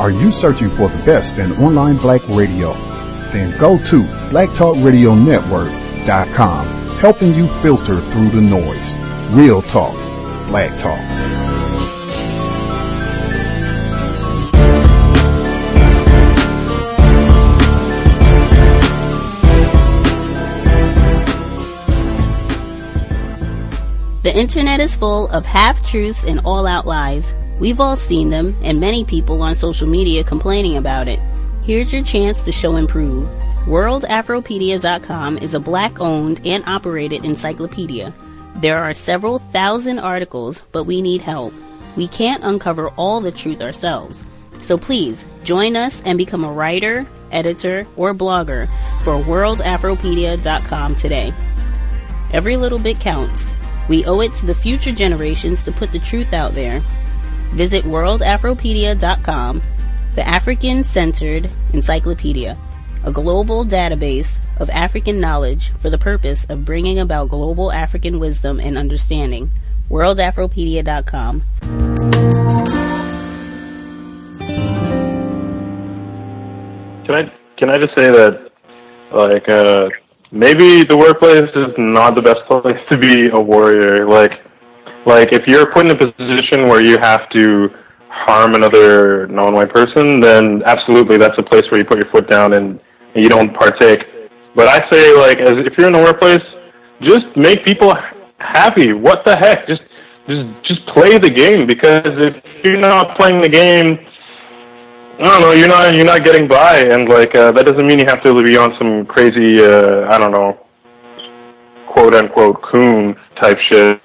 Are you searching for the best in online black radio? Then go to blacktalkradionetwork.com, helping you filter through the noise. Real talk, black talk. The internet is full of half-truths and all-out lies. We've all seen them, and many people on social media complaining about it. Here's your chance to show and prove. WorldAfropedia.com is a black-owned and operated encyclopedia. There are several thousand articles, but we need help. We can't uncover all the truth ourselves. So please, join us and become a writer, editor, or blogger for WorldAfropedia.com today. Every little bit counts. We owe it to the future generations to put the truth out there. Visit WorldAfropedia.com, the African-centered encyclopedia, a global database of African knowledge for the purpose of bringing about global African wisdom and understanding. WorldAfropedia.com. Can I just say that, maybe the workplace is not the best place to be a warrior. Like if you're put in a position where you have to harm another non-white person, then absolutely that's a place where you put your foot down and you don't partake. But I say, if you're in the workplace, just make people happy. What the heck? Just play the game, because if you're not playing the game, I don't know, you're not getting by, and that doesn't mean you have to be on some crazy quote unquote coon type shit,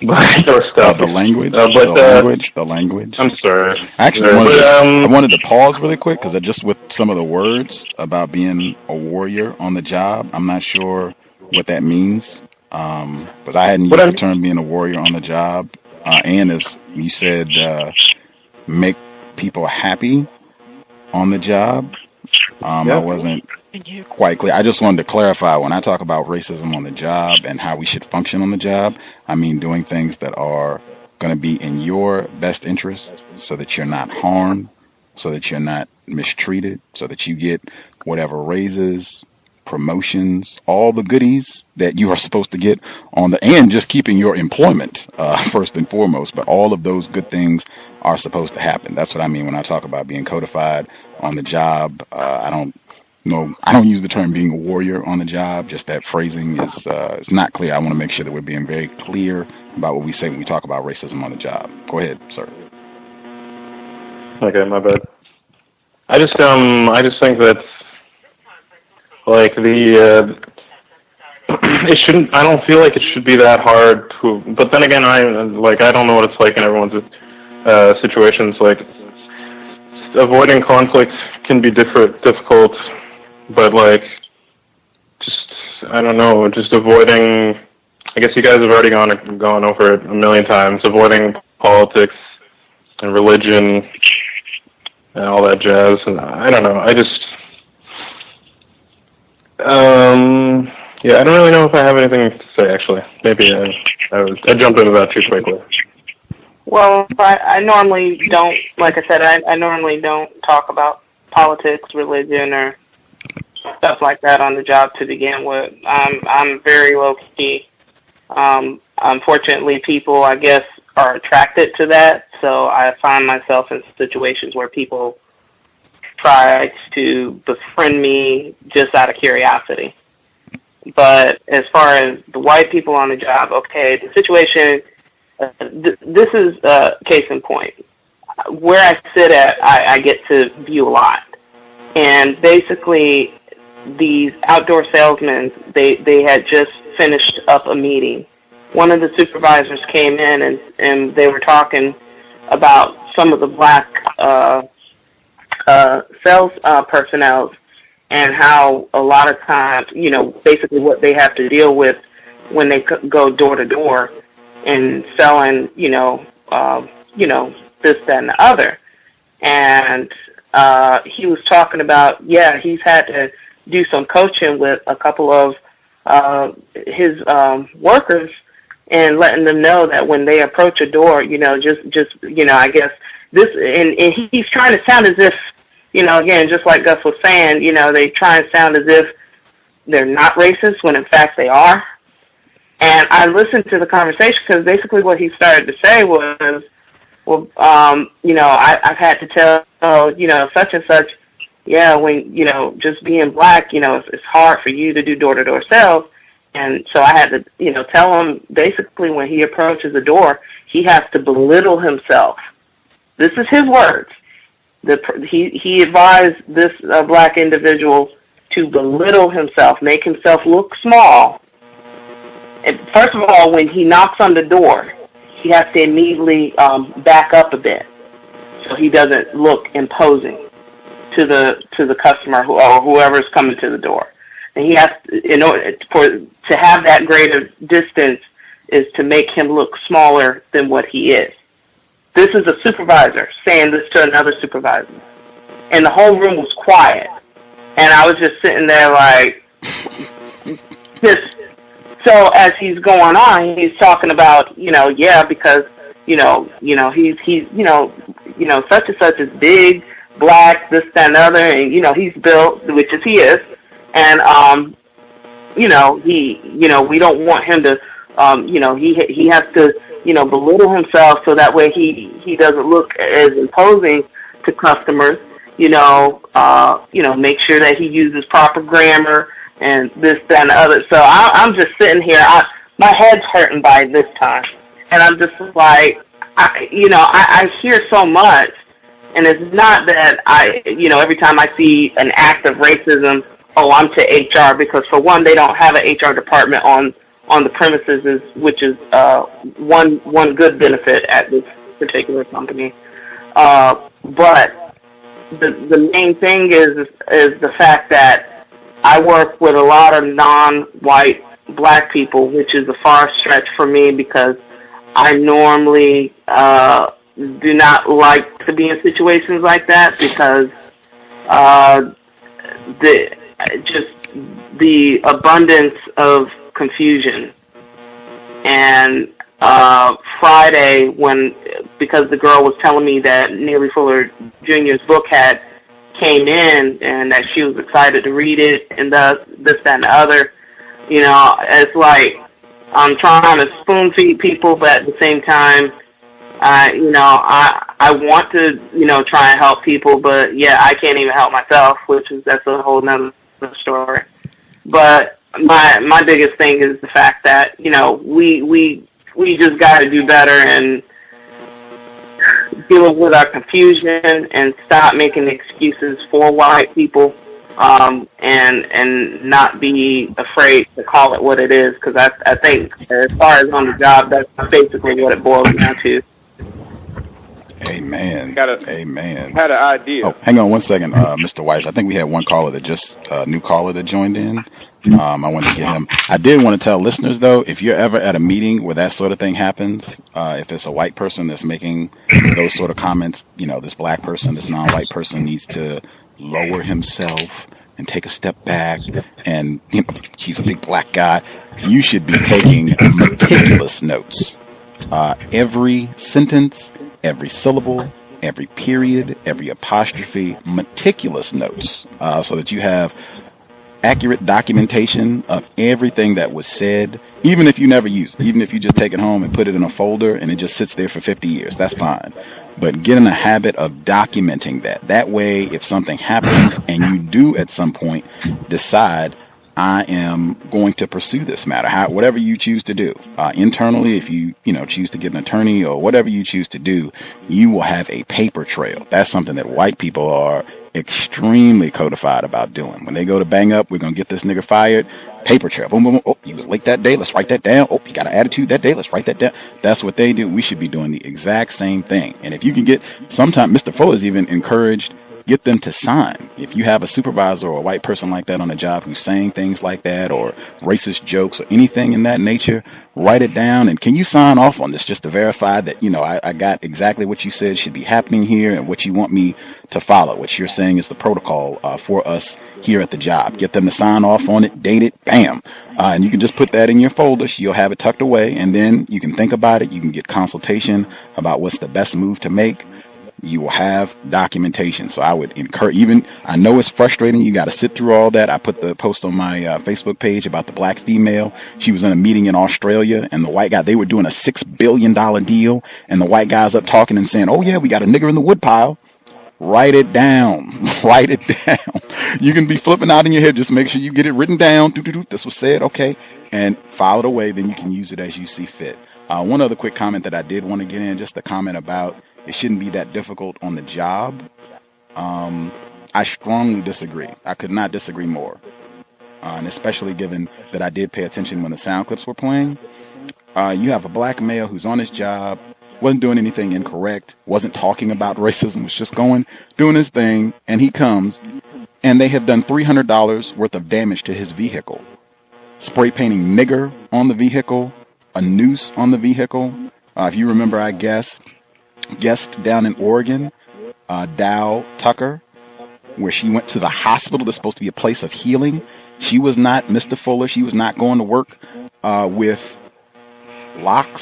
or stuff. The language. I'm sorry. Actually, I wanted to pause really quick, because just with some of the words about being a warrior on the job, I'm not sure what that means. But I hadn't used the term being a warrior on the job, and as you said, make people happy on the job. I wasn't quite clear. I just wanted to clarify, when I talk about racism on the job and how we should function on the job, I mean doing things that are going to be in your best interest, so that you're not harmed, so that you're not mistreated, so that you get whatever raises, promotions, all the goodies that you are supposed to get and just keeping your employment first and foremost. But all of those good things are supposed to happen. That's what I mean when I talk about being codified on the job. I don't use the term being a warrior on the job. Just that phrasing is not clear. I want to make sure that we're being very clear about what we say when we talk about racism on the job. Go ahead, sir. Okay, my bad. I just think that it shouldn't. I don't feel like it should be that hard to. But then again, I don't know what it's like in everyone's situations. Avoiding conflict can be difficult, but I don't know. Just avoiding. I guess you guys have already gone over it a million times. Avoiding politics and religion and all that jazz. And I don't know. I don't really know if I have anything to say, actually. Maybe I jumped into that too quickly. Well, I normally don't, like I said, I normally don't talk about politics, religion, or stuff like that on the job to begin with. I'm very low-key. Unfortunately, people, I guess, are attracted to that, so I find myself in situations where people try to befriend me just out of curiosity. But as far as the white people on the job, okay, the situation, this is case in point. Where I sit at, I get to view a lot. And basically, these outdoor salesmen, they had just finished up a meeting. One of the supervisors came in and they were talking about some of the black sales personnel, and how a lot of times, basically what they have to deal with when they go door to door and selling, this, that, and the other. And he was talking about, he's had to do some coaching with a couple of his workers, and letting them know that when they approach a door, just I guess and he's trying to sound as if, again, just like Gus was saying, they try and sound as if they're not racist when in fact they are. And I listened to the conversation because basically what he started to say was, well, I've had to tell, such and such, yeah, when, just being black, it's hard for you to do door-to-door sales. And so I had to, tell him basically when he approaches the door, he has to belittle himself. This is his words. He advised this black individual to belittle himself, make himself look small. And first of all, when he knocks on the door, he has to immediately back up a bit so he doesn't look imposing to the customer or whoever's coming to the door. And he has to, in order to have that greater distance, is to make him look smaller than what he is. This is a supervisor saying this to another supervisor, and the whole room was quiet. And I was just sitting there like, this. So as he's going on, he's talking about, because he's such and such is big, black, this, that, and other, and he's built, which is he is. And, we don't want him to, he has to, belittle himself so that way he doesn't look as imposing to customers, make sure that he uses proper grammar and this, that, and the other. So I'm just sitting here, my head's hurting by this time. And I'm just like, I hear so much, and it's not that every time I see an act of racism, I'm to HR, because for one, they don't have an HR department on the premises, which is one good benefit at this particular company. But the main thing is the fact that I work with a lot of non-white black people, which is a far stretch for me because I normally do not like to be in situations like that because the abundance of confusion. And Friday, because the girl was telling me that Neely Fuller Jr.'s book came in and that she was excited to read it and this, that, and the other, it's like I'm trying to spoon feed people, but at the same time, I want to, try and help people, but yeah, I can't even help myself, that's a whole nother story. But my biggest thing is the fact that, we just got to do better and deal with our confusion and stop making excuses for white people, and not be afraid to call it what it is, because I think as far as on the job, that's basically what it boils down to. Amen. Amen. Had an idea. Oh, hang on one second, Mr. Weiss. I think we had one caller that new caller that joined in. I wanted to get him. I did want to tell listeners, though, if you're ever at a meeting where that sort of thing happens, if it's a white person that's making those sort of comments, this black person, this non-white person needs to lower himself and take a step back, and he's a big black guy, you should be taking meticulous notes. Every sentence, every syllable, every period, every apostrophe, meticulous notes, so that you have accurate documentation of everything that was said, even if you never use it, even if you just take it home and put it in a folder and it just sits there for 50 years, that's fine. But get in the habit of documenting that. That way, if something happens and you do at some point decide, I am going to pursue this matter, whatever you choose to do, internally, if you choose to get an attorney or whatever you choose to do, you will have a paper trail. That's something that white people are extremely codified about doing. When they go to bang up, we're going to get this nigga fired, paper trail. Boom, boom, boom. Oh, he was late that day. Let's write that down. Oh, he got an attitude that day. Let's write that down. That's what they do. We should be doing the exact same thing. And if you can sometimes Mr. Fuller's even encouraged, get them to sign. If you have a supervisor or a white person like that on a job who's saying things like that or racist jokes or anything in that nature, write it down, and can you sign off on this just to verify that, I got exactly what you said should be happening here and what you want me to follow, which you're saying is the protocol for us here at the job. Get them to sign off on it, date it, bam. And you can just put that in your folder. So you'll have it tucked away, and then you can think about it. You can get consultation about what's the best move to make. you will have documentation. So I would encourage, I know it's frustrating. You got to sit through all that. I put the post on my Facebook page about the black female. She was in a meeting in Australia, and the white guy, they were doing a $6 billion deal, and the white guy's up talking and saying, oh yeah, we got a nigger in the woodpile. Write it down. Write it down. You can be flipping out in your head. Just make sure you get it written down. This was said, okay, and file it away. Then you can use it as you see fit. One other quick comment that I did want to get in, just a comment about it shouldn't be that difficult on the job. I strongly disagree. I could not disagree more, and especially given that I did pay attention when the sound clips were playing. You have a black male who's on his job, wasn't doing anything incorrect, wasn't talking about racism, was just doing his thing, and he comes, and they have done $300 worth of damage to his vehicle. Spray painting nigger on the vehicle, a noose on the vehicle. If you remember, I guess, guest down in Oregon, Dow Tucker, where she went to the hospital that's supposed to be a place of healing. She was not Mr. Fuller. She was not going to work with locks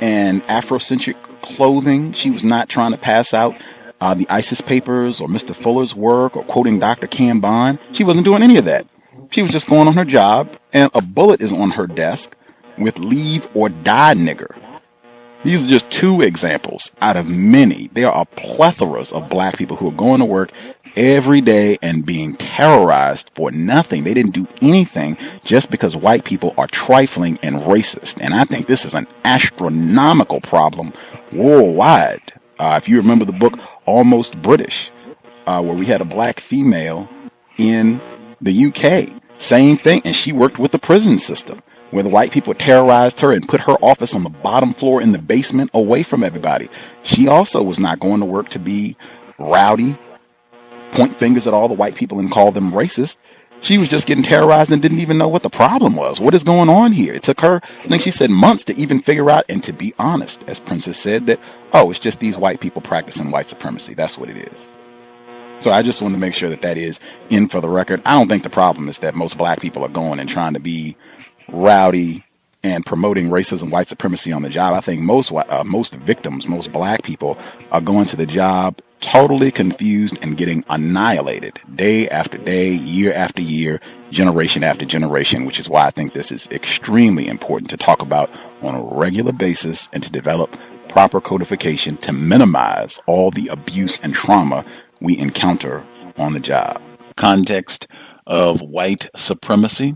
and Afrocentric clothing. She was not trying to pass out the ISIS papers or Mr. Fuller's work or quoting Dr. Cam Bond. She wasn't doing any of that. She was just going on her job, and a bullet is on her desk with leave or die nigger. These are just two examples out of many. There are plethoras of black people who are going to work every day and being terrorized for nothing. They didn't do anything just because white people are trifling and racist. And I think this is an astronomical problem worldwide. If you remember the book Almost British, where we had a black female in the UK, same thing, and she worked with the prison system, where the white people terrorized her and put her office on the bottom floor in the basement away from everybody. She also was not going to work to be rowdy, point fingers at all the white people and call them racist. She was just getting terrorized and didn't even know what the problem was. What is going on here? It took her, I think she said, months to even figure out, and to be honest, as Princess said, that, oh, it's just these white people practicing white supremacy. That's what it is. So I just wanted to make sure that that is in for the record. I don't think the problem is that most black people are going and trying to be rowdy and promoting racism, white supremacy on the job. I think most victims, most black people, are going to the job totally confused and getting annihilated day after day, year after year, generation after generation, which is why I think this is extremely important to talk about on a regular basis and to develop proper codification to minimize all the abuse and trauma we encounter on the job. Context of White Supremacy.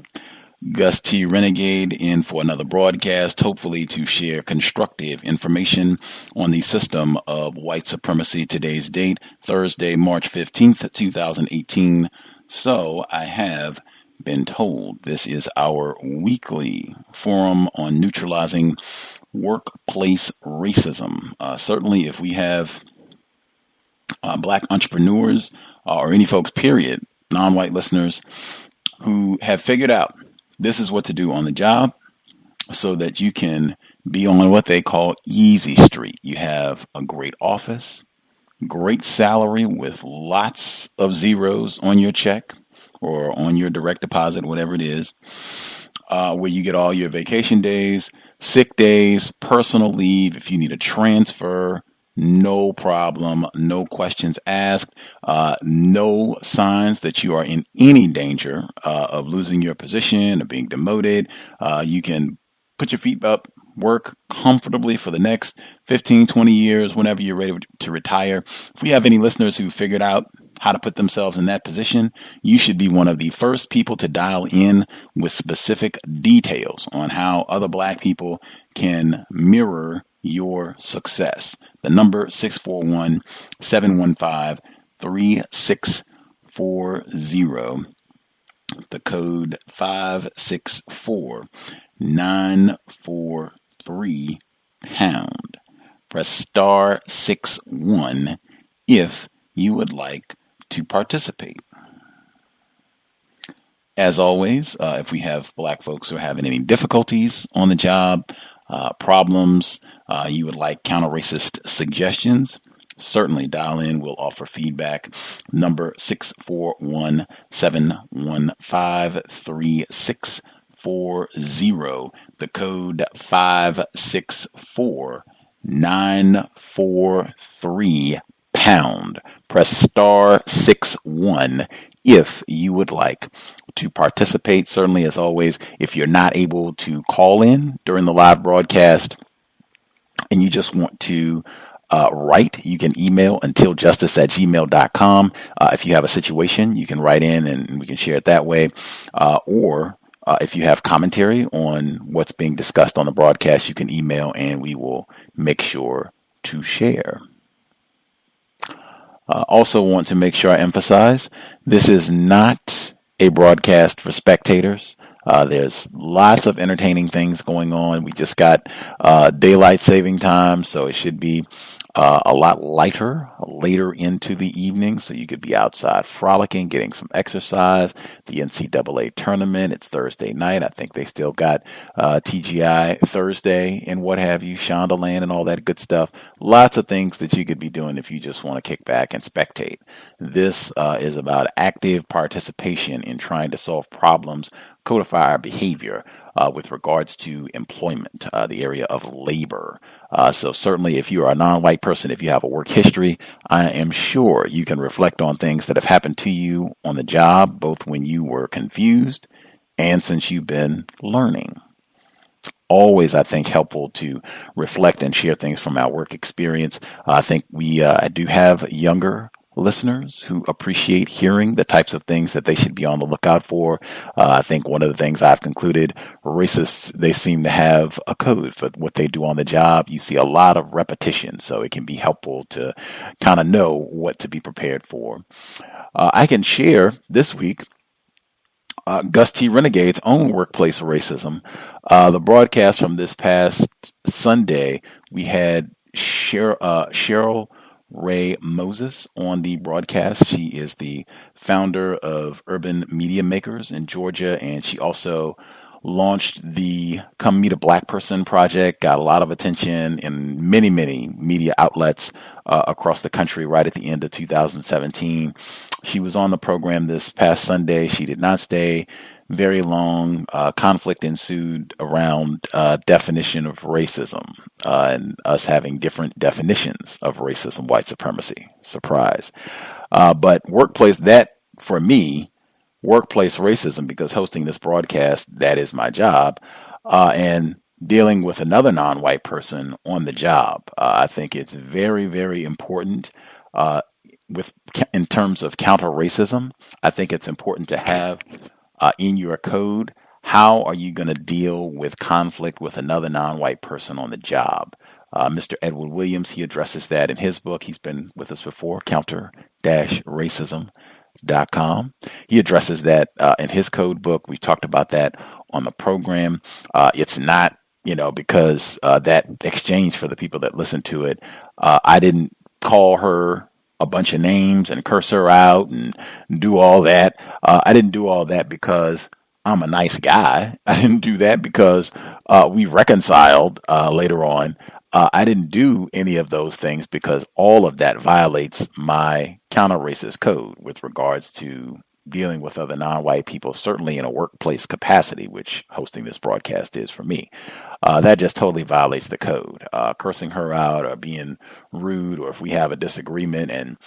Gus T Renegade in for another broadcast, hopefully to share constructive information on the system of white supremacy. Today's date, Thursday, March 15th, 2018. So I have been told this is our weekly forum on neutralizing workplace racism. Certainly if we have black entrepreneurs or any folks, period, non-white listeners who have figured out this is what to do on the job so that you can be on what they call easy street. You have a great office, great salary with lots of zeros on your check or on your direct deposit, whatever it is, where you get all your vacation days, sick days, personal leave. If you need a transfer, no problem, no questions asked, no signs that you are in any danger of losing your position or being demoted. You can put your feet up, work comfortably for the next 15, 20 years, whenever you're ready to retire. If we have any listeners who figured out how to put themselves in that position, you should be one of the first people to dial in with specific details on how other black people can mirror your success. The number 641-715-3640. The code 564-943#. Press star 61 if you would like to participate. As always, if we have black folks who are having any difficulties on the job, problems, you would like counter-racist suggestions, certainly dial in. We'll offer feedback. Number 641-715-3640. The code 564-943#. 943#. Press *61 if you would like to participate. Certainly, as always, if you're not able to call in during the live broadcast and you just want to write, you can email untiljustice@gmail.com. If you have a situation, you can write in and we can share it that way. Or if you have commentary on what's being discussed on the broadcast, you can email and we will make sure to share. Also want to make sure I emphasize, this is not a broadcast for spectators. There's lots of entertaining things going on. We just got daylight saving time, so it should be a lot lighter later into the evening, so you could be outside frolicking, getting some exercise. The NCAA tournament, it's Thursday night. I think they still got TGI Thursday and what have you, Shondaland and all that good stuff. Lots of things that you could be doing if you just want to kick back and spectate. This is about active participation in trying to solve problems, codify our behavior with regards to employment, the area of labor. So certainly if you are a non-white person, if you have a work history, I am sure you can reflect on things that have happened to you on the job, both when you were confused and since you've been learning. Always, I think, helpful to reflect and share things from our work experience. I think we do have younger listeners who appreciate hearing the types of things that they should be on the lookout for. I think one of the things I've concluded, racists, they seem to have a code for what they do on the job. You see a lot of repetition, so it can be helpful to kind of know what to be prepared for. I can share this week Gus T Renegade's own workplace racism. The broadcast from this past Sunday, we had Cheryl Ray Moses on the broadcast. She is the founder of Urban Media Makers in Georgia, and she also launched the Come Meet a Black Person project, got a lot of attention in many, many media outlets across the country right at the end of 2017. She was on the program this past Sunday. She did not stay very long. Conflict ensued around definition of racism and us having different definitions of racism, white supremacy. Surprise. But workplace, that for me, workplace racism, because hosting this broadcast, that is my job, and dealing with another non-white person on the job. I think it's very, very important in terms of counter-racism. I think it's important to have in your code, how are you going to deal with conflict with another non-white person on the job? Mr. Edward Williams, he addresses that in his book. He's been with us before, counter-racism.com. He addresses that in his code book. We talked about that on the program. It's not, because that exchange, for the people that listen to it, I didn't call her a bunch of names and curse her out and do all that. I didn't do all that because I'm a nice guy. I didn't do that because we reconciled later on. I didn't do any of those things because all of that violates my counter-racist code with regards to dealing with other non-white people, certainly in a workplace capacity, which hosting this broadcast is for me. That just totally violates the code. Cursing her out or being rude, or if we have a disagreement and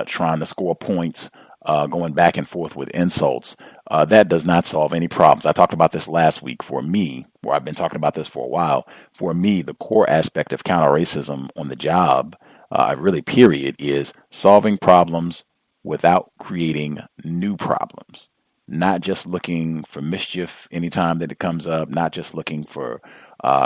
trying to score points, going back and forth with insults, that does not solve any problems. I talked about this last week. For me, where I've been talking about this for a while, for me, the core aspect of counter-racism on the job, really period, is solving problems without creating new problems. Not just looking for mischief anytime that it comes up, not just looking for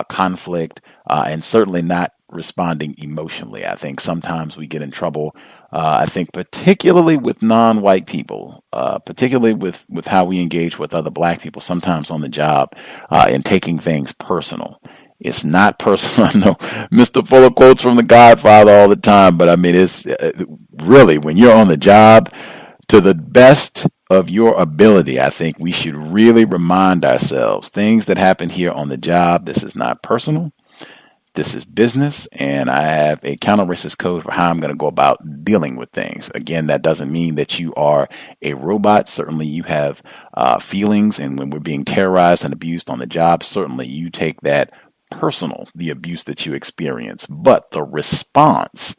conflict, and certainly not responding emotionally. I think sometimes we get in trouble, I think particularly with non-white people, particularly with how we engage with other black people, sometimes on the job, and taking things personal. It's not personal. I know Mr. Fuller quotes from The Godfather all the time, but I mean, it's really, when you're on the job, to the best of your ability, I think we should really remind ourselves, things that happen here on the job, this is not personal. This is business, and I have a counter-racist code for how I'm going to go about dealing with things. Again, that doesn't mean that you are a robot. Certainly you have feelings, and when we're being terrorized and abused on the job, certainly you take that personal, the abuse that you experience, but the response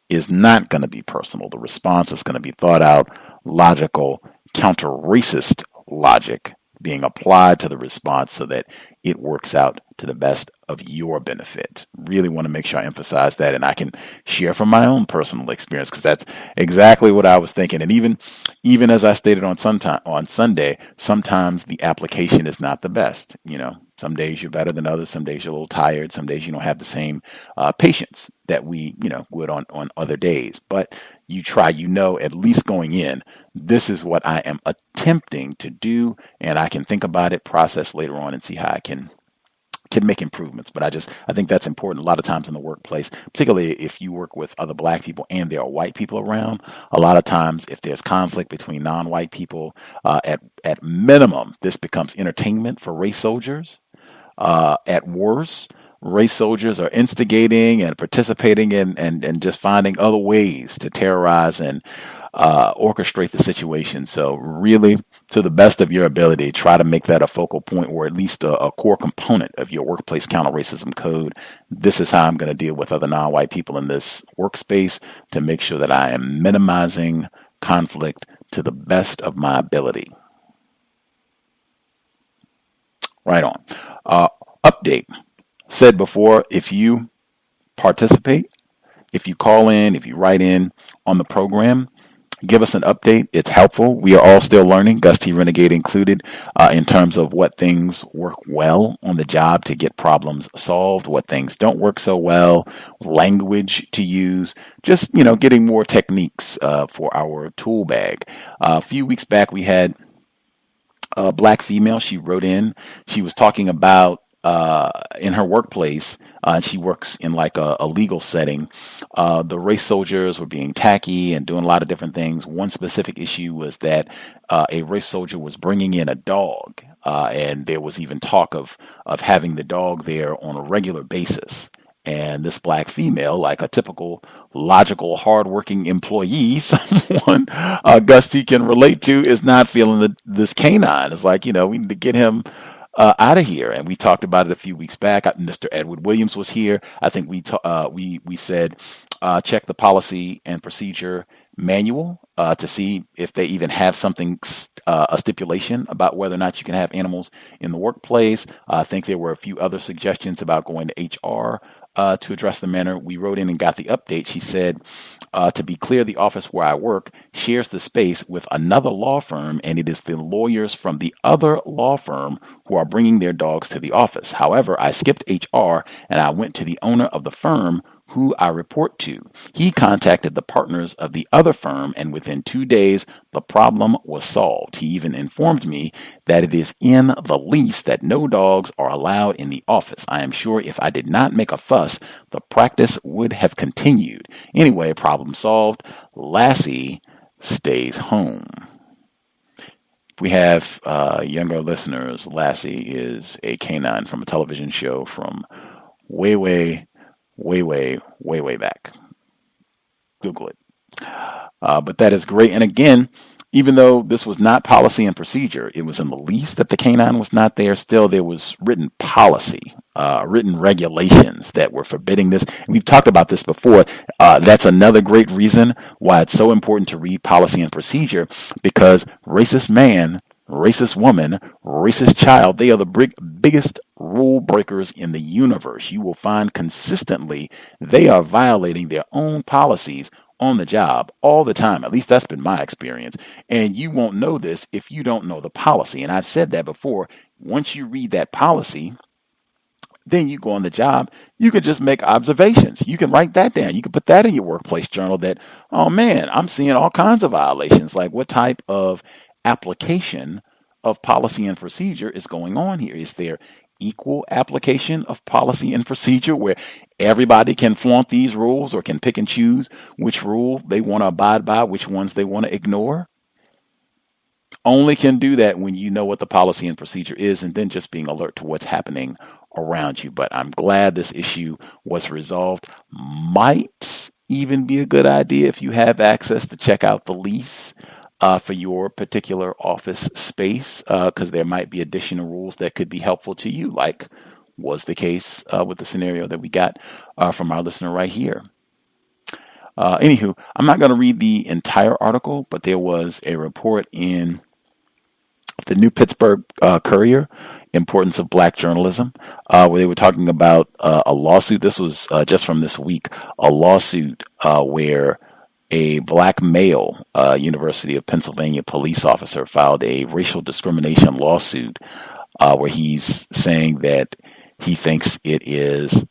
is not going to be personal. The response is going to be thought out, logical, counter-racist logic being applied to the response so that it works out to the best of your benefit. Really want to make sure I emphasize that, and I can share from my own personal experience, because that's exactly what I was thinking. And even as I stated on Sunday, sometimes the application is not the best. Some days you're better than others. Some days you're a little tired. Some days you don't have the same patience that we would on other days. But you try, at least going in, this is what I am attempting to do, and I can think about it, process later on, and see how I can make improvements. But I think that's important. A lot of times in the workplace, particularly if you work with other Black people and there are white people around, a lot of times if there's conflict between non-white people, at minimum, this becomes entertainment for race soldiers. At worst, race soldiers are instigating and participating in and just finding other ways to terrorize and orchestrate the situation. So really, to the best of your ability, try to make that a focal point, or at least a core component of your workplace counter-racism code. This is how I'm going to deal with other non-white people in this workspace to make sure that I am minimizing conflict to the best of my ability. Right on. Update. Said before, if you participate, if you call in, if you write in on the program, give us an update. It's helpful. We are all still learning, Gus T Renegade included, in terms of what things work well on the job to get problems solved, what things don't work so well, language to use, just, getting more techniques for our tool bag. A few weeks back, we had a Black female. She wrote in. She was talking about in her workplace, she works in like a legal setting. The race soldiers were being tacky and doing a lot of different things. One specific issue was that a race soldier was bringing in a dog, and there was even talk of having the dog there on a regular basis. And this Black female, like a typical logical, hardworking employee, someone Gus T can relate to, is not feeling this canine. It's like, we need to get him out of here. And we talked about it a few weeks back. Mr. Edward Williams was here. I think we said check the policy and procedure manual to see if they even have something, a stipulation about whether or not you can have animals in the workplace. I think there were a few other suggestions about going to HR to address the matter. We wrote in and got the update. She said, to be clear, the office where I work shares the space with another law firm, and it is the lawyers from the other law firm who are bringing their dogs to the office. However, I skipped HR and I went to the owner of the firm who I report to. He contacted the partners of the other firm, and within 2 days, the problem was solved. He even informed me that it is in the lease that no dogs are allowed in the office. I am sure if I did not make a fuss, the practice would have continued. Anyway, problem solved. Lassie stays home. If we have younger listeners, Lassie is a canine from a television show from way back. Google it. But that is great. And again, even though this was not policy and procedure, it was in the lease that the canine was not there. Still, there was written policy, written regulations that were forbidding this. And we've talked about this before. That's another great reason why it's so important to read policy and procedure, because racist man, racist woman, racist child, they are the biggest rule breakers in the universe. You will find consistently they are violating their own policies on the job all the time. At least that's been my experience. And you won't know this if you don't know the policy. And I've said that before. Once you read that policy, then you go on the job, you can just make observations. You can write that down. You can put that in your workplace journal that, oh man, I'm seeing all kinds of violations. Like, what type of application of policy and procedure is going on here? Is there equal application of policy and procedure where everybody can flaunt these rules or can pick and choose which rule they want to abide by, which ones they want to ignore? Only can do that when you know what the policy and procedure is, and then just being alert to what's happening around you. But I'm glad this issue was resolved. Might even be a good idea, if you have access, to check out the lease for your particular office space, because there might be additional rules that could be helpful to you, like was the case with the scenario that we got from our listener right here. Anywho, I'm not going to read the entire article, but there was a report in the New Pittsburgh Courier, Importance of Black Journalism, where they were talking about a lawsuit. This was just from this week, a lawsuit where a black male University of Pennsylvania police officer filed a racial discrimination lawsuit where he's saying that he thinks it is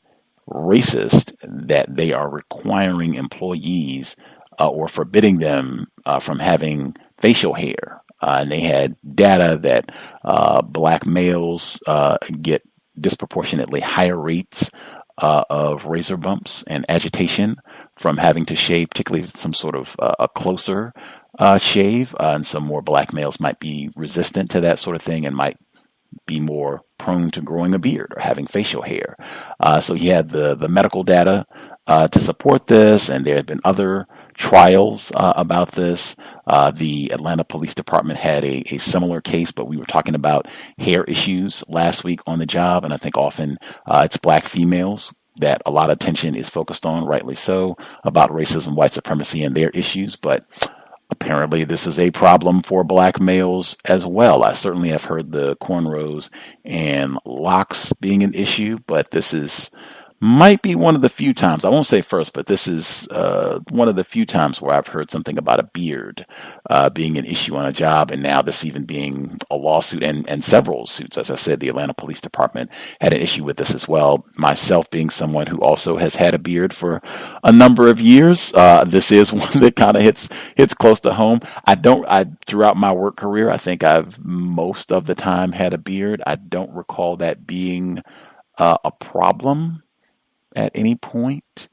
racist that they are requiring employees or forbidding them from having facial hair. And they had data that black males get disproportionately higher rates of razor bumps and agitation from having to shave, particularly some sort of a closer shave. And some more black males might be resistant to that sort of thing and might be more prone to growing a beard or having facial hair. So he had the medical data to support this, and there had been other trials about this. The Atlanta Police Department had a similar case, but we were talking about hair issues last week on the job, and I think often it's black females that a lot of attention is focused on, rightly so, about racism, white supremacy, and their issues, but apparently this is a problem for black males as well. I certainly have heard the cornrows and locks being an issue, but this might be one of the few times, I won't say first, but this is one of the few times where I've heard something about a beard being an issue on a job, and now this even being a lawsuit and several suits. As I said, the Atlanta Police Department had an issue with this as well. Myself being someone who also has had a beard for a number of years, this is one that kind of hits close to home. Throughout my work career, I think I've most of the time had a beard. I don't recall that being a problem at any point.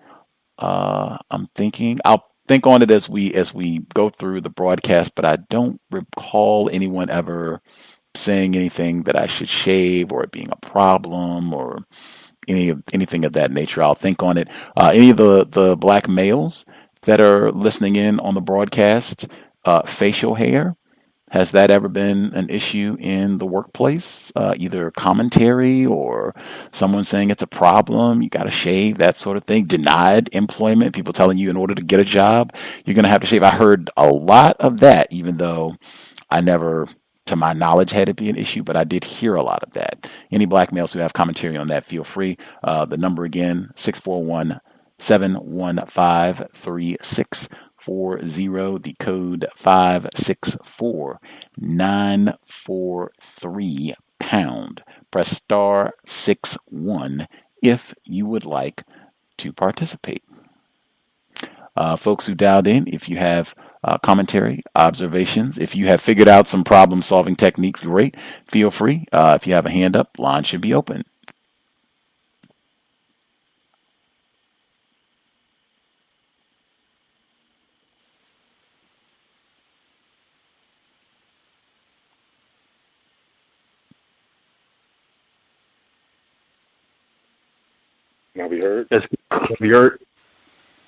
I'm thinking I'll think on it as we go through the broadcast, but I don't recall anyone ever saying anything that I should shave or it being a problem or anything of that nature. I'll think on it. Any of the black males that are listening in on the broadcast, facial hair, has that ever been an issue in the workplace? Either commentary or someone saying it's a problem, you got to shave, that sort of thing. Denied employment, people telling you in order to get a job, you're going to have to shave. I heard a lot of that, even though I never, to my knowledge, had it be an issue, but I did hear a lot of that. Any black males who have commentary on that, feel free. The number again, 641-715-3640, the code 564-943#. Press star 61 if you would like to participate. Folks who dialed in, if you have commentary, observations, if you have figured out some problem-solving techniques, great. Feel free. If you have a hand up, line should be open. Now be heard? Yes, be heard.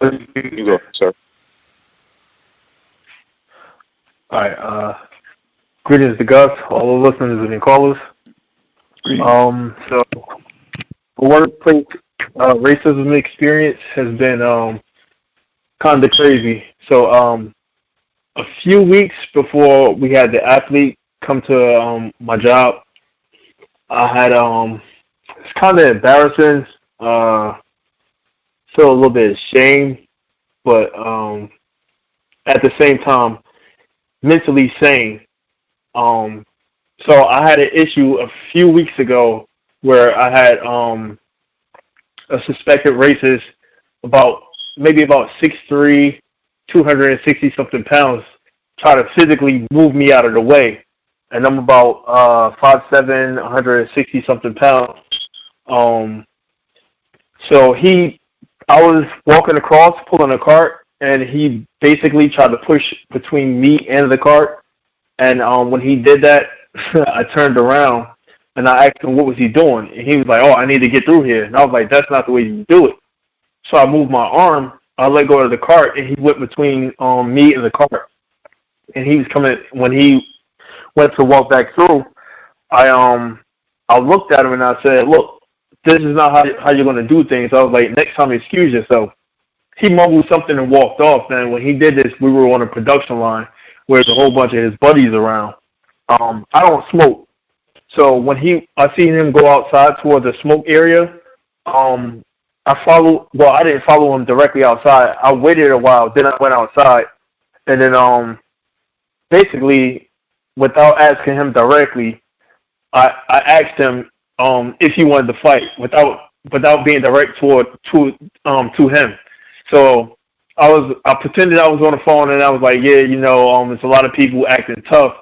You go, sir. All right. Greetings to Gus, all the listeners and callers. Greetings. So the workplace racism experience has been kind of crazy. So a few weeks before we had the athlete come to my job, I had it's kind of embarrassing. Feel a little bit ashamed, but at the same time, mentally sane. So I had an issue a few weeks ago where I had a suspected racist, maybe about 6'3", 260 something pounds, try to physically move me out of the way, and I'm about 5'7", 160 something pounds. So I was walking across, pulling a cart, and he basically tried to push between me and the cart. And when he did that, I turned around and I asked him what was he doing. And he was like, "Oh, I need to get through here." And I was like, "That's not the way you do it." So I moved my arm, I let go of the cart, and he went between me and the cart. And he was coming, when he went to walk back through, I looked at him and I said, "Look, this is not how you're going to do things. I was like, next time, excuse yourself. He mumbled something and walked off. And when he did this, we were on a production line where there's a whole bunch of his buddies around. I don't smoke. So when I seen him go outside towards the smoke area, I didn't follow him directly outside. I waited a while, then I went outside. And then basically, without asking him directly, I asked him if he wanted to fight without being direct to him. So I pretended I was on the phone and I was like, yeah, there's a lot of people acting tough,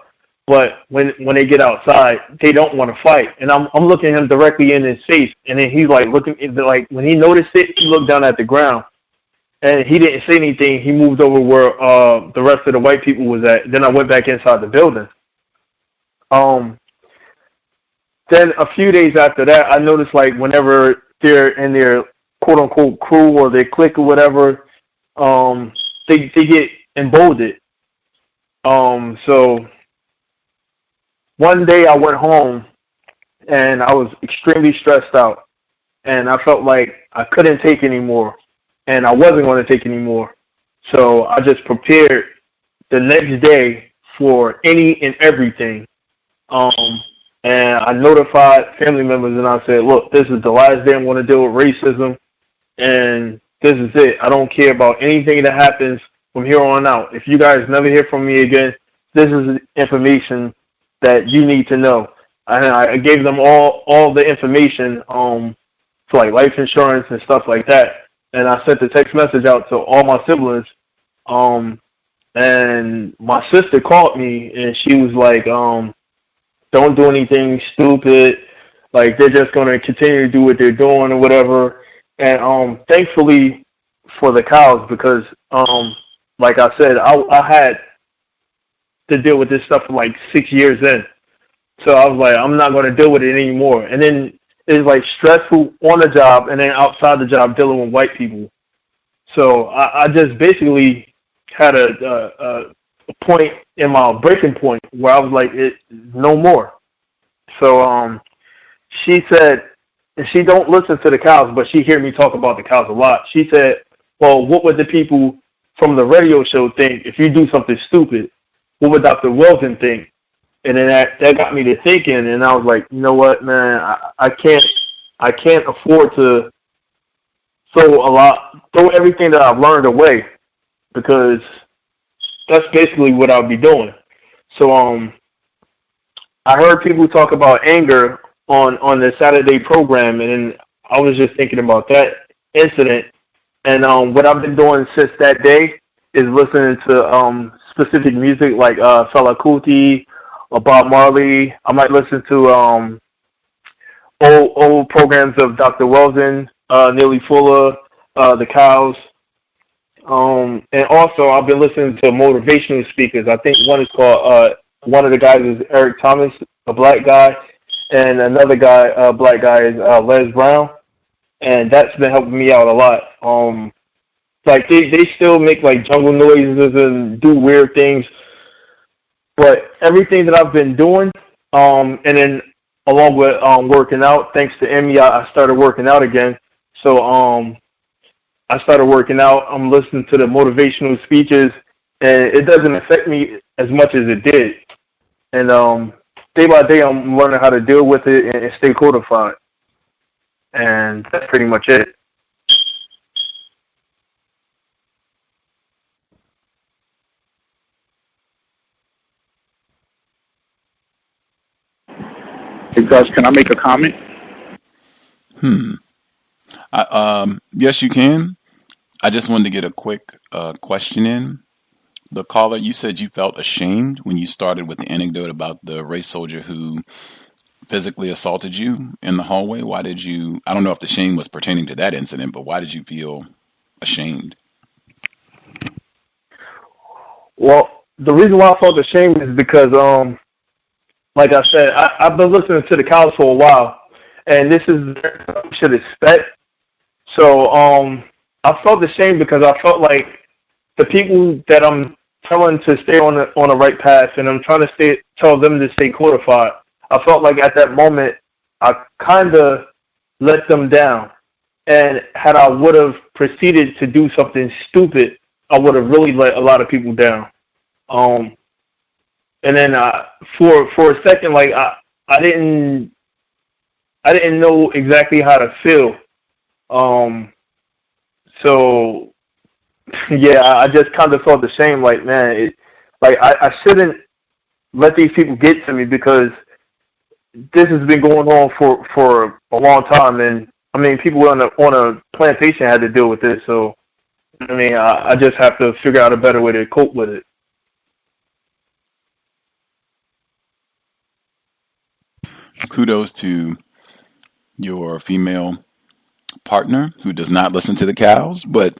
but when they get outside, they don't want to fight. And I'm looking him directly in his face, and then he's like looking, like when he noticed it, he looked down at the ground, and he didn't say anything. He moved over where the rest of the white people was at. Then I went back inside the building. Then a few days after that, I noticed like whenever they're in their quote unquote crew or their clique or whatever, they get emboldened. So one day I went home and I was extremely stressed out, and I felt like I couldn't take anymore, and I wasn't going to take anymore. So I just prepared the next day for any and everything. And I notified family members, and I said, look, this is the last day I'm going to deal with racism, and this is it. I don't care about anything that happens from here on out. If you guys never hear from me again, this is information that you need to know. And I gave them all the information for like life insurance and stuff like that. And I sent the text message out to all my siblings. And my sister called me, and she was like, don't do anything stupid. Like, they're just going to continue to do what they're doing or whatever. And thankfully for the cows, because like I said, I had to deal with this stuff for like 6 years in. So I was like, I'm not going to deal with it anymore. And then it's like stressful on the job and then outside the job dealing with white people. So I just basically had a point in my breaking point where I was like, no more. So she said, and she don't listen to the cows, but she hear me talk about the cows a lot. She said, well, what would the people from the radio show think if you do something stupid? What would Dr. Wilson think? And then that got me to thinking, and I was like, you know what, man, I can't afford to throw everything that I've learned away, because that's basically what I'll be doing. So I heard people talk about anger on the Saturday program, and I was just thinking about that incident. And what I've been doing since that day is listening to specific music like Fela Kuti or Bob Marley. I might listen to old programs of Dr. Wilson, Neely Fuller, the Cows. And also I've been listening to motivational speakers. I think one is called, one of the guys is Eric Thomas, a black guy, and another guy, black guy, is Les Brown. And that's been helping me out a lot. Like they still make like jungle noises and do weird things, but everything that I've been doing, and then along with working out, thanks to Emmy, I started working out again. So I started working out. I'm listening to the motivational speeches, and it doesn't affect me as much as it did. And day by day, I'm learning how to deal with it and stay codified. And that's pretty much it. Hey, Gus, can I make a comment? Yes, you can. I just wanted to get a quick question in. The caller, you said you felt ashamed when you started with the anecdote about the race soldier who physically assaulted you in the hallway. Why did you, I don't know if the shame was pertaining to that incident, but why did you feel ashamed? Well, the reason why I felt ashamed is because, like I said, I've been listening to the Cows for a while, and this is what you should expect. So I felt ashamed because I felt like the people that I'm telling to stay on the right path, and I'm trying to tell them to stay codified, I felt like at that moment I kind of let them down. And had I would have proceeded to do something stupid, I would have really let a lot of people down. And then for a second, like I didn't know exactly how to feel. So yeah, I just kind of felt ashamed. Like, man, I shouldn't let these people get to me, because this has been going on for a long time. And I mean, people on a plantation had to deal with this. So I mean, I just have to figure out a better way to cope with it. Kudos to your female partner who does not listen to the cows, but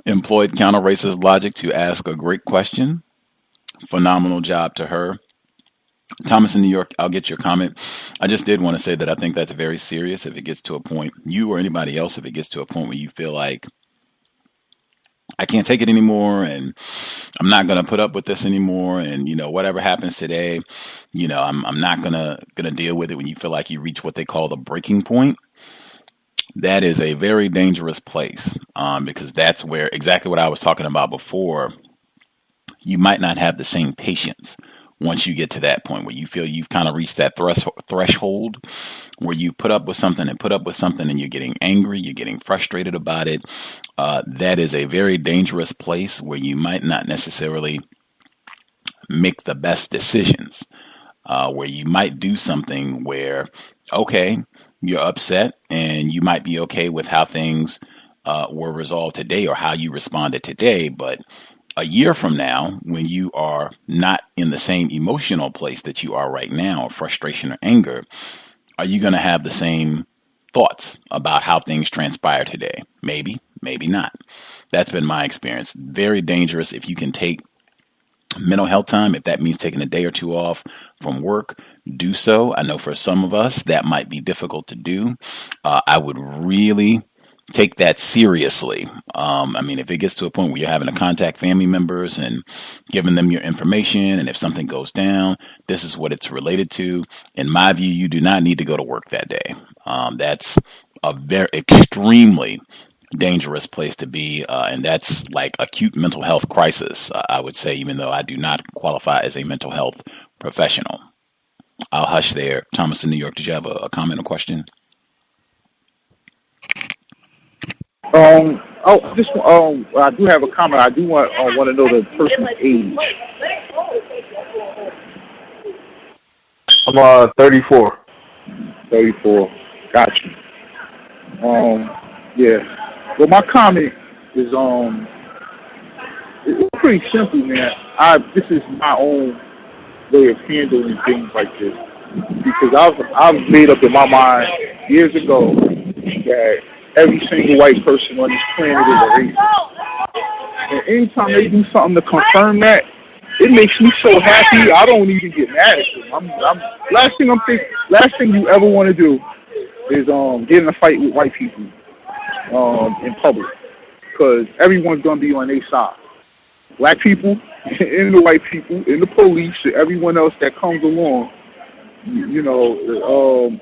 employed counter-racist logic to ask a great question. Phenomenal job to her. Thomas in New York, I'll get your comment. I just did want to say that I think that's very serious if it gets to a point, you or anybody else, if it gets to a point where you feel like, I can't take it anymore, and I'm not going to put up with this anymore, and, you know, whatever happens today, you know, I'm not gonna deal with it. When you feel like you reach what they call the breaking point, that is a very dangerous place, because that's where, exactly what I was talking about before, you might not have the same patience once you get to that point where you feel you've kind of reached that threshold where you put up with something and you're getting angry, you're getting frustrated about it. That is a very dangerous place where you might not necessarily make the best decisions, where you might do something where, okay, you're upset and you might be okay with how things were resolved today or how you responded today, but a year from now, when you are not in the same emotional place that you are right now, frustration or anger, are you going to have the same thoughts about how things transpire today? Maybe, maybe not. That's been my experience. Very dangerous. If you can take mental health time, if that means taking a day or two off from work, do so. I know for some of us that might be difficult to do. I would really take that seriously. I mean, if it gets to a point where you're having to contact family members and giving them your information, and if something goes down, this is what it's related to. In my view, you do not need to go to work that day. That's a very extremely dangerous place to be, and that's like acute mental health crisis, I would say, even though I do not qualify as a mental health professional. I'll hush there. Thomas in New York, did you have a comment or question? I do have a comment. I do want to know the person's age. I'm 34. 34. Got you. Yeah. Well, my comment is it's pretty simple, man. This is my own way of handling things like this, because I've made up in my mind years ago that every single white person on this planet is a racist. And anytime they do something to confirm that, it makes me so happy. I don't even get mad at them. Last thing you ever want to do is get in a fight with white people in public, because everyone's gonna be on their side. Black people and the white people and the police and everyone else that comes along. You know,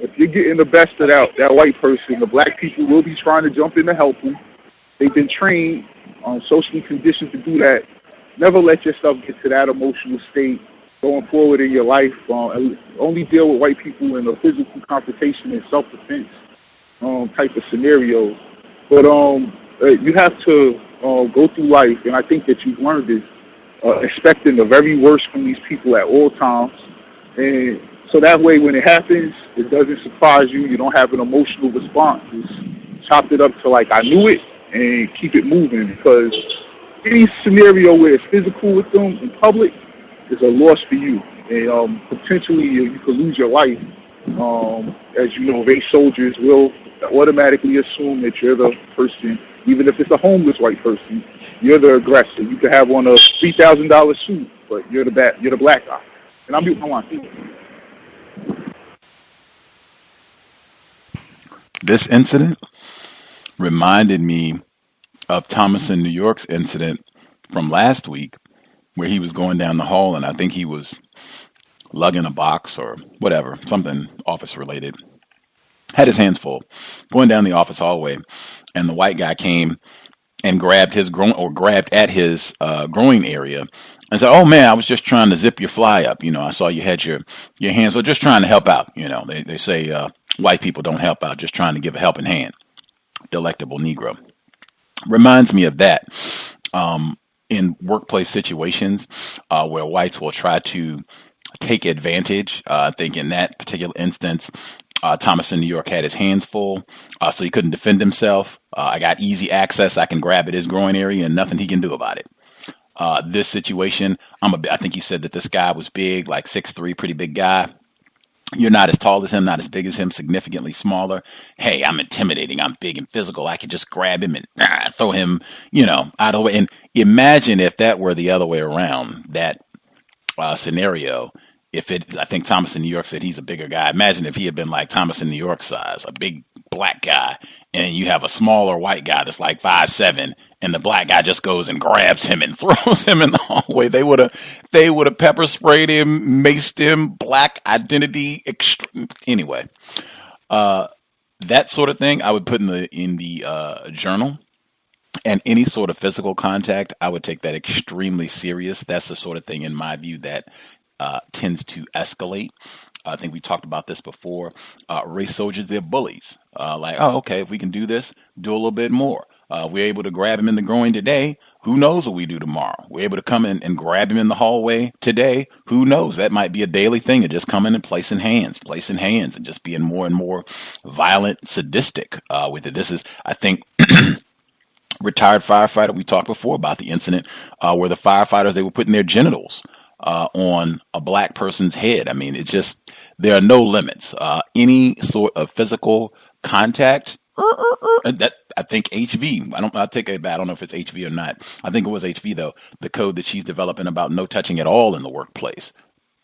if you're getting the best of that white person, the black people will be trying to jump in to help them. They've been trained, socially conditioned to do that. Never let yourself get to that emotional state going forward in your life. Only deal with white people in a physical confrontation and self-defense type of scenarios. But you have to go through life, and I think that you've learned this, expecting the very worst from these people at all times. And so that way, when it happens, it doesn't surprise you. You don't have an emotional response. Just chop it up to like, I knew it, and keep it moving. Because any scenario where it's physical with them in public is a loss for you. And potentially, you could lose your life. As you know, race soldiers will automatically assume that you're the person, even if it's a homeless white person, you're the aggressor. You could have on a $3,000 suit, but you're the black guy. And I'm mute my line. This incident reminded me of Thomas in New York's incident from last week, where he was going down the hall and I think he was lugging a box or whatever, something office related. had his hands full, going down the office hallway, and the white guy came and grabbed his grabbed at his groin area and said, "Oh man, I was just trying to zip your fly up. You know, I saw you had your hands. Well, just trying to help out. You know, they say white people don't help out, just trying to give a helping hand." Delectable Negro reminds me of that in workplace situations where whites will try to take advantage. I think in that particular instance, Thomas in New York had his hands full, so he couldn't defend himself. I got easy access. I can grab at his groin area and nothing he can do about it. This situation, I think you said that this guy was big, like 6'3", pretty big guy. You're not as tall as him, not as big as him, significantly smaller. Hey, I'm intimidating. I'm big and physical. I could just grab him and throw him, out of the way. And imagine if that were the other way around, that scenario. I think Thomas in New York said he's a bigger guy. Imagine if he had been like Thomas in New York size, a big black guy, and you have a smaller white guy that's like 5'7", and the black guy just goes and grabs him and throws him in the hallway. They would have pepper sprayed him, maced him, black identity. Anyway, that sort of thing I would put in the journal. And any sort of physical contact, I would take that extremely serious. That's the sort of thing, in my view, that tends to escalate. I think we talked about this before. Race soldiers, they're bullies. Okay, if we can do this, do a little bit more. We're able to grab him in the groin today. Who knows what we do tomorrow? We're able to come in and grab him in the hallway today. Who knows? That might be a daily thing of just coming and placing hands and just being more and more violent, sadistic with it. This is, I think, retired firefighter. We talked before about the incident where the firefighters, they were putting their genitals on a black person's head. I mean, it's just, there are no limits. Any sort of physical contact, that I think HV, I'll take it back. I don't know if it's HV or not. I think it was HV though, the code that she's developing about no touching at all in the workplace.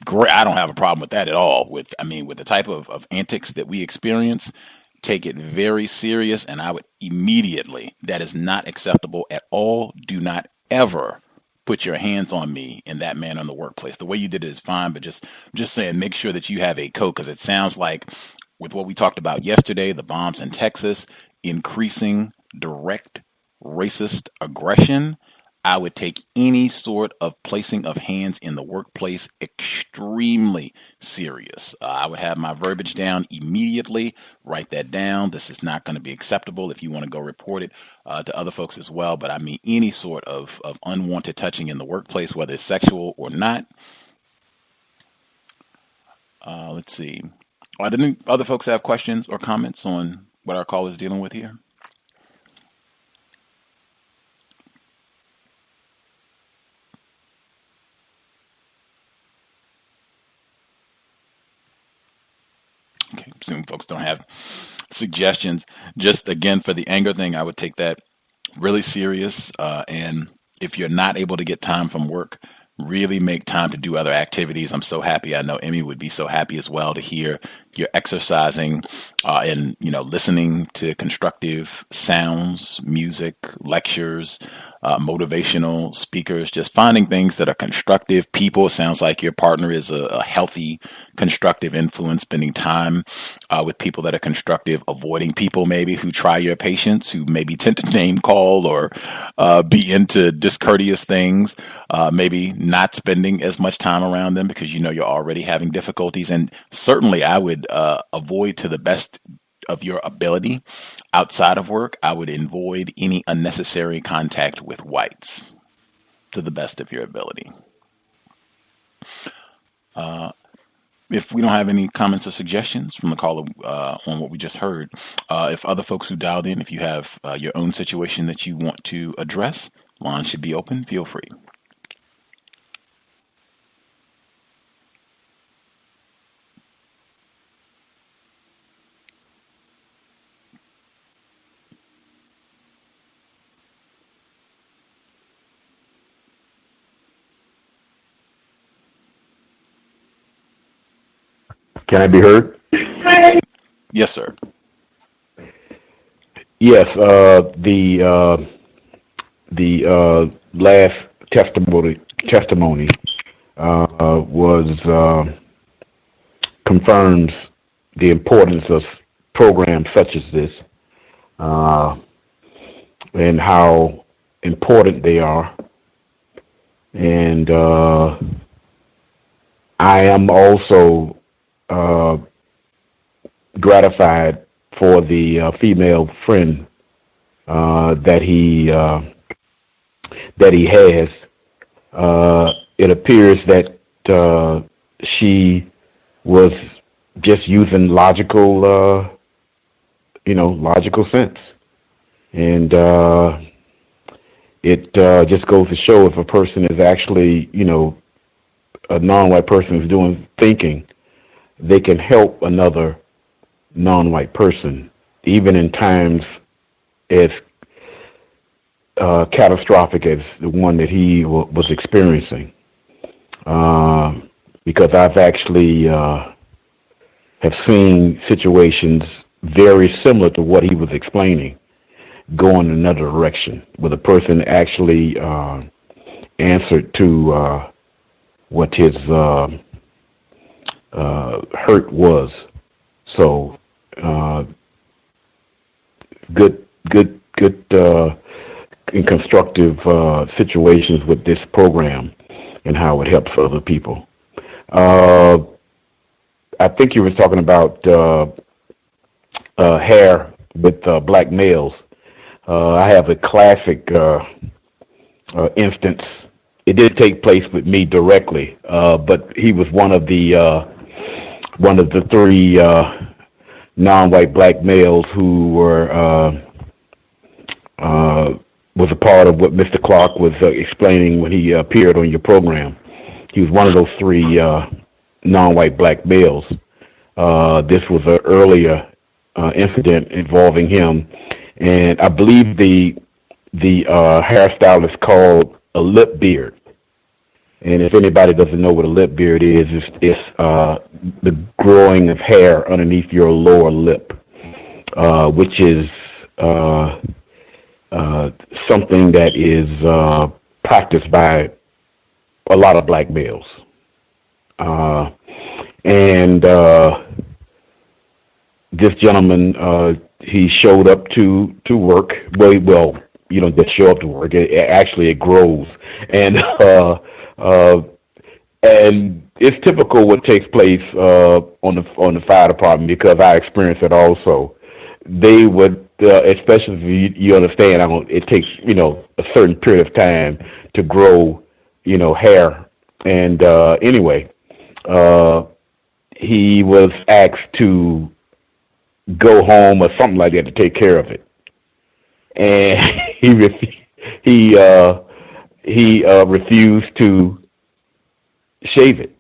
Great. I don't have a problem with that at all. With the type of antics that we experience, take it very serious. And I would immediately, that is not acceptable at all. Do not ever put your hands on me in that manner in the workplace. The way you did it is fine, but just saying, make sure that you have a code, because it sounds like with what we talked about yesterday, the bombs in Texas, increasing direct racist aggression, I would take any sort of placing of hands in the workplace extremely serious. I would have my verbiage down immediately, write that down. This is not going to be acceptable. If you want to go report it to other folks as well. But I mean, any sort of unwanted touching in the workplace, whether it's sexual or not. Let's see. Did any other folks have questions or comments on what our call is dealing with here? Okay, assume folks don't have suggestions. Just again, for the anger thing, I would take that really serious. And if you're not able to get time from work, really make time to do other activities. I'm so happy. I know Emmy would be so happy as well to hear you're exercising and listening to constructive sounds, music, lectures, motivational speakers, just finding things that are constructive. People, it sounds like your partner is a healthy, constructive influence, spending time with people that are constructive, avoiding people maybe who try your patience, who maybe tend to name call or be into discourteous things, maybe not spending as much time around them because you're already having difficulties. And certainly I would avoid to the best of your ability outside of work. I would avoid any unnecessary contact with whites to the best of your ability. If we don't have any comments or suggestions from the caller on what we just heard, if other folks who dialed in, if you have your own situation that you want to address, line should be open. Feel free. Can I be heard? Yes, sir. Yes. The last testimony was confirms the importance of programs such as this, and how important they are. And I am also gratified for the female friend that he has. It appears that she was just using logical sense, and it just goes to show if a person is actually, a non-white person is doing thinking, they can help another non-white person, even in times as catastrophic as the one that he was experiencing. Because I've actually have seen situations very similar to what he was explaining, going in another direction, where the person actually answered to what his hurt was. So good and constructive situations with this program and how it helps other people. I think you were talking about hair with black males. I have a classic instance. It did take place with me directly, but he was one of the three non-white black males who were was a part of what Mr. Clark was explaining when he appeared on your program. He was one of those three non-white black males. This was an earlier incident involving him, and I believe the hairstyle is called a lip beard. And if anybody doesn't know what a lip beard is, it's the growing of hair underneath your lower lip, which is something that is practiced by a lot of black males. And this gentleman, he showed up to work. Well, you don't just show up to work. It grows, and it's typical what takes place on the fire department, because I experienced it also. They would, especially if you understand, it takes a certain period of time to grow hair. And anyway, he was asked to go home or something like that to take care of it, and he refused to shave it.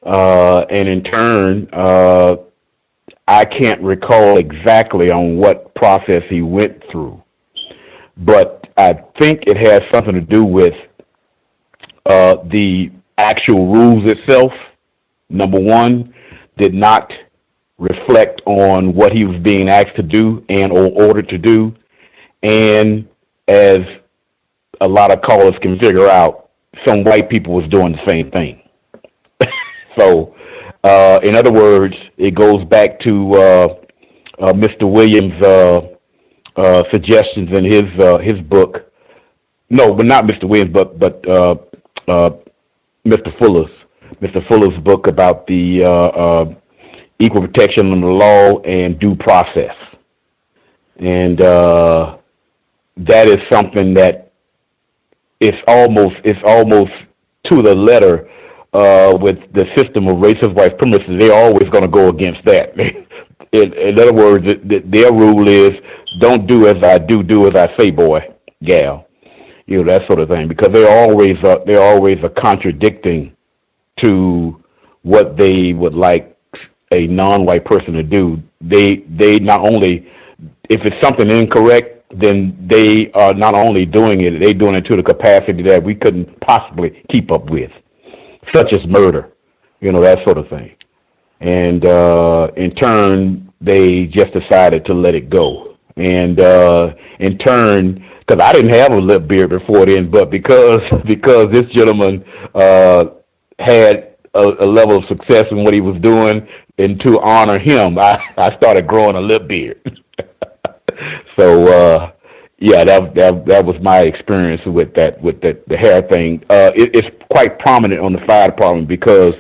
And in turn, I can't recall exactly on what process he went through, but I think it has something to do with the actual rules itself. Number one, did not reflect on what he was being asked to do and or ordered to do. And as a lot of callers can figure out, some white people was doing the same thing. So, in other words, it goes back to Mr. Williams' suggestions in his book. No, but not Mr. Williams, but Mr. Fuller's book about the equal protection under the law and due process. And that is something that it's almost to the letter with the system of racist white supremacy. They're always going to go against that. In other words, their rule is don't do as I do as I say, boy, gal, that sort of thing, because they're always contradicting to what they would like a non-white person to do. They not only, if it's something incorrect, then they are not only doing it, they're doing it to the capacity that we couldn't possibly keep up with, such as murder, that sort of thing. And in turn, they just decided to let it go. And in turn, because I didn't have a lip beard before then, but because this gentleman had a level of success in what he was doing, and to honor him, I started growing a lip beard. So yeah, that was my experience with the hair thing. It's quite prominent on the fire department because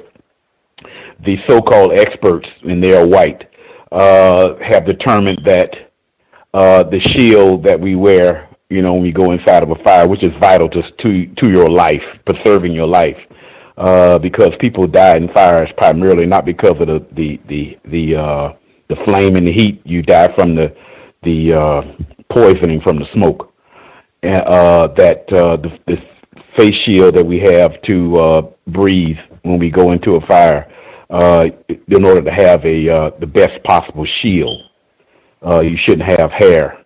the so-called experts, and they are white, have determined that the shield that we wear, when we go inside of a fire, which is vital to your life, preserving your life, because people die in fires primarily not because of the flame and the heat. You die from the poisoning from the smoke, and the face shield that we have to breathe when we go into a fire, in order to have the best possible shield, you shouldn't have hair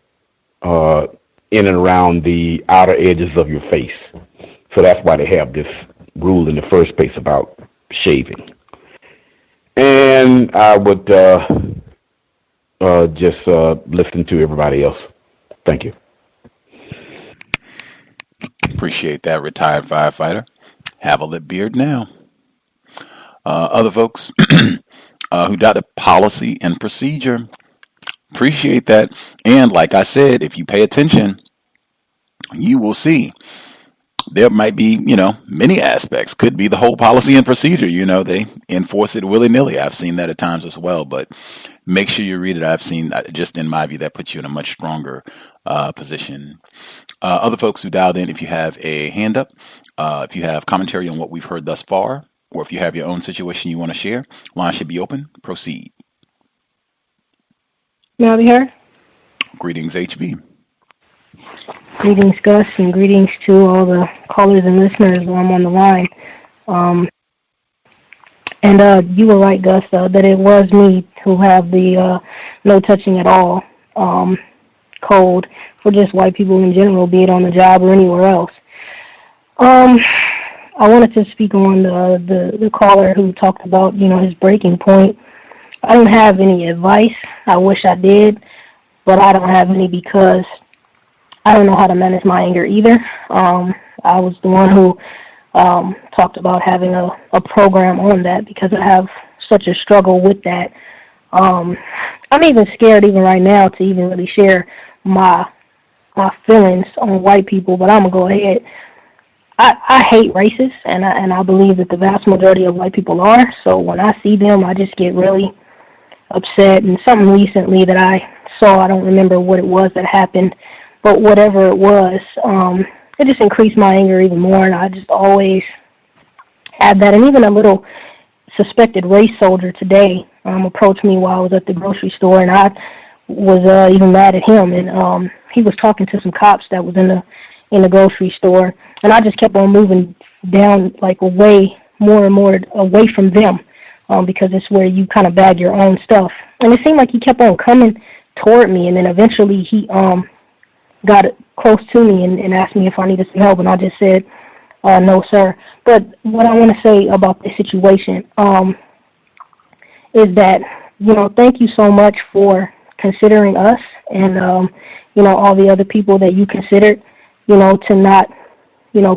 in and around the outer edges of your face. So that's why they have this rule in the first place about shaving. And I would just listen to everybody else. Thank you. Appreciate that, retired firefighter. Have a lip beard now. Other folks who doubted policy and procedure, appreciate that. And like I said, if you pay attention, you will see there might be, many aspects. Could be the whole policy and procedure. They enforce it willy-nilly. I've seen that at times as well. But make sure you read it. I've seen, just in my view, that puts you in a much stronger position. Other folks who dialed in, if you have a hand up, if you have commentary on what we've heard thus far, or if you have your own situation you want to share, line should be open. Proceed. May I be heard? Greetings, HB. Greetings, Gus, and greetings to all the callers and listeners while I'm on the line. And you were right, Gus, that it was me who have the no touching at all code for just white people in general, be it on the job or anywhere else. I wanted to speak on the caller who talked about, his breaking point. I don't have any advice. I wish I did, but I don't have any because I don't know how to manage my anger either. I was the one who talked about having a program on that because I have such a struggle with that. I'm even scared even right now to even really share my feelings on white people, but I'm going to go ahead. I hate racists, and I believe that the vast majority of white people are. So when I see them, I just get really upset. And something recently that I saw, I don't remember what it was that happened, but whatever it was, it just increased my anger even more. And I just always had that. And even a little suspected race soldier today approached me while I was at the grocery store, and I was even mad at him. And he was talking to some cops that was in the grocery store, and I just kept on moving down, like away, more and more away from them, because it's where you kind of bag your own stuff. And it seemed like he kept on coming toward me, and then eventually he got close to me and asked me if I needed some help, and I just said, no, sir. But what I want to say about this situation is that, thank you so much for considering us and, all the other people that you considered, to not,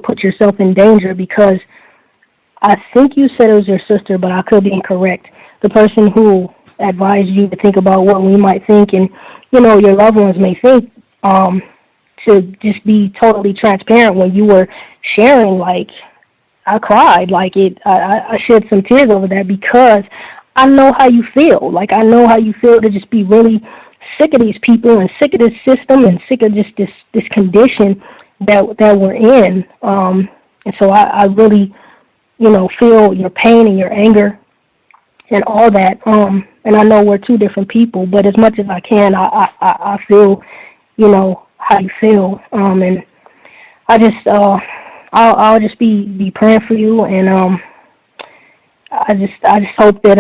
put yourself in danger, because I think you said it was your sister, but I could be incorrect. The person who advised you to think about what we might think and, your loved ones may think, to just be totally transparent when you were sharing, like, I cried, I shed some tears over that because I know how you feel. Like, I know how you feel to just be really sick of these people and sick of this system and sick of just this condition that we're in. And so I really, feel your pain and your anger and all that. And I know we're two different people, but as much as I can, I feel, how you feel. And I just, I'll just be praying for you. And I just hope that,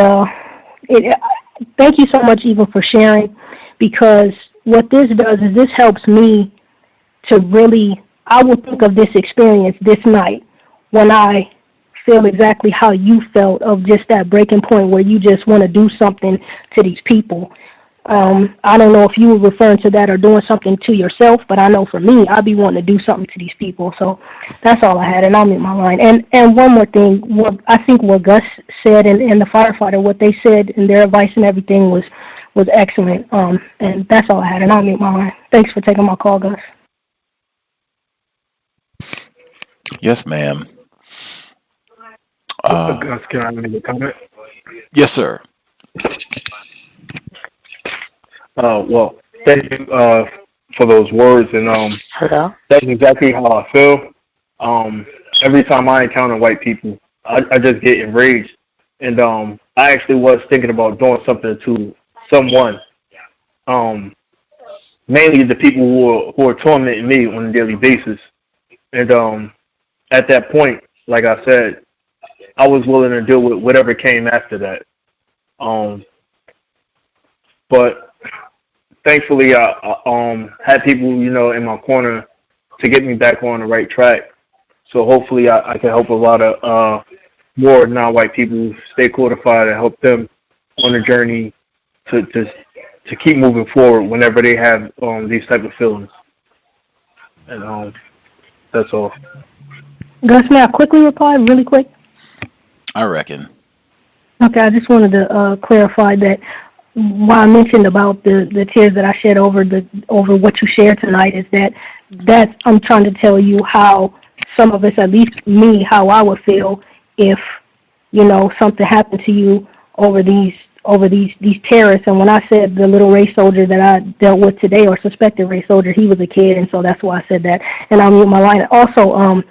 thank you so much, Eva, for sharing, because what this does is this helps me to really, I will think of this experience this night when I feel exactly how you felt of just that breaking point where you just want to do something to these people. I don't know if you were referring to that or doing something to yourself, but I know for me, I'd be wanting to do something to these people. So that's all I had, and I'll mute my line. And one more thing, I think what Gus said and the firefighter, what they said and their advice and everything was excellent. And that's all I had, and I'll mute my line. Thanks for taking my call, Gus. Yes, ma'am. Gus, can I make a comment? Yes, sir. Well, thank you for those words, and Hello? that's exactly how I feel. Every time I encounter white people, I just get enraged, and I actually was thinking about doing something to someone, mainly the people who are tormenting me on a daily basis, and at that point, like I said, I was willing to deal with whatever came after that. But thankfully, I had people, in my corner to get me back on the right track. So hopefully I can help a lot of more non-white people stay codified and help them on the journey to keep moving forward whenever they have these type of feelings. And that's all. Gus, may I quickly reply really quick? I reckon. Okay, I just wanted to clarify that what I mentioned about the tears that I shed over what you shared tonight is that I'm trying to tell you how some of us, at least me, how I would feel if, something happened to you over these terrorists. And when I said the little race soldier that I dealt with today, or suspected race soldier, he was a kid, and so that's why I said that. And I'll mute my line. Also,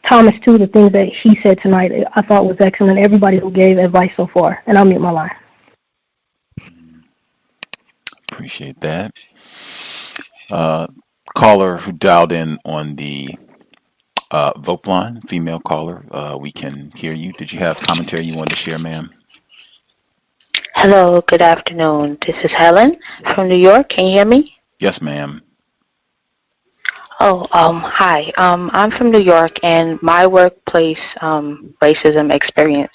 Thomas, too, the things that he said tonight, I thought was excellent. Everybody who gave advice so far, and I'll mute my line. Appreciate that. Caller who dialed in on the vote line, female caller, we can hear you. Did you have commentary you wanted to share, ma'am? Hello, good afternoon. This is Helen from New York. Can you hear me? Yes, ma'am. Oh, hi. I'm from New York, and my workplace racism experience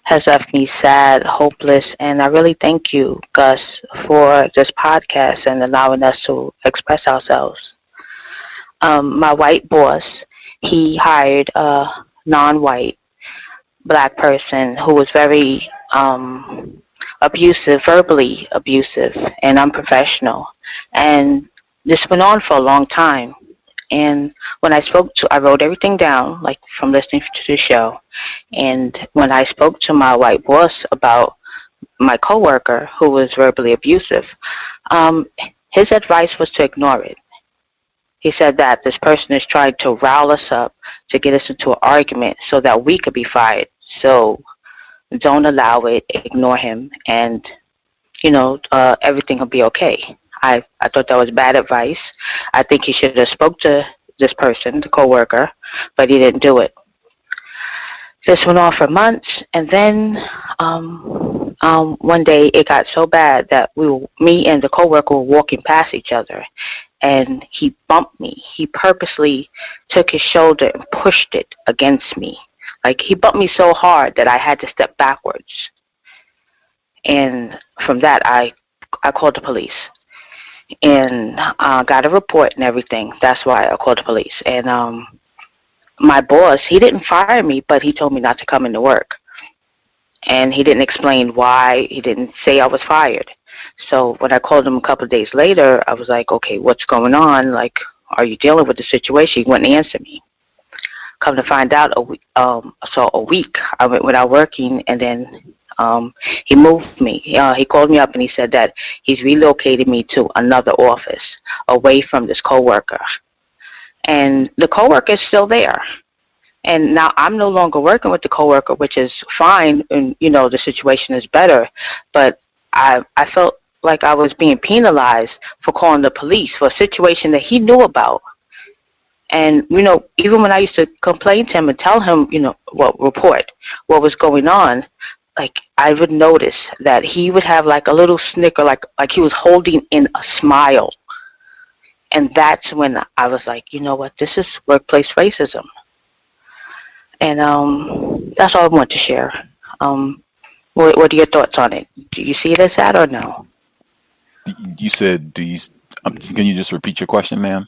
has left me sad, hopeless, and I really thank you, Gus, for this podcast and allowing us to express ourselves. My white boss, he hired a non-white black person who was very abusive, verbally abusive, and unprofessional. And this went on for a long time. And when I wrote everything down, like from listening to the show. And when I spoke to my white boss about my coworker who was verbally abusive, his advice was to ignore it. He said that this person is trying to rile us up to get us into an argument so that we could be fired. So don't allow it, ignore him, and, everything will be okay. I thought that was bad advice. I think he should have spoke to this person, the coworker, but he didn't do it. This went on for months, and then one day it got so bad that me and the coworker were walking past each other, and he bumped me. He purposely took his shoulder and pushed it against me. Like, he bumped me so hard that I had to step backwards. And from that, I called the police. And got a report and everything. That's why I called the police. And my boss, he didn't fire me, but he told me not to come into work. And he didn't explain why. He didn't say I was fired. So when I called him a couple of days later, I was like, okay, what's going on? Like, are you dealing with the situation? He wouldn't answer me. Come to find out, a week I went without working, and then he moved me. He called me up and he said that he's relocated me to another office away from this coworker. And the coworker is still there. And now I'm no longer working with the coworker, which is fine, and the situation is better. But I felt like I was being penalized for calling the police for a situation that he knew about. And, even when I used to complain to him and tell him, report what was going on, like, I would notice that he would have like a little snicker, like he was holding in a smile. And that's when I was like, you know what, this is workplace racism. And that's all I want to share. What are your thoughts on it? Do you see it as that or no? You said, can you just repeat your question, ma'am?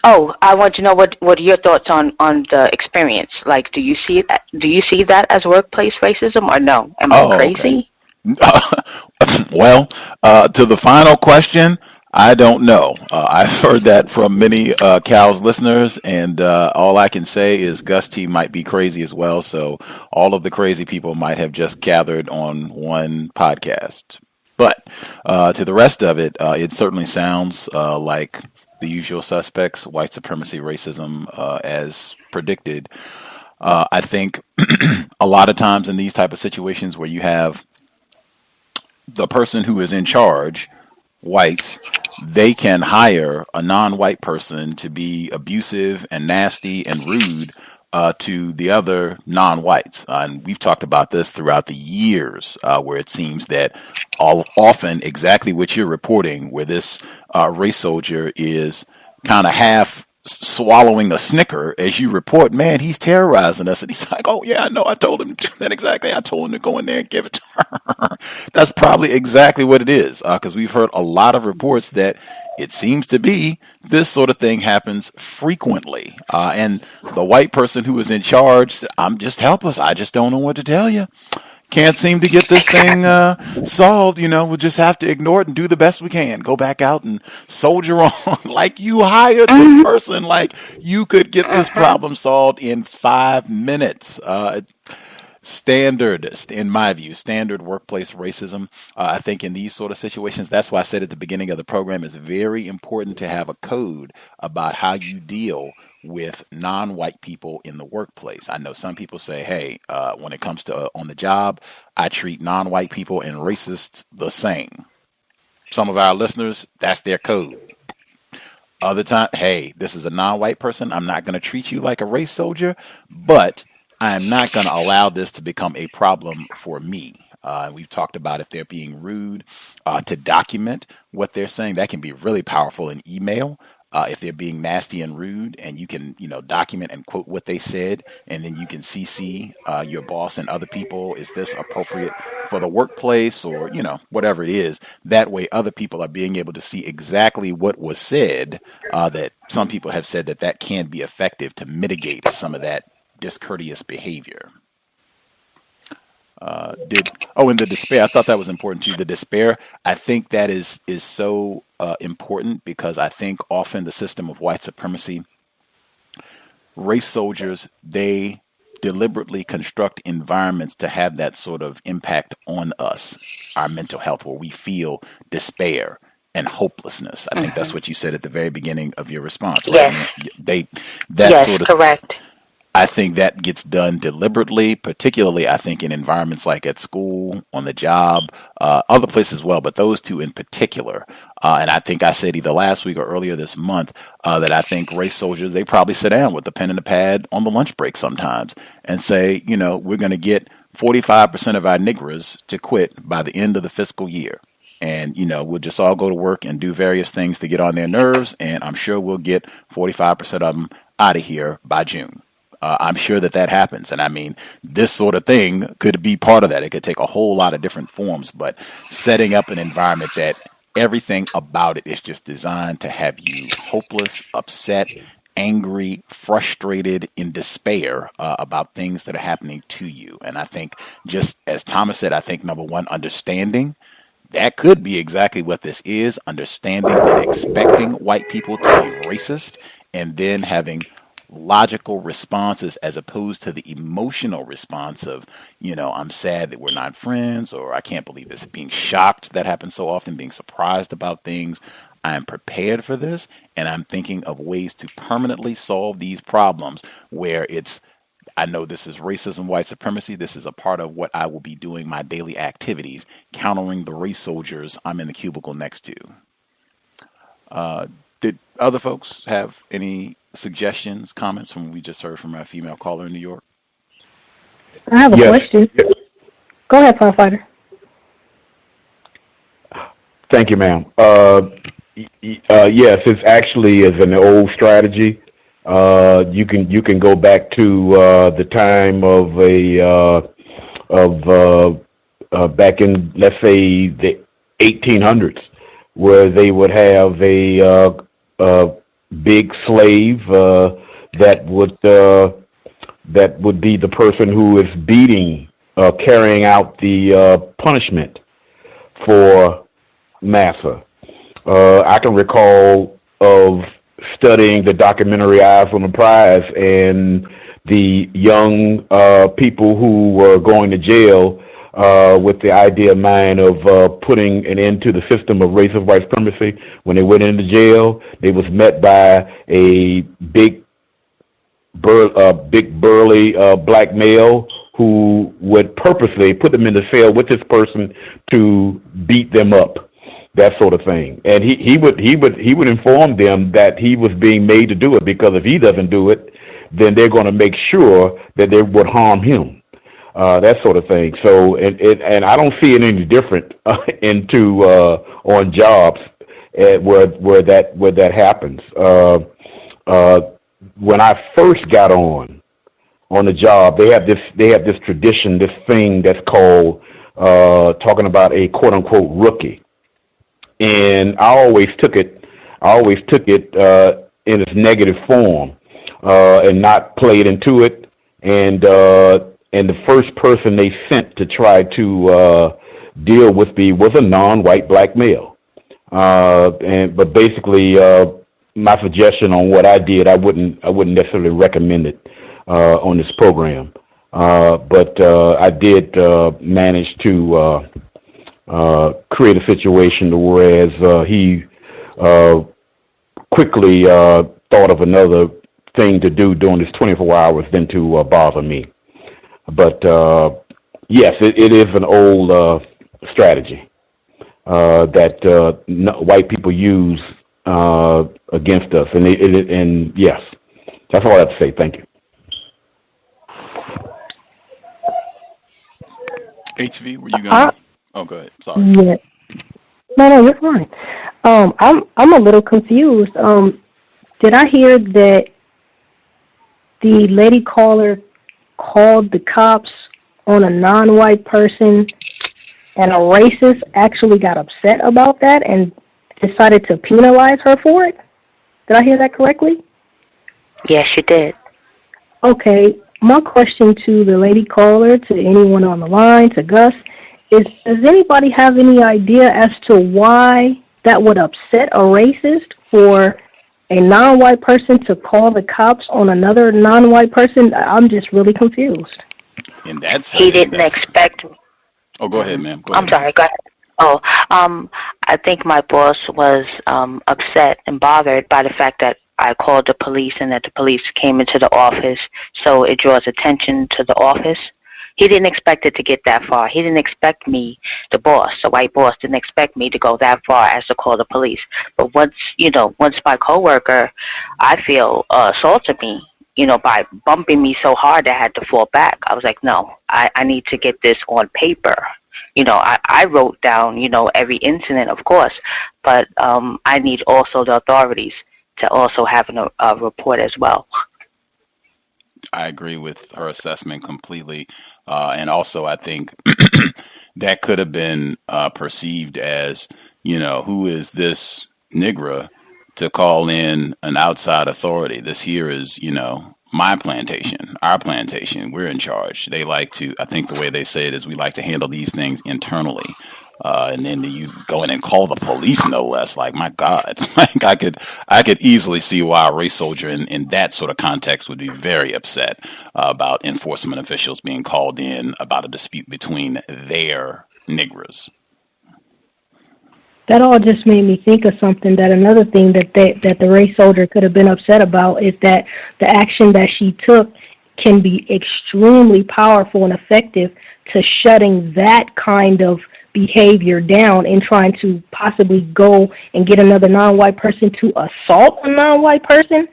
Oh, I want to know what are your thoughts on the experience? Like, do you see that as workplace racism or no? Am I crazy? Okay. Well, to the final question, I don't know. I've heard that from many Cal's listeners, and all I can say is Gus T might be crazy as well. So all of the crazy people might have just gathered on one podcast. But to the rest of it, it certainly sounds like the usual suspects: white supremacy, racism, as predicted. I think a lot of times in these type of situations where you have the person who is in charge, whites, they can hire a non-white person to be abusive and nasty and rude to the other non-whites. And we've talked about this throughout the years, where it seems that often exactly what you're reporting, where this race soldier is kind of half swallowing a snicker as you report, man, he's terrorizing us. And he's like, oh, yeah, I know. I told him to do that exactly. I told him to go in there and give it to her. That's probably exactly what it is, because we've heard a lot of reports that it seems to be this sort of thing happens frequently. And the white person who is in charge, I'm just helpless. I just don't know what to tell you. Can't seem to get this thing solved. We'll just have to ignore it and do the best we can. Go back out and soldier on like you hired this person, like you could get this problem solved in 5 minutes. Standard, in my view, standard workplace racism. I think in these sort of situations, that's why I said at the beginning of the program, it's very important to have a code about how you deal with non-white people in the workplace. I know some people say, hey, when it comes to on the job, I treat non-white people and racists the same. Some of our listeners, that's their code. Other time, hey, this is a non-white person. I'm not going to treat you like a race soldier, but I am not going to allow this to become a problem for me. We've talked about if they're being rude, to document what they're saying. That can be really powerful in email. If they're being nasty and rude, and you can, document and quote what they said, and then you can CC your boss and other people. Is this appropriate for the workplace, or whatever it is? That way, other people are being able to see exactly what was said. That some people have said that can be effective to mitigate some of that discourteous behavior. And the despair, I thought that was important too. The despair, I think that is so important, because I think often the system of white supremacy, race soldiers, they deliberately construct environments to have that sort of impact on us, our mental health, where we feel despair and hopelessness. I think that's what you said at the very beginning of your response, right? Yes, sort of correct. I think that gets done deliberately, particularly, I think, in environments like at school, on the job, other places as well, but those two in particular. And I think I said either last week or earlier this month that I think race soldiers, they probably sit down with a pen and a pad on the lunch break sometimes and say, we're going to get 45% of our niggers to quit by the end of the fiscal year. And, we'll just all go to work and do various things to get on their nerves. And I'm sure we'll get 45% of them out of here by June. I'm sure that happens. And I mean, this sort of thing could be part of that. It could take a whole lot of different forms, but setting up an environment that everything about it is just designed to have you hopeless, upset, angry, frustrated, in despair about things that are happening to you. And I think, just as Thomas said, I think number one, understanding. That could be exactly what this is, understanding and expecting white people to be racist, and then having logical responses as opposed to the emotional response of, I'm sad that we're not friends, or I can't believe this, being shocked. That happens so often, being surprised about things. I am prepared for this, and I'm thinking of ways to permanently solve these problems where I know this is racism, white supremacy. This is a part of what I will be doing my daily activities, countering the race soldiers I'm in the cubicle next to. Did other folks have any suggestions, comments from what we just heard from our female caller in New York? I have a question. Go ahead, firefighter. Thank you, ma'am. Yes, it's actually is an old strategy. You can go back to the time of back in, let's say, the 1800s, where they would have a big slave that would be the person who is beating, carrying out the punishment for massa. I can recall of studying the documentary Eyes on the Prize and the young people who were going to jail with the idea in mind of putting an end to the system of race of white supremacy. When they went into jail, they was met by a big burly black male who would purposely put them in the cell with this person to beat them up, that sort of thing. And he would inform them that he was being made to do it, because if he doesn't do it, then they're going to make sure that they would harm him, that sort of thing. So, and I don't see it any different into on jobs where that happens. When I first got on the job, they have this tradition, this thing that's called talking about a quote unquote rookie, and I always took it in its negative form and not played into it. And the first person they sent to try to deal with me was a non-white black male. But basically, my suggestion on what I did, I wouldn't necessarily recommend it on this program. But I did manage to create a situation to whereas he quickly thought of another thing to do during this 24 hours than to bother me. But yes, it is an old strategy that white people use against us, and yes, that's all I have to say. Thank you. HV, were you going? Oh, go ahead. Sorry. Yeah. No, you're fine. I'm a little confused. Did I hear that the lady caller called the cops on a non-white person, and a racist actually got upset about that and decided to penalize her for it? Did I hear that correctly? Yes, you did. Okay. My question to the lady caller, to anyone on the line, to Gus, is does anybody have any idea as to why that would upset a racist for a non-white person to call the cops on another non-white person? I'm just really confused. In that setting, he didn't expect. Oh, go ahead, ma'am. I'm sorry. Go ahead. Oh, I think my boss was upset and bothered by the fact that I called the police and that the police came into the office, so it draws attention to the office. He didn't expect it to get that far. He didn't expect me, the boss, the white boss, didn't expect me to go that far as to call the police. But once my coworker, I feel, assaulted me, by bumping me so hard I had to fall back, I was like, no, I need to get this on paper. I wrote down, every incident, of course, but I need also the authorities to also have a report as well. I agree with her assessment completely. And also, I think that could have been perceived as, who is this Negra to call in an outside authority? This here is, my plantation, our plantation. We're in charge. They like to, I think the way they say it is we like to handle these things internally. And then you go in and call the police, no less. Like, my God, like I could easily see why a race soldier in that sort of context would be very upset about enforcement officials being called in about a dispute between their Negras. That all just made me think of something, that another thing that the race soldier could have been upset about is that the action that she took can be extremely powerful and effective to shutting that kind of behavior down and trying to possibly go and get another non-white person to assault a non-white person,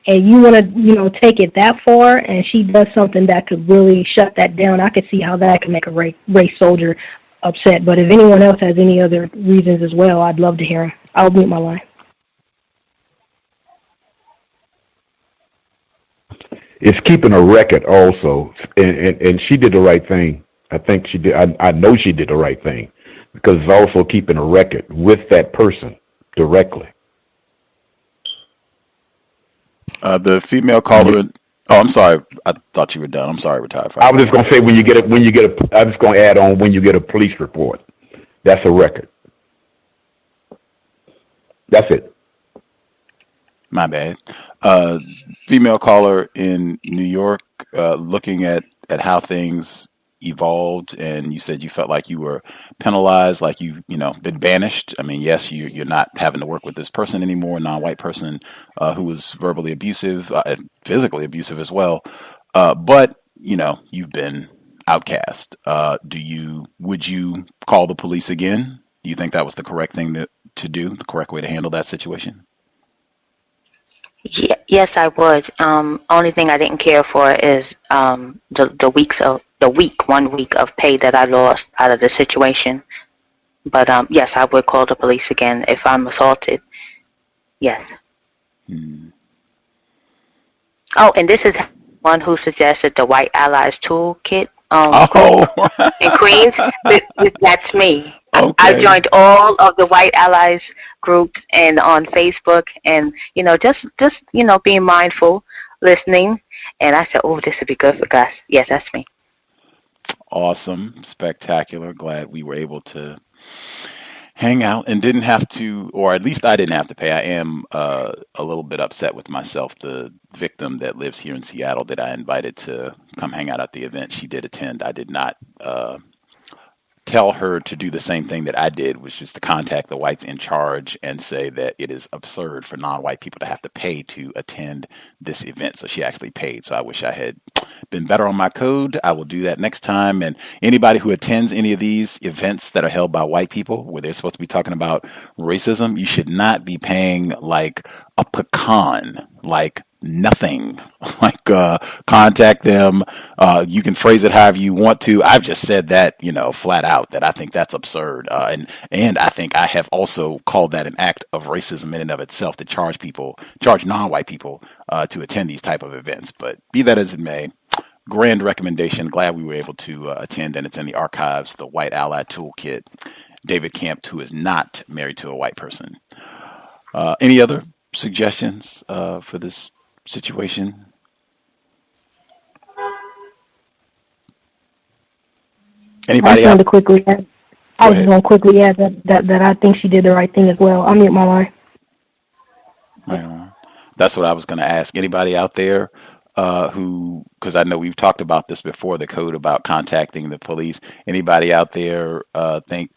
and you want to take it that far, and she does something that could really shut that down. I could see how that could make a race soldier upset. But if anyone else has any other reasons as well, I'd love to hear them. I'll mute my line. It's keeping a record also, and she did the right thing. I think she did. I know she did the right thing, because it's also keeping a record with that person directly. The female caller. Oh, I'm sorry. I thought you were done. I'm sorry, retired. I was just going to say I'm just going to add on when you get a police report. That's a record. That's it. My bad. Female caller in New York, looking at how things evolved, and you said you felt like you were penalized, like been banished. I mean, yes, you're not having to work with this person anymore, a non-white person who was verbally abusive, physically abusive as well. But you've been outcast. Would you call the police again? Do you think that was the correct thing to do, the correct way to handle that situation? Yes, I would. Only thing I didn't care for is the 1 week of pay that I lost out of the situation. But yes, I would call the police again if I'm assaulted. Yes. Oh, and this is one who suggested the White Allies Toolkit in Queens. That's me. Okay. I joined all of the White Allies groups and on Facebook, and just being mindful, listening, and I said, "Oh, this would be good for Gus." Yes, that's me. Awesome, spectacular. Glad we were able to hang out and didn't have to, or at least I didn't have to pay. I am a little bit upset with myself. The victim that lives here in Seattle that I invited to come hang out at the event, she did attend. I did not tell her to do the same thing that I did, which is to contact the whites in charge and say that it is absurd for non-white people to have to pay to attend this event. So she actually paid. So I wish I had been better on my code. I will do that next time. And anybody who attends any of these events that are held by white people, where they're supposed to be talking about racism, you should not be paying like a pecan, like nothing. Like contact them. You can phrase it however you want to. I've just said that, flat out, that I think that's absurd. And I think I have also called that an act of racism in and of itself to charge non-white people to attend these type of events. But be that as it may, grand recommendation. Glad we were able to attend, and it's in the archives, the White Ally Toolkit. David Camp, who is not married to a white person. Any other suggestions for this situation? Anybody? I just want to quickly add that I think she did the right thing as well. I'll mute my line. Right. That's what I was going to ask. Anybody out there because I know we've talked about this before, the code about contacting the police. Anybody out there think,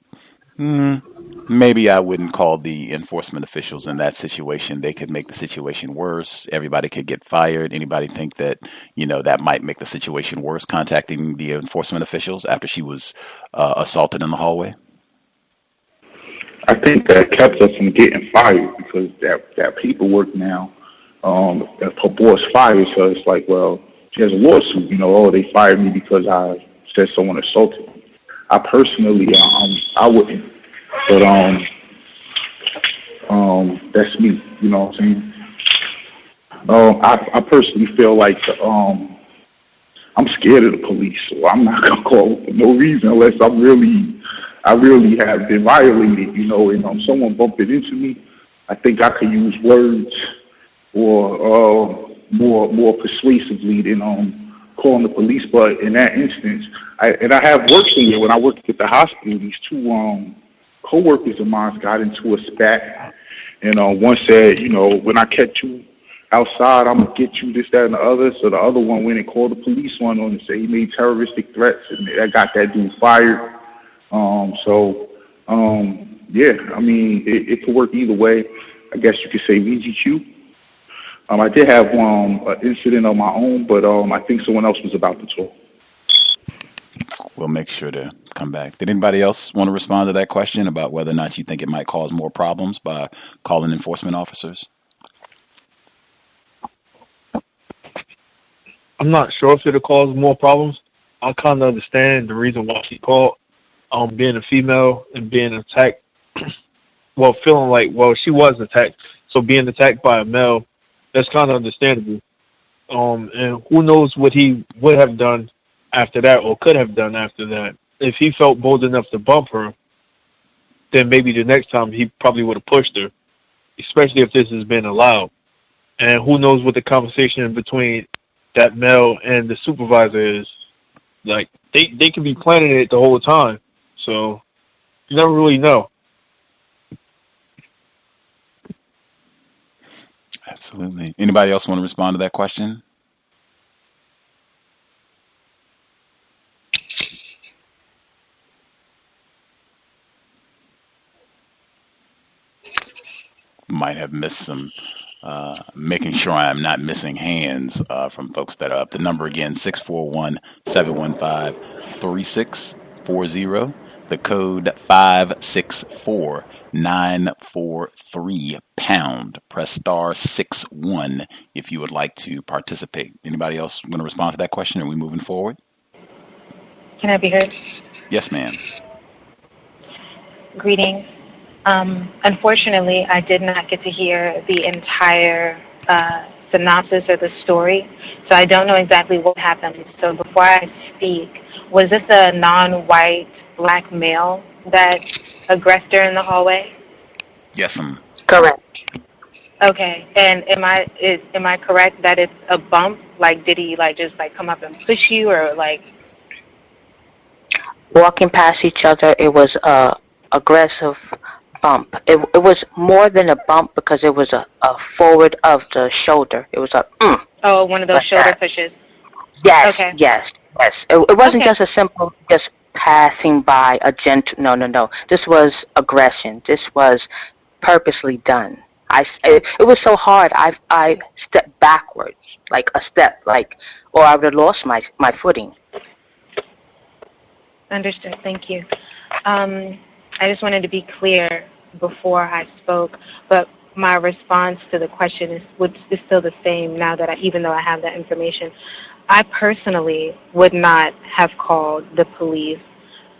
maybe I wouldn't call the enforcement officials in that situation. They could make the situation worse. Everybody could get fired. Anybody think that, that might make the situation worse, contacting the enforcement officials after she was assaulted in the hallway? I think that kept us from getting fired because that paperwork now, if her boss fires her, it's like, well, she has a lawsuit, they fired me because I said someone assaulted me. I personally, I wouldn't. But that's me, you know what I'm saying? I personally feel like I'm scared of the police, so I'm not gonna call for no reason unless I really have been violated, and someone bumped it into me. I think I could use words or more persuasively than calling the police. But in that instance, I have worked somewhere when I worked at the hospital. These two co-workers of mine got into a spat, and one said, when I catch you outside, I'm going to get you, this, that, and the other. So the other one went and called the police on him and said he made terroristic threats, and that got that dude fired. Yeah, I mean, it could work either way. I guess you could say VGQ. I did have an incident of my own, but I think someone else was about to talk. We'll make sure to come back. Did anybody else want to respond to that question about whether or not you think it might cause more problems by calling enforcement officers? I'm not sure if it'll cause more problems. I kind of understand the reason why she called. Being a female and being attacked, feeling like, she was attacked. So being attacked by a male, that's kind of understandable. And who knows what he would have done after that or could have done after that. If he felt bold enough to bump her, then maybe the next time he probably would have pushed her, especially if this has been allowed. And who knows what the conversation between that male and the supervisor is. Like, they could be planning it the whole time. So you never really know. Absolutely. Anybody else want to respond to that question? Might have missed some, making sure I'm not missing hands from folks that are up. The number again, 641-715-3640. The code 564943#. Press *61 if you would like to participate. Anybody else want to respond to that question? Are we moving forward? Can I be heard? Yes, ma'am. Greetings. Unfortunately, I did not get to hear the entire synopsis of the story, so I don't know exactly what happened. So before I speak, was this a non-white black male that aggressed her in the hallway? Yes, ma'am. Correct. Okay, and am I correct that it's a bump? Like, did he just come up and push you, or like? Walking past each other, it was a aggressive bump. It was more than a bump because it was a forward of the shoulder. It was a Oh, one of those shoulder pushes. Yes. Okay. Yes. It wasn't just a simple just passing by a gentle. No. This was aggression. This was purposely done. It was so hard. I stepped backwards, like a step, or I would have lost my footing. Understood. Thank you. I just wanted to be clear before I spoke, but my response to the question is still the same now that even though I have that information. I personally would not have called the police.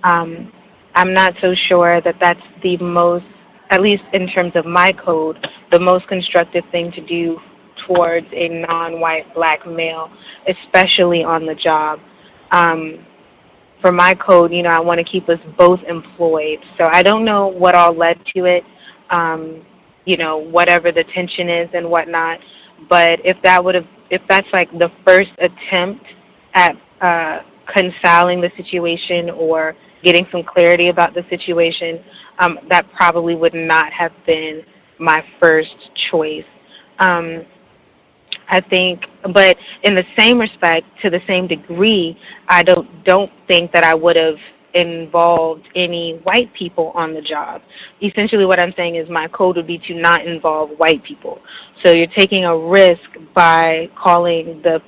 I'm not so sure that that's the most, at least in terms of my code, the most constructive thing to do towards a non-white black male, especially on the job. For my code, I want to keep us both employed. So I don't know what all led to it, whatever the tension is and whatnot. But if that's like the first attempt at reconciling the situation or getting some clarity about the situation, that probably would not have been my first choice. I think, but in the same respect, to the same degree, I don't think that I would have involved any white people on the job. Essentially what I'm saying is my code would be to not involve white people. So you're taking a risk by calling the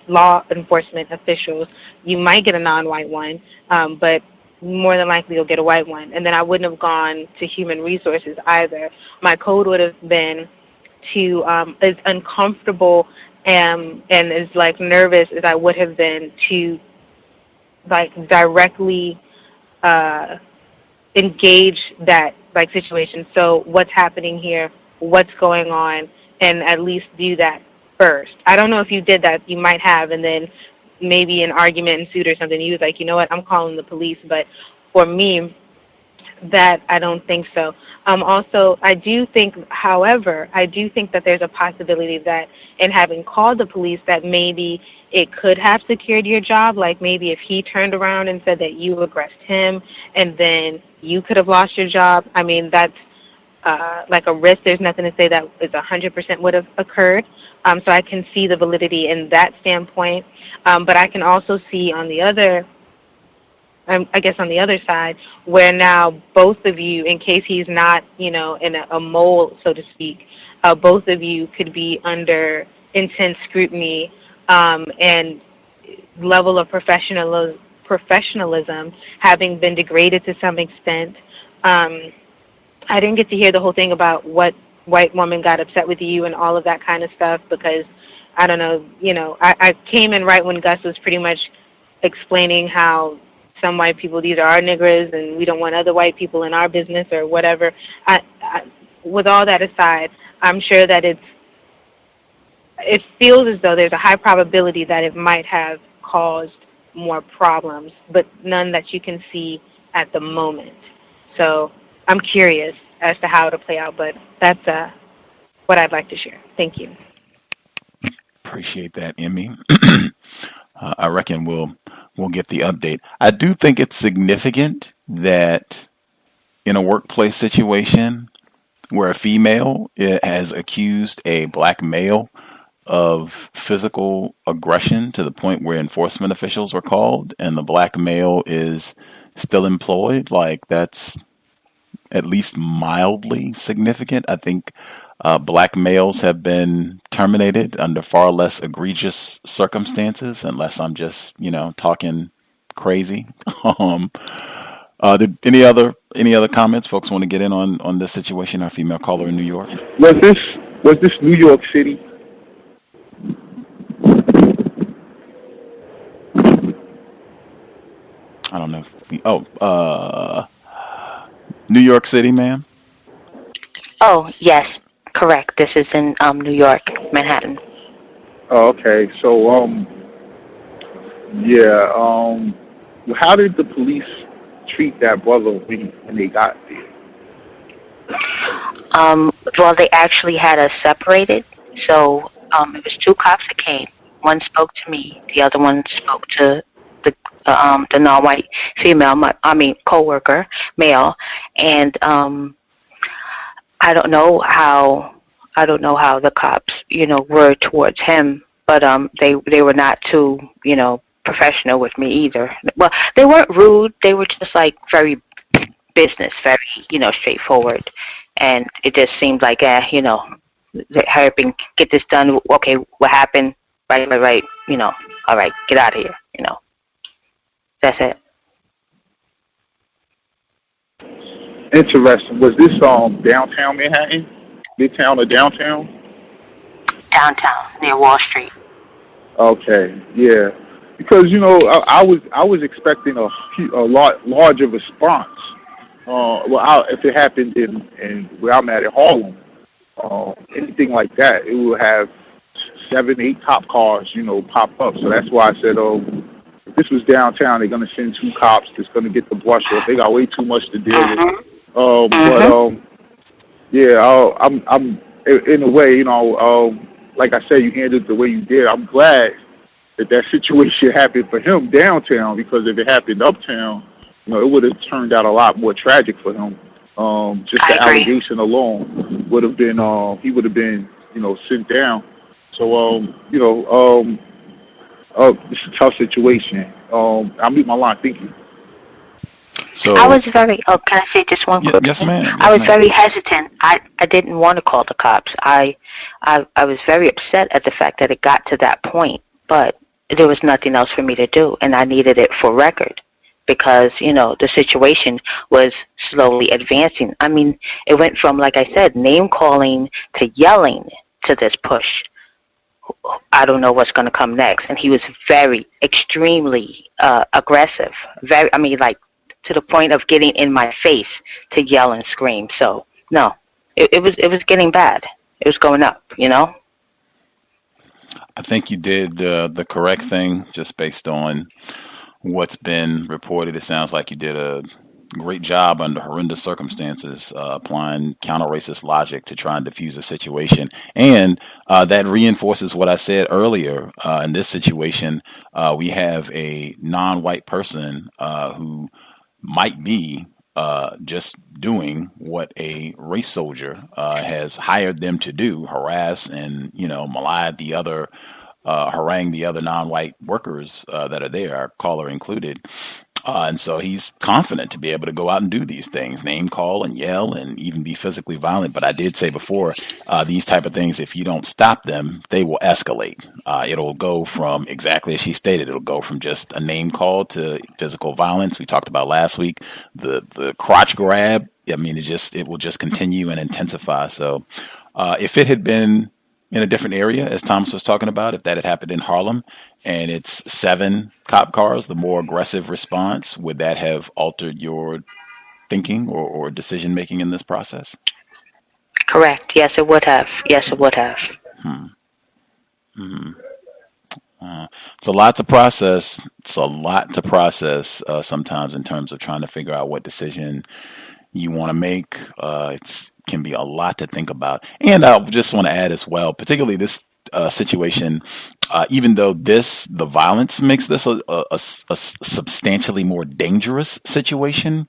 law enforcement officials. You might get a non-white one, but more than likely you'll get a white one. And then I wouldn't have gone to human resources either. My code would have been to as uncomfortable and as nervous as I would have been to directly engage that situation. So what's happening here, what's going on, and at least do that first. I don't know if you did that, you might have, and then maybe an argument ensued or something. You was like, you know what, I'm calling the police. But for me, that I don't think so. Also, I do think that there's a possibility that in having called the police that maybe it could have secured your job, like maybe if he turned around and said that you aggressed him and then you could have lost your job. I mean, that's like a risk. There's nothing to say that is 100% would have occurred. So I can see the validity in that standpoint. But I can also see on the other side, where now both of you, in case he's not, in a mole, so to speak, both of you could be under intense scrutiny and level of professionalism having been degraded to some extent. I didn't get to hear the whole thing about what white woman got upset with you and all of that kind of stuff because, I don't know, I came in right when Gus was pretty much explaining how some white people, these are our niggers, and we don't want other white people in our business or whatever. With all that aside, I'm sure that it feels as though there's a high probability that it might have caused more problems, but none that you can see at the moment. So I'm curious as to how it'll play out, but that's what I'd like to share. Thank you. Appreciate that, Emmy. I reckon we'll get the update. I do think it's significant that in a workplace situation where a female has accused a black male of physical aggression to the point where enforcement officials were called and the black male is still employed, like that's at least mildly significant. I think black males have been terminated under far less egregious circumstances, unless I'm just, talking crazy. um, any other comments? Folks want to get in on this situation? Our female caller in New York. Was this New York City? I don't know. New York City, ma'am. Oh, yes, correct. This is in New York, Manhattan. Oh, okay. So, how did the police treat that brother when they got there? Well, they actually had us separated. So it was two cops that came. One spoke to me. The other one spoke to the non-white female, coworker, male, and I don't know how the cops, were towards him, but they were not too, professional with me either. Well, they weren't rude. They were just like very business, very, straightforward, and it just seemed like, hurry up and get this done. Okay, what happened? Right. All right, get out of here. That's it. Interesting. Was this downtown Manhattan? Midtown or downtown? Downtown, near Wall Street. Okay, yeah. Because I was expecting a lot larger response. If it happened in where I'm at in Harlem, anything like that, it would have 7, 8 cop cars, pop up. So that's why I said, if this was downtown, they're gonna send 2 cops that's gonna get the brush off. They got way too much to deal with. I'm in a way, like I said, you handled it the way you did. I'm glad that situation happened for him downtown, because if it happened uptown, it would have turned out a lot more tragic for him. Just the allegation alone would have been, he would have been, sent down. So, it's a tough situation. I'll mute my line. Thank you. So I was very. Oh, can I say just one quick yes, thing? ma'am. Yes, I was ma'am. very hesitant. I didn't want to call the cops. I was very upset at the fact that it got to that point, but there was nothing else for me to do, and I needed it for record because the situation was slowly advancing. I mean, it went from, like I said, name calling to yelling to this push. I don't know what's going to come next, and he was extremely aggressive. To the point of getting in my face to yell and scream. So no, it was getting bad. It was going up, I think you did the correct thing just based on what's been reported. It sounds like you did a great job under horrendous circumstances, applying counter-racist logic to try and diffuse the situation. And that reinforces what I said earlier. In this situation, we have a non-white person who might be just doing what a race soldier has hired them to do, harass and, malign the other, harangue the other non-white workers that are there, our caller included. And so he's confident to be able to go out and do these things, name call and yell and even be physically violent. But I did say before, these type of things, if you don't stop them, they will escalate. It'll go from exactly as she stated. It'll go from just a name call to physical violence. We talked about last week, the crotch grab. I mean, it will just continue and intensify. So if it had been in a different area, as Thomas was talking about, if that had happened in Harlem and it's 7 cop cars, the more aggressive response, would that have altered your thinking or decision making in this process? Correct. Yes, it would have. Yes, it would have. It's a lot to process. Sometimes in terms of trying to figure out what decision you want to make. It can be a lot to think about. And I just want to add as well, particularly this situation, even though the violence makes this a substantially more dangerous situation,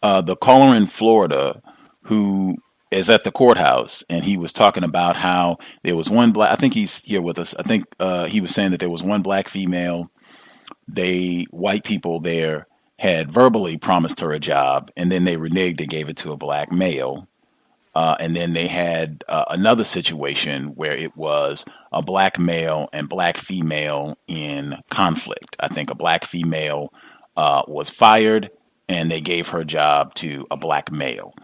the caller in Florida who is at the courthouse, and he was talking about how there was one black, I think he's here with us. I think he was saying that there was one black female. White people there had verbally promised her a job, and then they reneged and gave it to a black male. And then they had another situation where it was a black male and black female in conflict. I think a black female was fired, and they gave her job to a black male.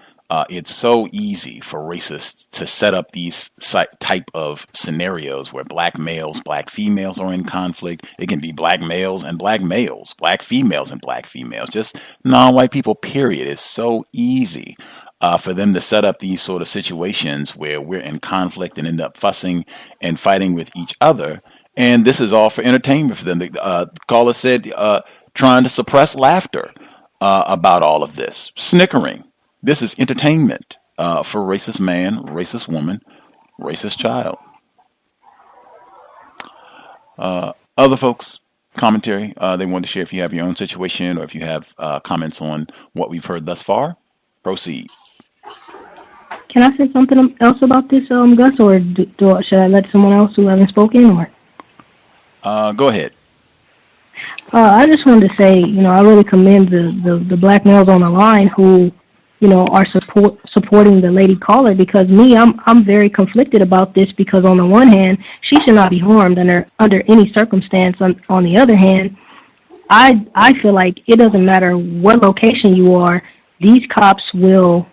It's so easy for racists to set up these type of scenarios where black males, black females are in conflict. It can be black males and black males, black females and black females, just non-white people, period. It's so easy for them to set up these sort of situations where we're in conflict and end up fussing and fighting with each other. And this is all for entertainment for them. The caller said trying to suppress laughter about all of this, snickering. This is entertainment for racist man, racist woman, racist child. Other folks, commentary, they want to share if you have your own situation or if you have comments on what we've heard thus far. Proceed. Can I say something else about this, Gus, or should I let someone else who hasn't spoken? Or go ahead. I just wanted to say, I really commend the black males on the line who, are supporting the lady caller, because I'm very conflicted about this, because on the one hand, she should not be harmed under any circumstance. On the other hand, I feel like it doesn't matter what location you are, these cops will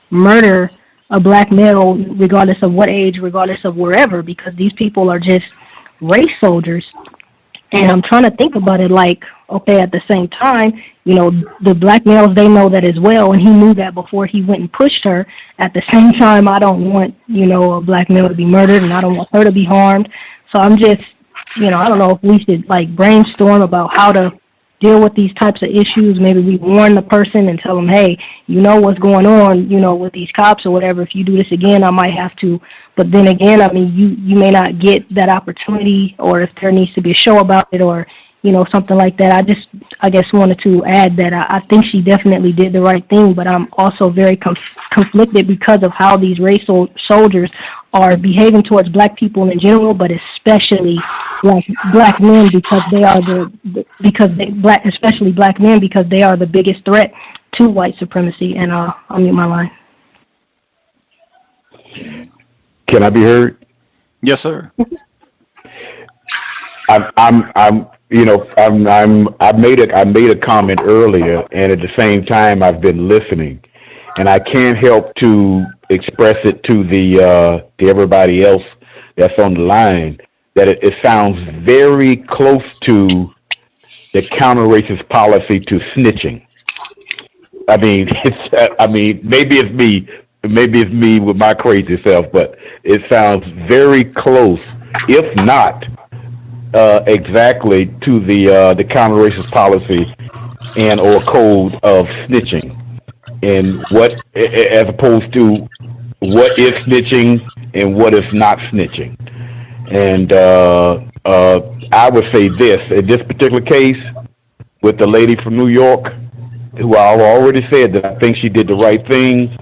murder a black male regardless of what age, regardless of wherever, because these people are just race soldiers. And I'm trying to think about it like, okay, at the same time, the black males, they know that as well, and he knew that before he went and pushed her. At the same time, I don't want, a black male to be murdered, and I don't want her to be harmed. So I'm just, I don't know if we should, brainstorm about how to deal with these types of issues. Maybe we warn the person and tell them, hey, what's going on, with these cops or whatever. If you do this again, I might have to. But then again, you may not get that opportunity, or if there needs to be a show about it, or, something like that. I guess wanted to add that I think she definitely did the right thing, but I'm also very conflicted because of how these race soldiers are behaving towards black people in general, but especially black men, because they are especially black men, because they are the biggest threat to white supremacy. And I'll mute my line. Can I be heard? Yes, sir. I made a comment earlier, and at the same time, I've been listening, and I can't help to express it to everybody else that's on the line that it sounds very close to the counter-racist policy to snitching. Maybe it's me with my crazy self, but it sounds very close, if not exactly, to the counter-racist policy and or code of snitching, and as opposed to what is snitching and what is not snitching. And I would say this, in this particular case, with the lady from New York, who I've already said that I think she did the right thing,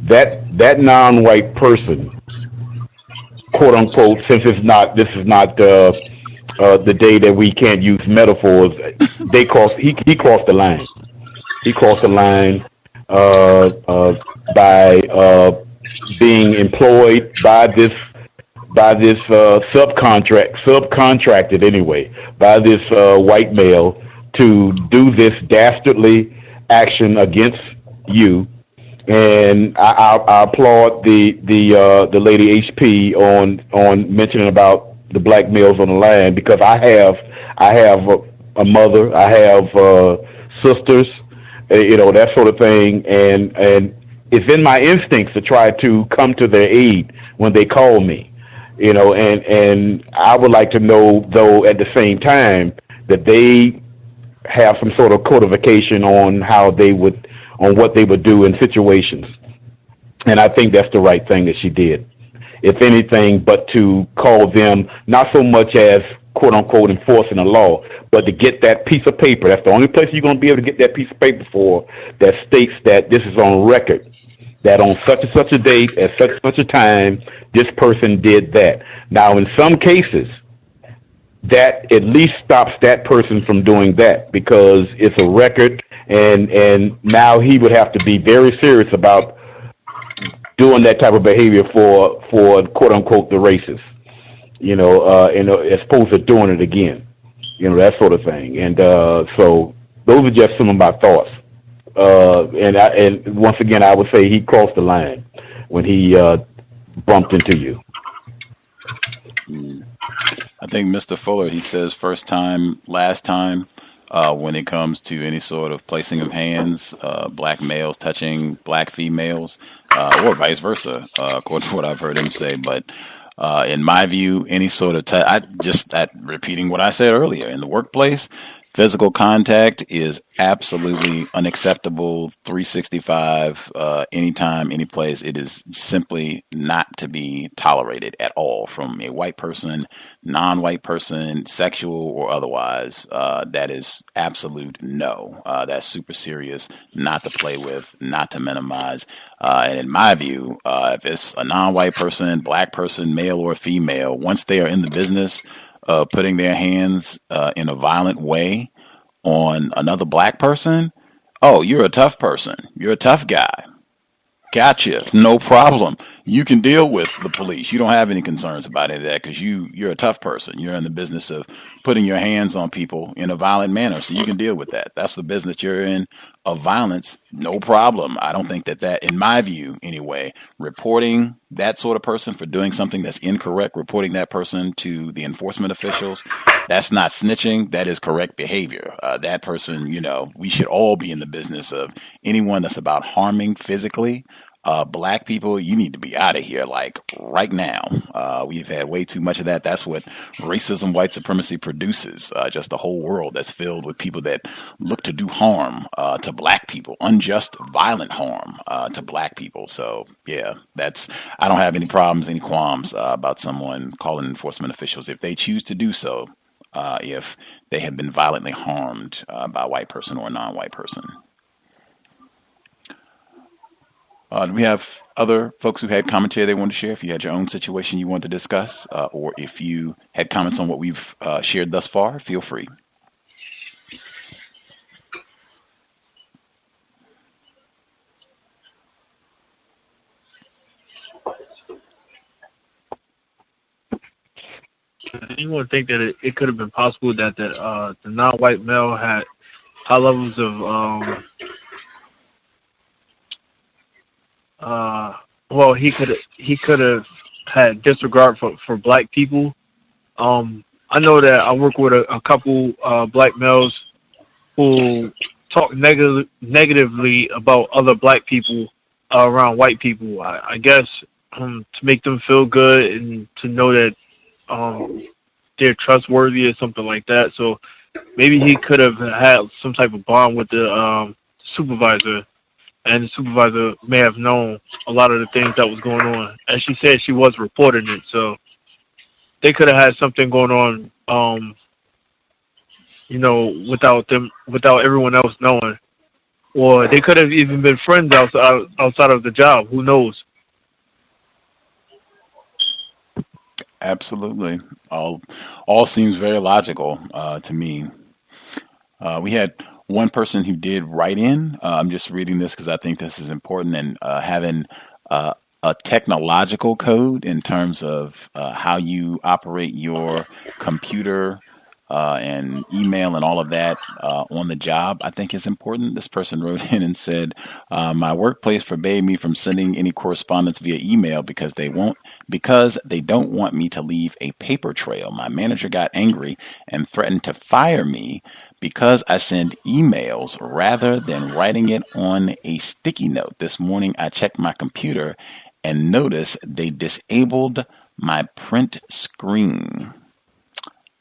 that non-white person, quote unquote, since this is not the day that we can't use metaphors, he crossed the line. He crossed the line by being employed by this subcontracted anyway, by this white male to do this dastardly action against you. And I applaud the lady HP on mentioning about the black males on the line, because I have a mother, I have sisters, that sort of thing, and it's in my instincts to try to come to their aid when they call me, and I would like to know, though, at the same time, that they have some sort of codification on how they would on what they would do in situations. And I think that's the right thing that she did. If anything, but to call them not so much as quote unquote enforcing the law, but to get that piece of paper. That's the only place you're going to be able to get that piece of paper for that states that this is on record, that on such and such a date, at such and such a time, this person did that. Now, in some cases, that at least stops that person from doing that because it's a record, and now he would have to be very serious about doing that type of behavior for quote unquote the racist, as opposed to doing it again, that sort of thing. And so those are just some of my thoughts. And once again, I would say he crossed the line when he bumped into you. I think Mr. Fuller, he says first time, last time, when it comes to any sort of placing of hands, black males touching black females, or vice versa, according to what I've heard him say. But in my view, any sort of repeating what I said earlier, in the workplace, physical contact is absolutely unacceptable. 365, anytime, any place. It is simply not to be tolerated at all from a white person, non-white person, sexual or otherwise. That is absolute no. That's super serious, not to play with, not to minimize. And in my view, if it's a non-white person, black person, male or female, once they are in the business of putting their hands in a violent way on another black person, oh, you're a tough person. You're a tough guy. Gotcha. No problem. You can deal with the police. You don't have any concerns about any of that because you're a tough person. You're in the business of putting your hands on people in a violent manner, so you can deal with that. That's the business you're in of violence. No problem. I don't think that, in my view anyway, reporting that sort of person for doing something that's incorrect, reporting that person to the enforcement officials, that's not snitching. That is correct behavior. That person, we should all be in the business of anyone that's about harming physically black people. You need to be out of here, like right now. We've had way too much of that. That's what racism, white supremacy produces. Just a whole world that's filled with people that look to do harm to black people, unjust, violent harm to black people. So yeah, I don't have any problems, any qualms about someone calling enforcement officials if they choose to do so. If they have been violently harmed by a white person or a non-white person. Do we have other folks who had commentary they want to share? If you had your own situation you want to discuss, or if you had comments on what we've shared thus far, feel free. Anyone think that it could have been possible that the non-white male had high levels of he could have had disregard for black people. I know that I work with a couple black males who talk negatively about other black people around white people. I guess to make them feel good and to know that they're trustworthy or something like that. So maybe he could have had some type of bond with the supervisor, and the supervisor may have known a lot of the things that was going on. As she said, she was reporting it, so they could have had something going on, without everyone else knowing. Or they could have even been friends outside of the job. Who knows? Absolutely. All seems very logical to me. We had one person who did write in. I'm just reading this because I think this is important, and having a technological code in terms of how you operate your computer and email and all of that on the job, I think is important. This person wrote in and said, my workplace forbade me from sending any correspondence via email because they don't want me to leave a paper trail. My manager got angry and threatened to fire me because I send emails rather than writing it on a sticky note. This morning I checked my computer and noticed they disabled my print screen.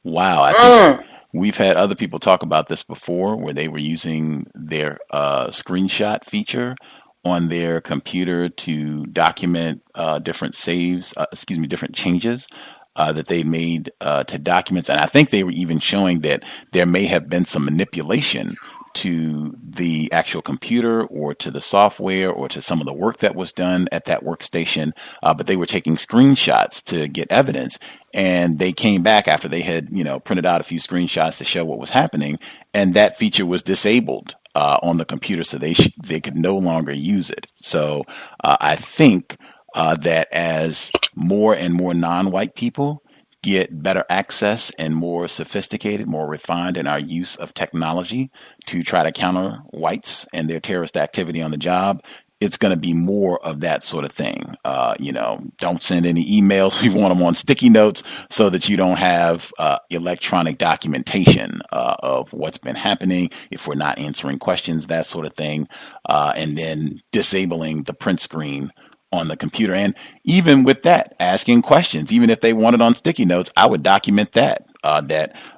Wow, I think we've had other people talk about this before, where they were using their screenshot feature on their computer to document different different changes that they made to documents. And I think they were even showing that there may have been some manipulation to the actual computer or to the software or to some of the work that was done at that workstation. But they were taking screenshots to get evidence. And they came back after they had, printed out a few screenshots to show what was happening. And that feature was disabled on the computer, so they could no longer use it. So I think that as more and more non-white people get better access and more sophisticated, more refined in our use of technology to try to counter whites and their terrorist activity on the job, it's going to be more of that sort of thing. Don't send any emails. We want them on sticky notes so that you don't have electronic documentation of what's been happening, if we're not answering questions, that sort of thing. And then disabling the print screen on the computer. And even with that, asking questions, even if they want it on sticky notes, I would document that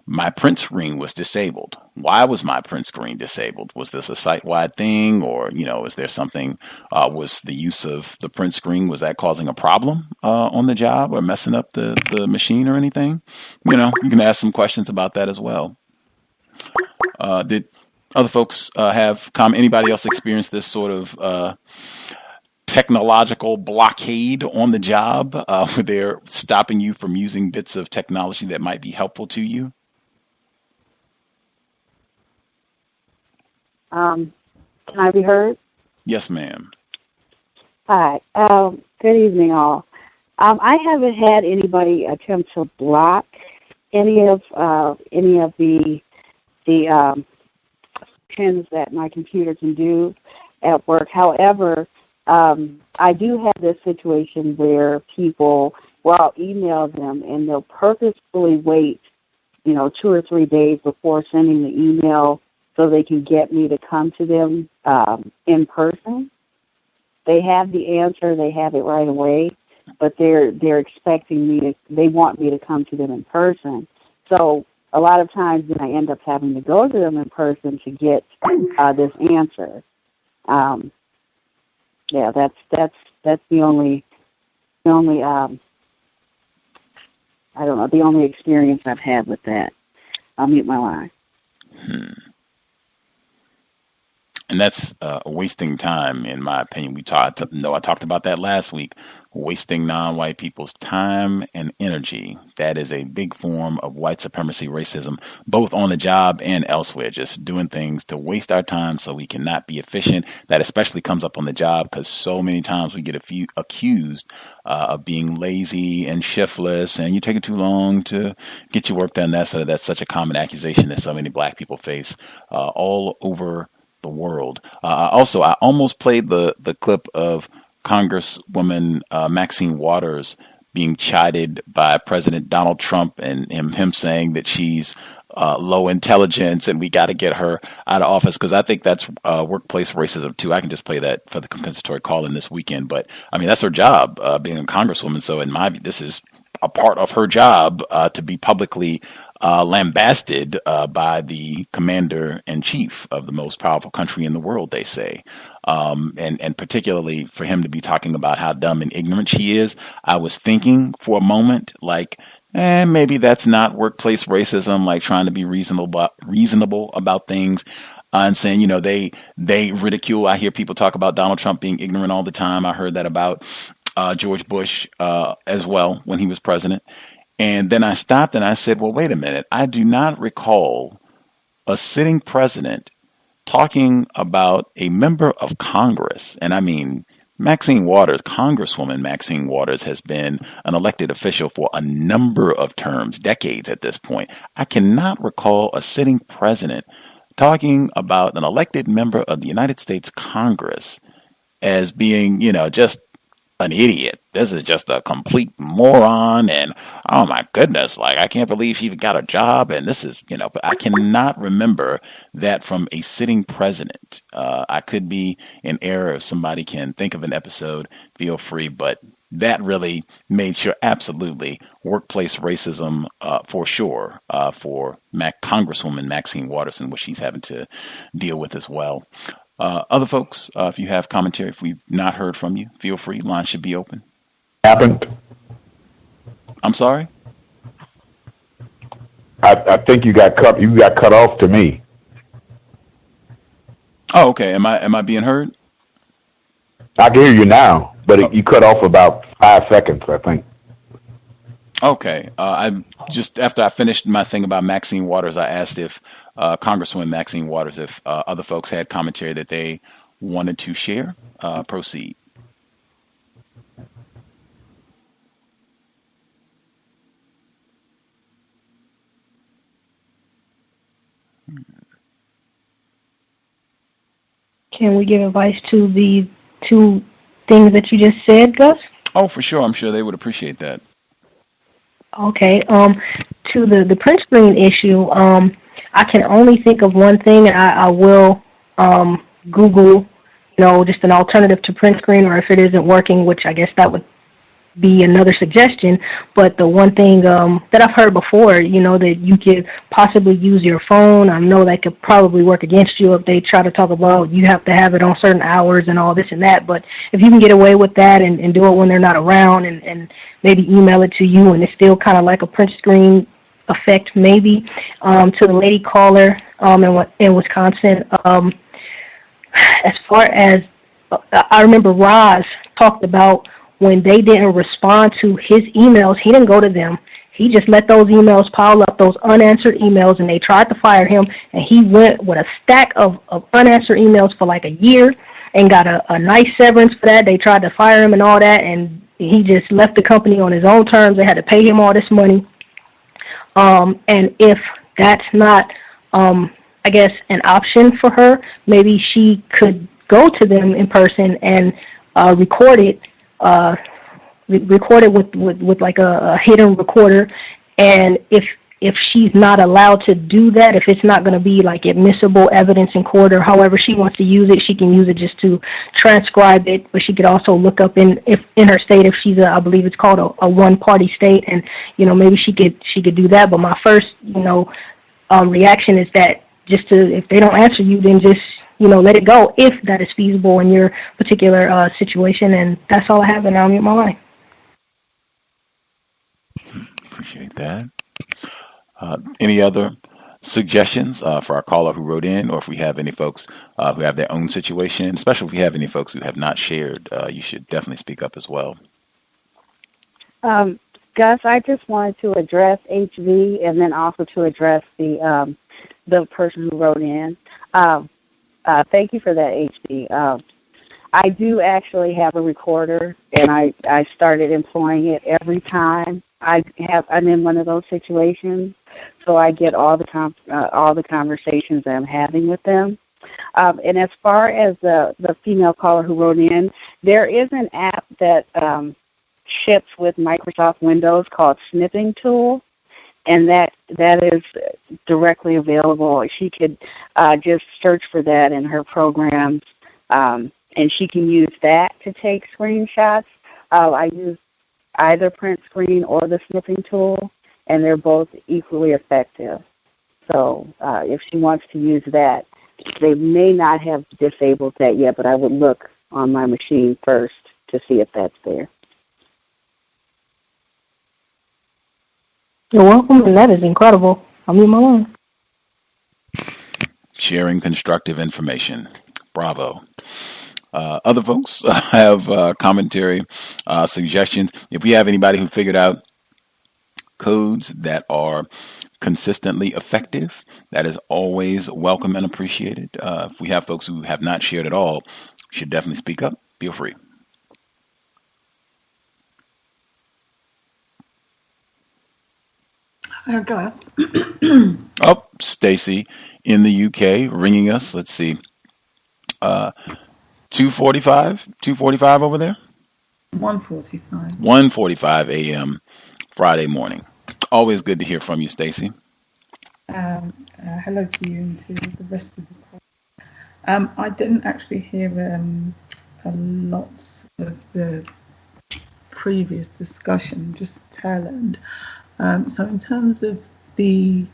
my print screen was disabled. Why was my print screen disabled? Was this a site-wide thing, or is there something? Was the use of the print screen, was that causing a problem on the job or messing up the machine or anything? You can ask some questions about that as well. Did other folks have comment? Anybody else experience this sort of technological blockade on the job, where they're stopping you from using bits of technology that might be helpful to you? Can I be heard? Yes, ma'am. Hi. Good evening, all. I haven't had anybody attempt to block any of the pins that my computer can do at work. However, I do have this situation where people, I'll email them and they'll purposefully wait, 2 or 3 days before sending the email so they can get me to come to them in person. They have the answer, they have it right away, but they're expecting they want me to come to them in person. So a lot of times then I end up having to go to them in person to get this answer. Yeah, that's the only the only experience I've had with that. I'll mute my line. And that's wasting time, in my opinion. I talked about that last week. Wasting non-white people's time and energy. That is a big form of white supremacy racism, both on the job and elsewhere. Just doing things to waste our time so we cannot be efficient. That especially comes up on the job because so many times we get accused of being lazy and shiftless, and you're taking too long to get your work done. That's such a common accusation that so many black people face all over the world. I almost played the clip of Congresswoman Maxine Waters being chided by President Donald Trump and him saying that she's low intelligence and we got to get her out of office, because I think that's workplace racism too. I can just play that for the compensatory call-in this weekend, but I mean that's her job, being a congresswoman. So in my view, this is a part of her job to be publicly lambasted by the commander-in-chief of the most powerful country in the world, they say. And particularly for him to be talking about how dumb and ignorant she is, I was thinking for a moment, like, maybe that's not workplace racism, like trying to be reasonable about things. And saying, they ridicule. I hear people talk about Donald Trump being ignorant all the time. I heard that about George Bush as well when he was president. And then I stopped and I said, well, wait a minute. I do not recall a sitting president talking about a member of Congress. And I mean, Congresswoman Maxine Waters has been an elected official for a number of terms, decades at this point. I cannot recall a sitting president talking about an elected member of the United States Congress as being, just an idiot. This is just a complete moron, and oh my goodness, like I can't believe she even got a job, and this is, but I cannot remember that from a sitting president. I could be in error. If somebody can think of an episode, feel free, but that really made sure, absolutely, workplace racism for sure for Congresswoman Maxine Waters and what she's having to deal with as well. Other folks, if you have commentary, if we've not heard from you, feel free. Line should be open. Happened. I'm sorry? I think you got cut. You got cut off to me. Oh, okay. Am I being heard? I can hear you now, but you cut off about 5 seconds, I think. Okay. I just after I finished my thing about Maxine Waters, I asked if Congresswoman Maxine Waters, if other folks had commentary that they wanted to share. Proceed. Can we give advice to the two things that you just said, Gus? Oh, for sure. I'm sure they would appreciate that. Okay. To the print screen issue, I can only think of one thing, and I will Google, just an alternative to print screen, or if it isn't working, which I guess that would be another suggestion. But the one thing that I've heard before, that you could possibly use your phone. I know that could probably work against you if they try to talk about you have to have it on certain hours and all this and that. But if you can get away with that and do it when they're not around and maybe email it to you, and it's still kind of like a print screen effect maybe. To the lady caller in Wisconsin, as far as I remember Roz talked about when they didn't respond to his emails, he didn't go to them. He just let those emails pile up, those unanswered emails, and they tried to fire him. And he went with a stack of unanswered emails for like a year and got a nice severance for that. They tried to fire him and all that, and he just left the company on his own terms. They had to pay him all this money. And if that's not, I guess, an option for her, maybe she could go to them in person and record it with like a hidden recorder. And if she's not allowed to do that, if it's not going to be like admissible evidence in court or however she wants to use it, she can use it just to transcribe it. But she could also look up in her state if she's I believe it's called a one-party state, and maybe she could do that. But my first reaction is that just if they don't answer you, then just let it go if that is feasible in your particular situation. And that's all I have, and I'll mute my line. Appreciate that. Any other suggestions for our caller who wrote in, or if we have any folks who have their own situation, especially if we have any folks who have not shared, you should definitely speak up as well. Gus, I just wanted to address HV and then also to address the person who wrote in. Thank you for that, HV. I do actually have a recorder, and I started employing it every time I'm in one of those situations, so I get all the conversations that I'm having with them. And as far as the female caller who wrote in, there is an app that ships with Microsoft Windows called Snipping Tool, and that is directly available. She could just search for that in her programs, and she can use that to take screenshots. I use either print screen or the snipping tool, and they're both equally effective. So if she wants to use that, they may not have disabled that yet, but I would look on my machine first to see if that's there. You're welcome, and that is incredible. I'll mute my line. Sharing constructive information. Bravo. Other folks have commentary, suggestions. If we have anybody who figured out codes that are consistently effective, that is always welcome and appreciated. If we have folks who have not shared at all, should definitely speak up. Feel free. Gus. Oh, Stacy in the UK ringing us. Let's see. 2:45 over there? 1:45. 1:45 a.m. Friday morning. Always good to hear from you, Stacy. Hello to you and to the rest of the call. I didn't actually hear a lot of the previous discussion, just the tail end. So in terms of the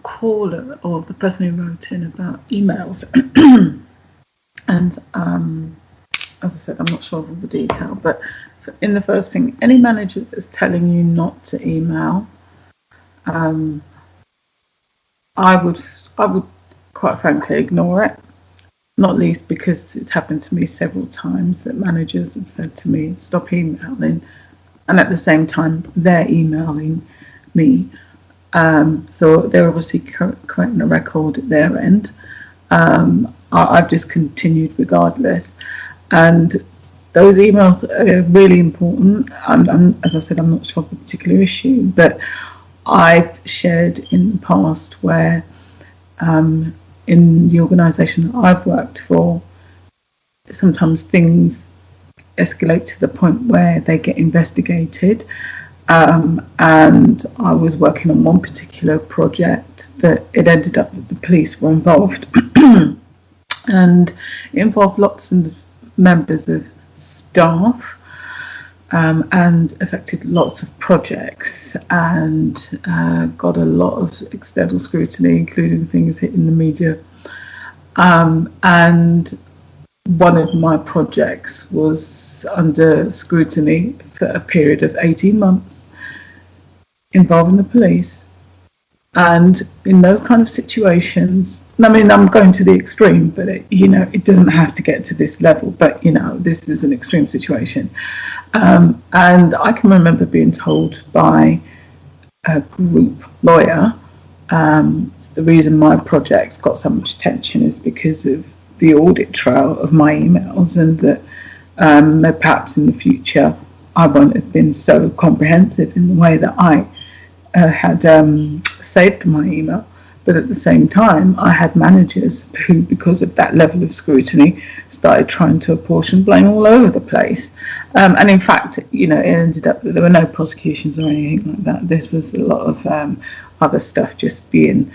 caller or the person who wrote in about emails, and as I said, I'm not sure of all the detail, but in the first thing, any manager that's telling you not to email, I would quite frankly ignore it. Not least because it's happened to me several times that managers have said to me, stop emailing, and at the same time they're emailing me. So they're obviously correcting a record at their end. I've just continued regardless. And those emails are really important. As I said, I'm not sure of the particular issue, but I've shared in the past where in the organisation that I've worked for, sometimes things escalate to the point where they get investigated. And I was working on one particular project that it ended up that the police were involved. And it involved lots of members of staff and affected lots of projects and got a lot of external scrutiny, including things hitting the media. And one of my projects was under scrutiny for a period of 18 months involving the police. And in those kind of situations, I mean, I'm going to the extreme, but it doesn't have to get to this level, but this is an extreme situation. And I can remember being told by a group lawyer, the reason my projects got so much attention is because of the audit trail of my emails, and that perhaps in the future I won't have been so comprehensive in the way that I had saved my email. But at the same time, I had managers who, because of that level of scrutiny, started trying to apportion blame all over the place. And in fact, it ended up that there were no prosecutions or anything like that. This was a lot of other stuff just being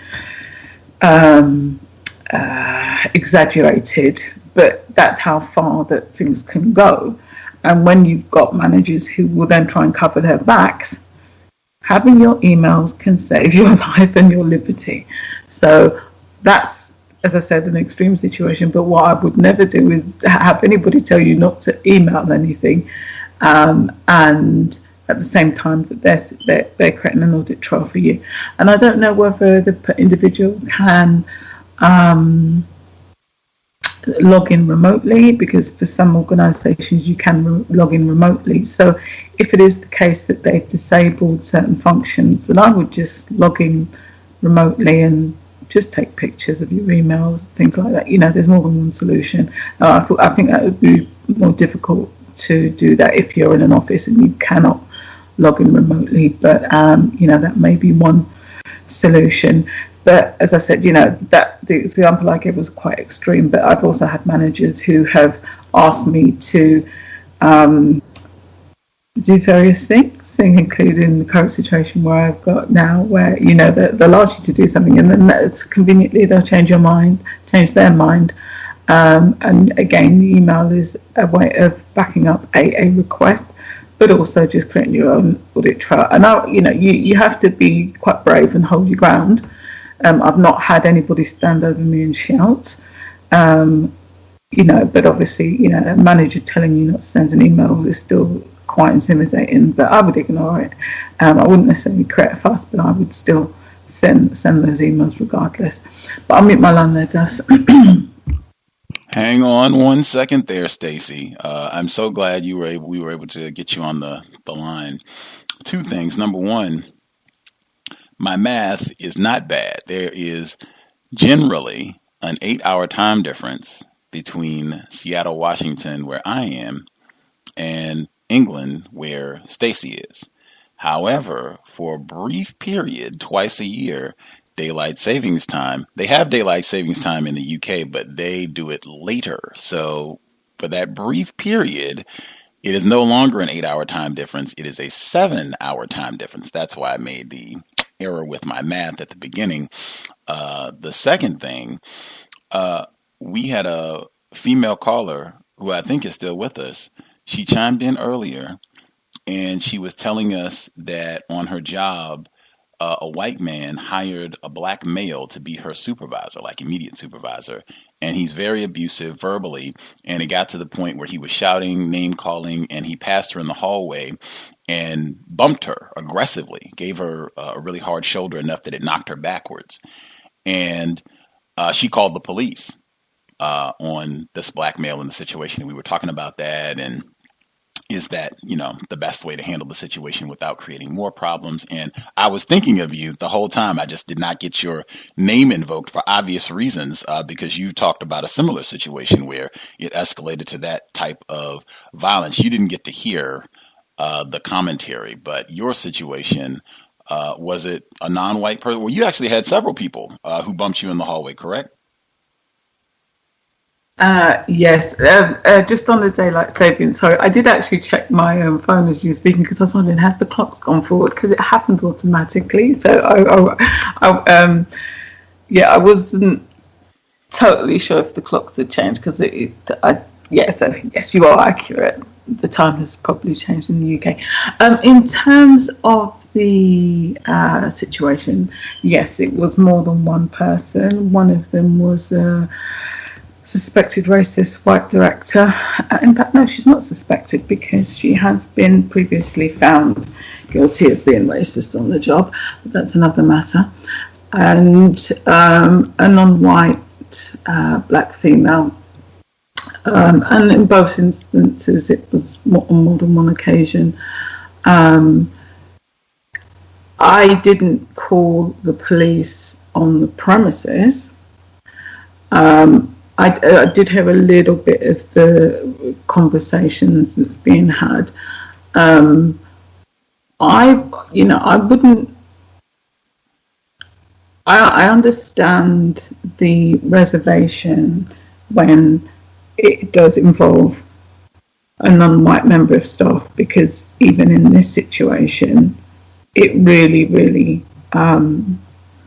exaggerated. But that's how far that things can go. And when you've got managers who will then try and cover their backs, having your emails can save your life and your liberty. So that's, as I said, an extreme situation. But what I would never do is have anybody tell you not to email anything, and at the same time that they're creating an audit trail for you. And I don't know whether the individual can log in remotely, because for some organisations you can log in remotely. So if it is the case that they've disabled certain functions, then I would just log in remotely and just take pictures of your emails, things like that. There's more than one solution. I think that would be more difficult to do that if you're in an office and you cannot log in remotely, but that may be one solution. But as I said, that the example I gave was quite extreme, but I've also had managers who have asked me to do various things, including the current situation where I've got now, where they'll ask you to do something, and then that's conveniently they'll change their mind. And again, the email is a way of backing up a request, but also just creating your own audit trail. And you have to be quite brave and hold your ground. I've not had anybody stand over me and shout, but obviously, a manager telling you not to send an email is still quite intimidating, but I would ignore it. I wouldn't necessarily create a fuss, but I would still send those emails regardless. But I'll mute my line there, Gus. Hang on 1 second there, Stacy. I'm so glad we were able to get you on the line. Two things. Number one, my math is not bad. There is generally an 8-hour time difference between Seattle, Washington, where I am, and England, where Stacy is. However, for a brief period, twice a year, daylight savings time. They have daylight savings time in the UK, but they do it later. So for that brief period, it is no longer an 8-hour time difference. It is a 7-hour time difference. That's why I made the error with my math at the beginning. The second thing, we had a female caller who I think is still with us. She chimed in earlier and she was telling us that on her job, a white man hired a black male to be her supervisor, like immediate supervisor. And he's very abusive verbally. And it got to the point where he was shouting, name calling, and he passed her in the hallway and bumped her aggressively, gave her a really hard shoulder enough that it knocked her backwards. And she called the police on this black male in the situation. We were talking about that, and is that, the best way to handle the situation without creating more problems? And I was thinking of you the whole time. I just did not get your name invoked for obvious reasons, because you talked about a similar situation where it escalated to that type of violence. You didn't get to hear the commentary, but your situation, was it a non-white person? Well, you actually had several people who bumped you in the hallway, correct? Yes, just on the daylight saving. Sorry, I did actually check my phone as you were speaking, because I was wondering, have the clocks gone forward? Because it happens automatically. So I wasn't totally sure if the clocks had changed, because yes, you are accurate. The time has probably changed in the UK. In terms of the situation, yes, it was more than one person. One of them was suspected racist white director. In fact, no, she's not suspected, because she has been previously found guilty of being racist on the job, but that's another matter. And a non-white black female. And in both instances, it was on more than one occasion. I didn't call the police on the premises. I did have a little bit of the conversations that's being had. I wouldn't. I understand the reservation when it does involve a non-white member of staff, because even in this situation, it really,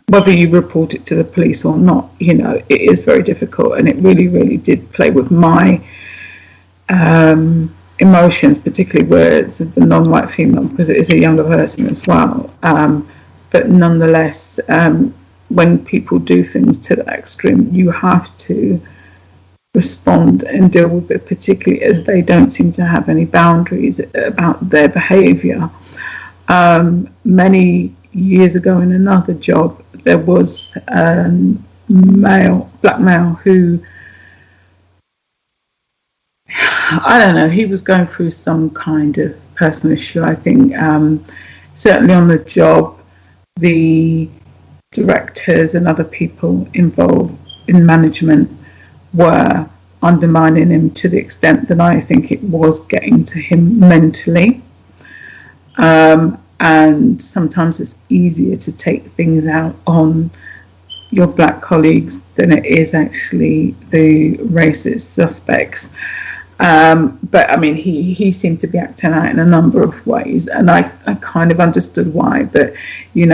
whether you report it to the police or not, it is very difficult, and it really did play with my emotions, particularly where it's the non-white female, because it is a younger person as well. But nonetheless, when people do things to that extreme, you have to respond and deal with it, particularly as they don't seem to have any boundaries about their behaviour. Many years ago in another job, there was a black male who, I don't know, he was going through some kind of personal issue, I think. Certainly on the job, the directors and other people involved in management were undermining him to the extent that I think it was getting to him mentally. And sometimes it's easier to take things out on your black colleagues than it is actually the racist suspects. But I mean, he seemed to be acting out in a number of ways, and I kind of understood why. But we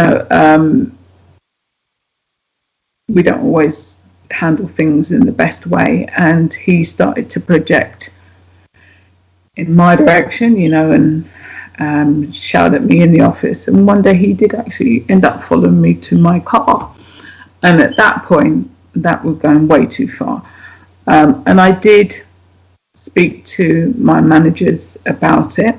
don't always handle things in the best way, and he started to project in my direction, and shout at me in the office. And one day he did actually end up following me to my car, and at that point that was going way too far. And I did speak to my managers about it,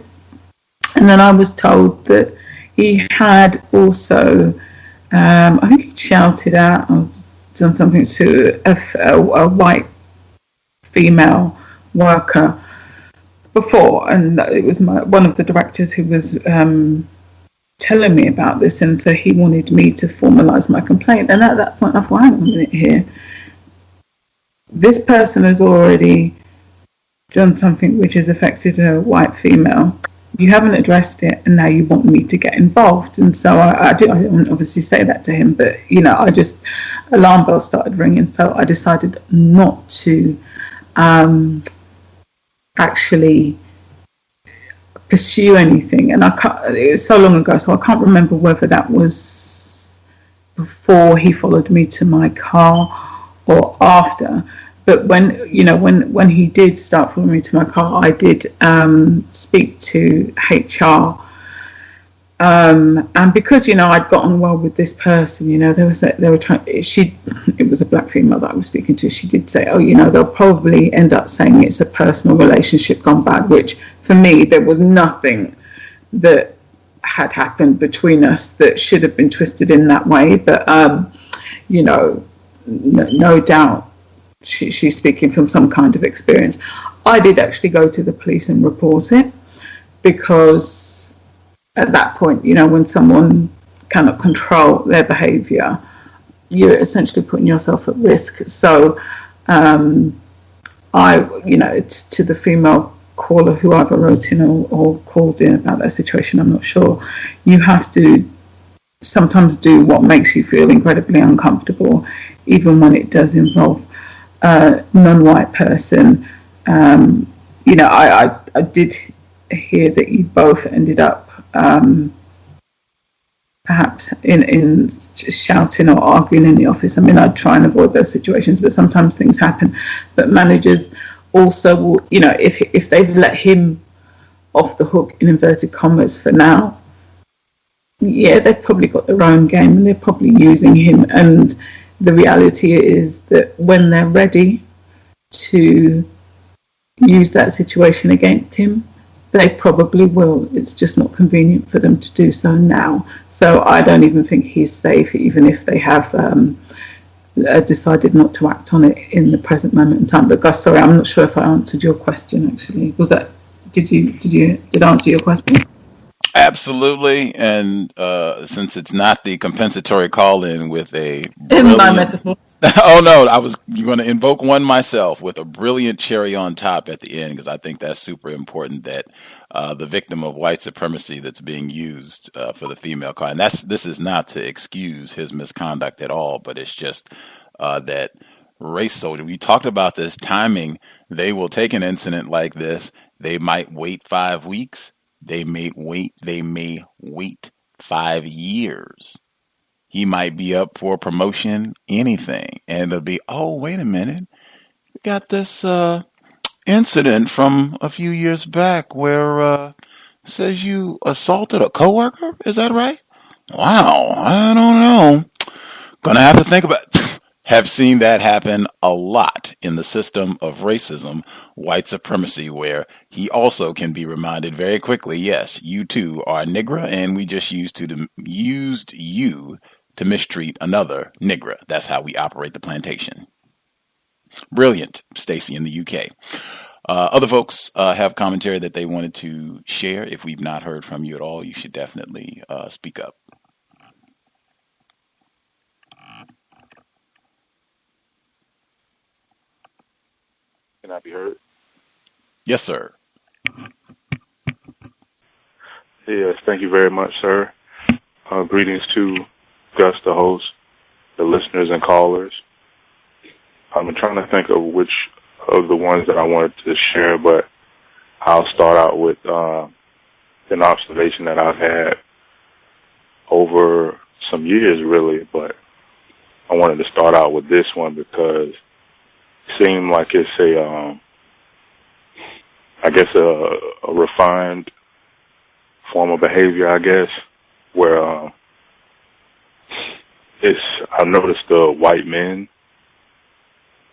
and then I was told that he had also I think he shouted out or done something to a white female worker before, and it was one of the directors who was telling me about this, and so he wanted me to formalise my complaint. And at that point I thought, hang on a minute here, this person has already done something which has affected a white female. You haven't addressed it, and now you want me to get involved. And so I didn't obviously say that to him, but alarm bells started ringing, so I decided not to actually pursue anything. And it was so long ago, so I can't remember whether that was before he followed me to my car or after. But when he did start following me to my car, I did speak to HR. And because I'd gotten well with this person, it was a black female that I was speaking to. She did say, they'll probably end up saying it's a personal relationship gone bad, which for me, there was nothing that had happened between us that should have been twisted in that way. But no doubt she's speaking from some kind of experience. I did actually go to the police and report it, because at that point, when someone cannot control their behaviour, you're essentially putting yourself at risk. So to the female caller who either wrote in or called in about that situation, I'm not sure, you have to sometimes do what makes you feel incredibly uncomfortable, even when it does involve a non-white person. I did hear that you both ended up perhaps in shouting or arguing in the office. I mean, I try and avoid those situations, but sometimes things happen. But managers also will, if they've let him off the hook, in inverted commas, for now, they've probably got their own game and they're probably using him. And the reality is that when they're ready to use that situation against him, they probably will. It's just not convenient for them to do so now. So I don't even think he's safe, even if they have decided not to act on it in the present moment in time. But Gus, sorry, I'm not sure if I answered your question. Actually, did I answer your question? Absolutely, and since it's not the compensatory call-in with a in my metaphor. Oh no, you're going to invoke one myself with a brilliant cherry on top at the end, because I think that's super important, that the victim of white supremacy that's being used for the female call, and this is not to excuse his misconduct at all, but it's just that race soldier. We talked about this timing. They will take an incident like this. They might wait 5 weeks. They may wait 5 years. He might be up for promotion, anything. And it'll be, oh, wait a minute. We got this incident from a few years back where says you assaulted a coworker. Is that right? Wow, I don't know. Gonna have to think about it. Have seen that happen a lot in the system of racism, white supremacy, where he also can be reminded very quickly, yes, you too are a nigger, and we just used you to mistreat another nigger. That's how we operate the plantation. Brilliant, Stacy in the UK. Other folks have commentary that they wanted to share. If we've not heard from you at all, you should definitely speak up. Can I be heard? Yes, sir. Yes, thank you very much, sir. Greetings to Gus, the host, the listeners and callers. I'm trying to think of which of the ones that I wanted to share, but I'll start out with an observation that I've had over some years, really, but I wanted to start out with this one because it seemed like it's a refined form of behavior, I guess, where I've noticed the white men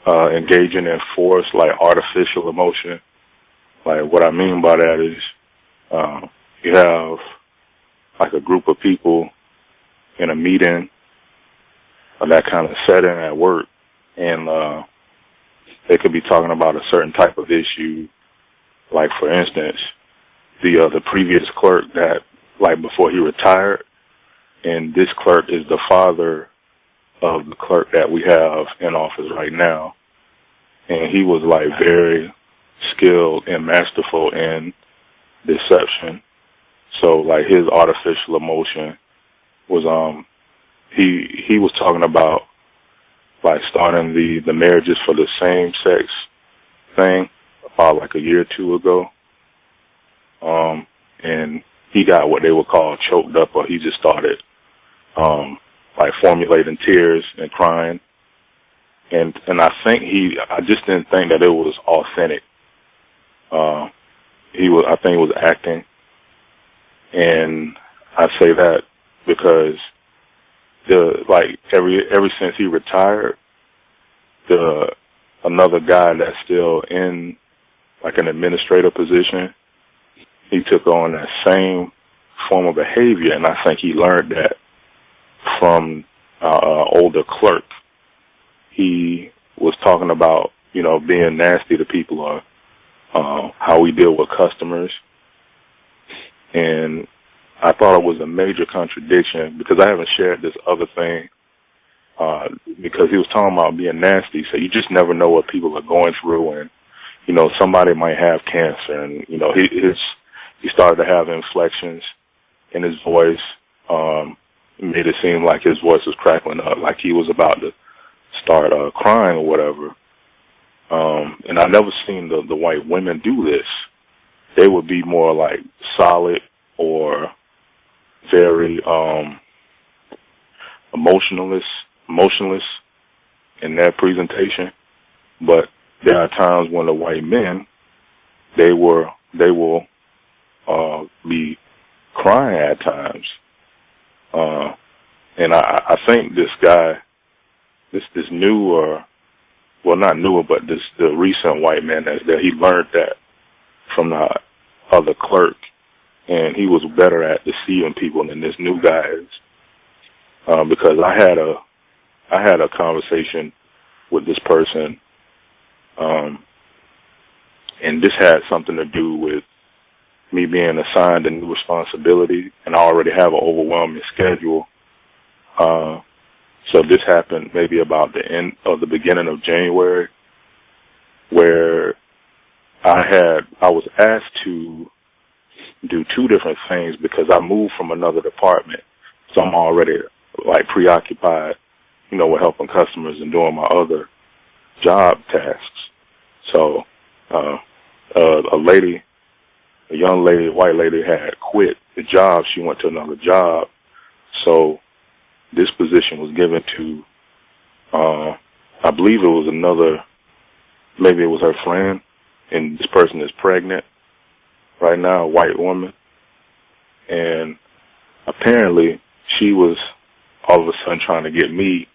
engaging in forced, like, artificial emotion. Like, what I mean by that is you have, like, a group of people in a meeting or that kind of setting at work, and they could be talking about a certain type of issue. Like, for instance, the previous clerk that, like, before he retired, and this clerk is the father of the clerk that we have in office right now. And he was, like, very skilled and masterful in deception. So, like, his artificial emotion was, he was talking about, like, starting the marriages for the same sex thing about, like, a year or two ago. And he got what they would call choked up, or he just started, like, formulating tears and crying. and I think I just didn't think that it was authentic. I think he was acting, and I say that because ever since he retired, another guy that's still in like an administrative position, he took on that same form of behavior, and I think he learned that from older clerk. He was talking about, being nasty to people or how we deal with customers. And I thought it was a major contradiction because I haven't shared this other thing because he was talking about being nasty. So you just never know what people are going through. And, somebody might have cancer. And, he started to have inflections in his voice. Made it seem like his voice was crackling up, like he was about to start crying or whatever. And I never seen the white women do this. They would be more like solid or very emotionless in their presentation. But there are times when the white men, they will be crying at times. And I think this guy, this newer, well, not newer, but the recent white man that's there, he learned that from the other clerk, and he was better at deceiving people than this new guy is. Because I had a conversation with this person, and this had something to do with me being assigned a new responsibility, and I already have an overwhelming schedule. So this happened maybe about the beginning of January, where I was asked to do two different things because I moved from another department. So I'm already like preoccupied, with helping customers and doing my other job tasks. So a young lady, white lady, had quit the job. She went to another job. So this position was given to, I believe it was maybe it was her friend, and this person is pregnant right now, a white woman. And apparently she was all of a sudden trying to get me,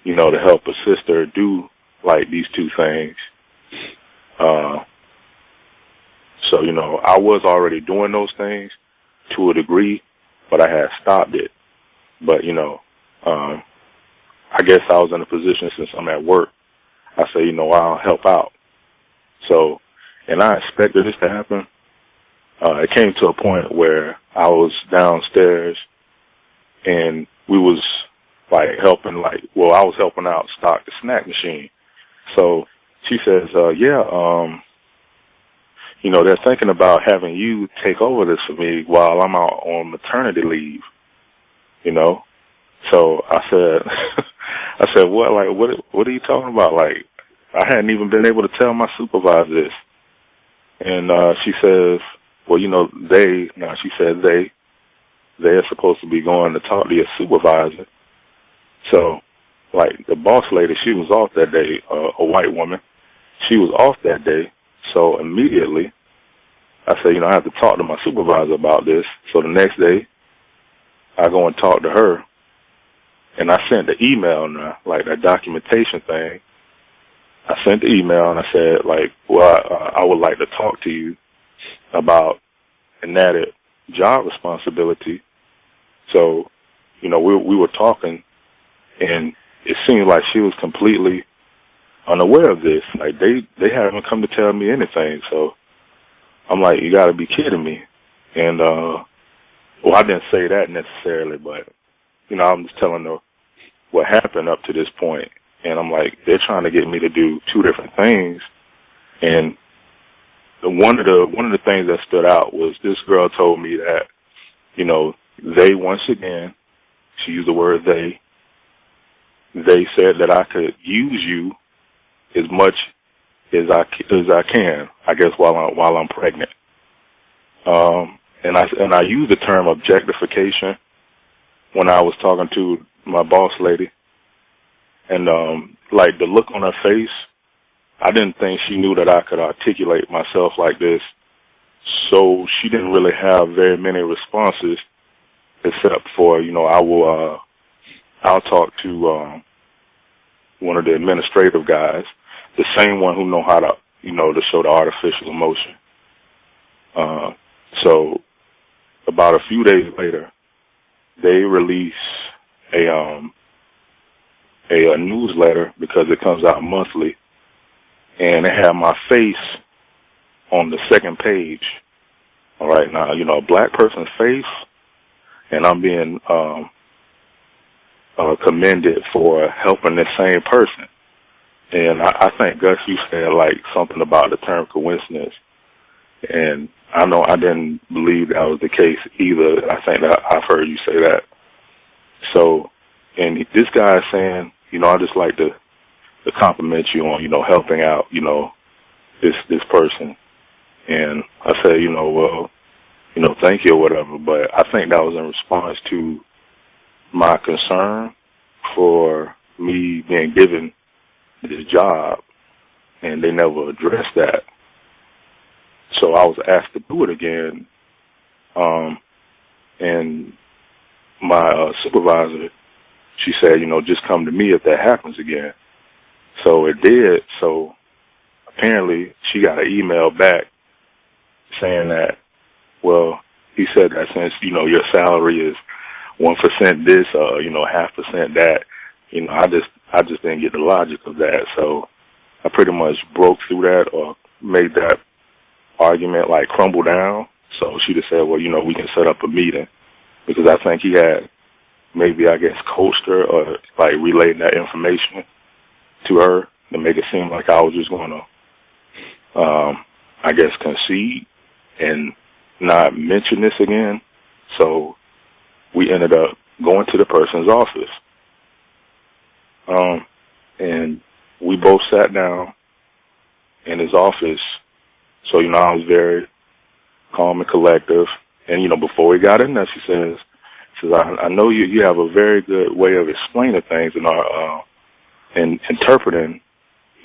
to help assist her do like these two things. So, I was already doing those things to a degree, but I had stopped it. But, I guess I was in a position since I'm at work, I say, I'll help out. So, and I expected this to happen. It came to a point where I was downstairs and we was like helping, I was helping out stock the snack machine. So she says, they're thinking about having you take over this for me while I'm out on maternity leave, So I said, what? Like, what are you talking about? Like, I hadn't even been able to tell my supervisor this. And she says, well, she said they're supposed to be going to talk to your supervisor. So, like, the boss lady, she was off that day, a white woman. She was off that day. So immediately, I said, I have to talk to my supervisor about this. So the next day, I go and talk to her. And I sent the email now, like that documentation thing. I sent the email and I said, I would like to talk to you about an added job responsibility. So, we were talking, and it seemed like she was completely unaware of this. Like, they haven't come to tell me anything. So I'm like, you got to be kidding me. And, I didn't say that necessarily, but, I'm just telling her what happened up to this point. And I'm like, they're trying to get me to do two different things. And one of the things that stood out was this girl told me that, they, once again, she used the word they said that I could use you as much as I can, I guess, while I'm pregnant. And I used the term objectification when I was talking to my boss lady. And like the look on her face, I didn't think she knew that I could articulate myself like this. So she didn't really have very many responses, except for, I'll talk to one of the administrative guys, the same one who know how to, to show the artificial emotion. So about a few days later, they release a newsletter, because it comes out monthly, and they have my face on the second page. All right, now, a black person's face, and I'm being commended for helping this same person. And I think, Gus, you said like something about the term coincidence, and I know I didn't believe that was the case either. I think that I've heard you say that. So, and this guy is saying, I just like to compliment you on, helping out, this person. And I said, well, thank you or whatever. But I think that was in response to my concern for me being given this job, and they never addressed that. So I was asked to do it again, and my supervisor, she said, just come to me if that happens again. So it did. So apparently she got an email back saying that, well, he said that since, your salary is 1% this, 0.5% that, I just didn't get the logic of that. So I pretty much broke through that, or made that argument like crumble down. So she just said, well, we can set up a meeting, because I think he had maybe, I guess, coached her or like relayed that information to her to make it seem like I was just going to, I guess, concede and not mention this again. So we ended up going to the person's office. And we both sat down in his office. So, I was very calm and collective. And, before we got in there, she says, I know you have a very good way of explaining things and interpreting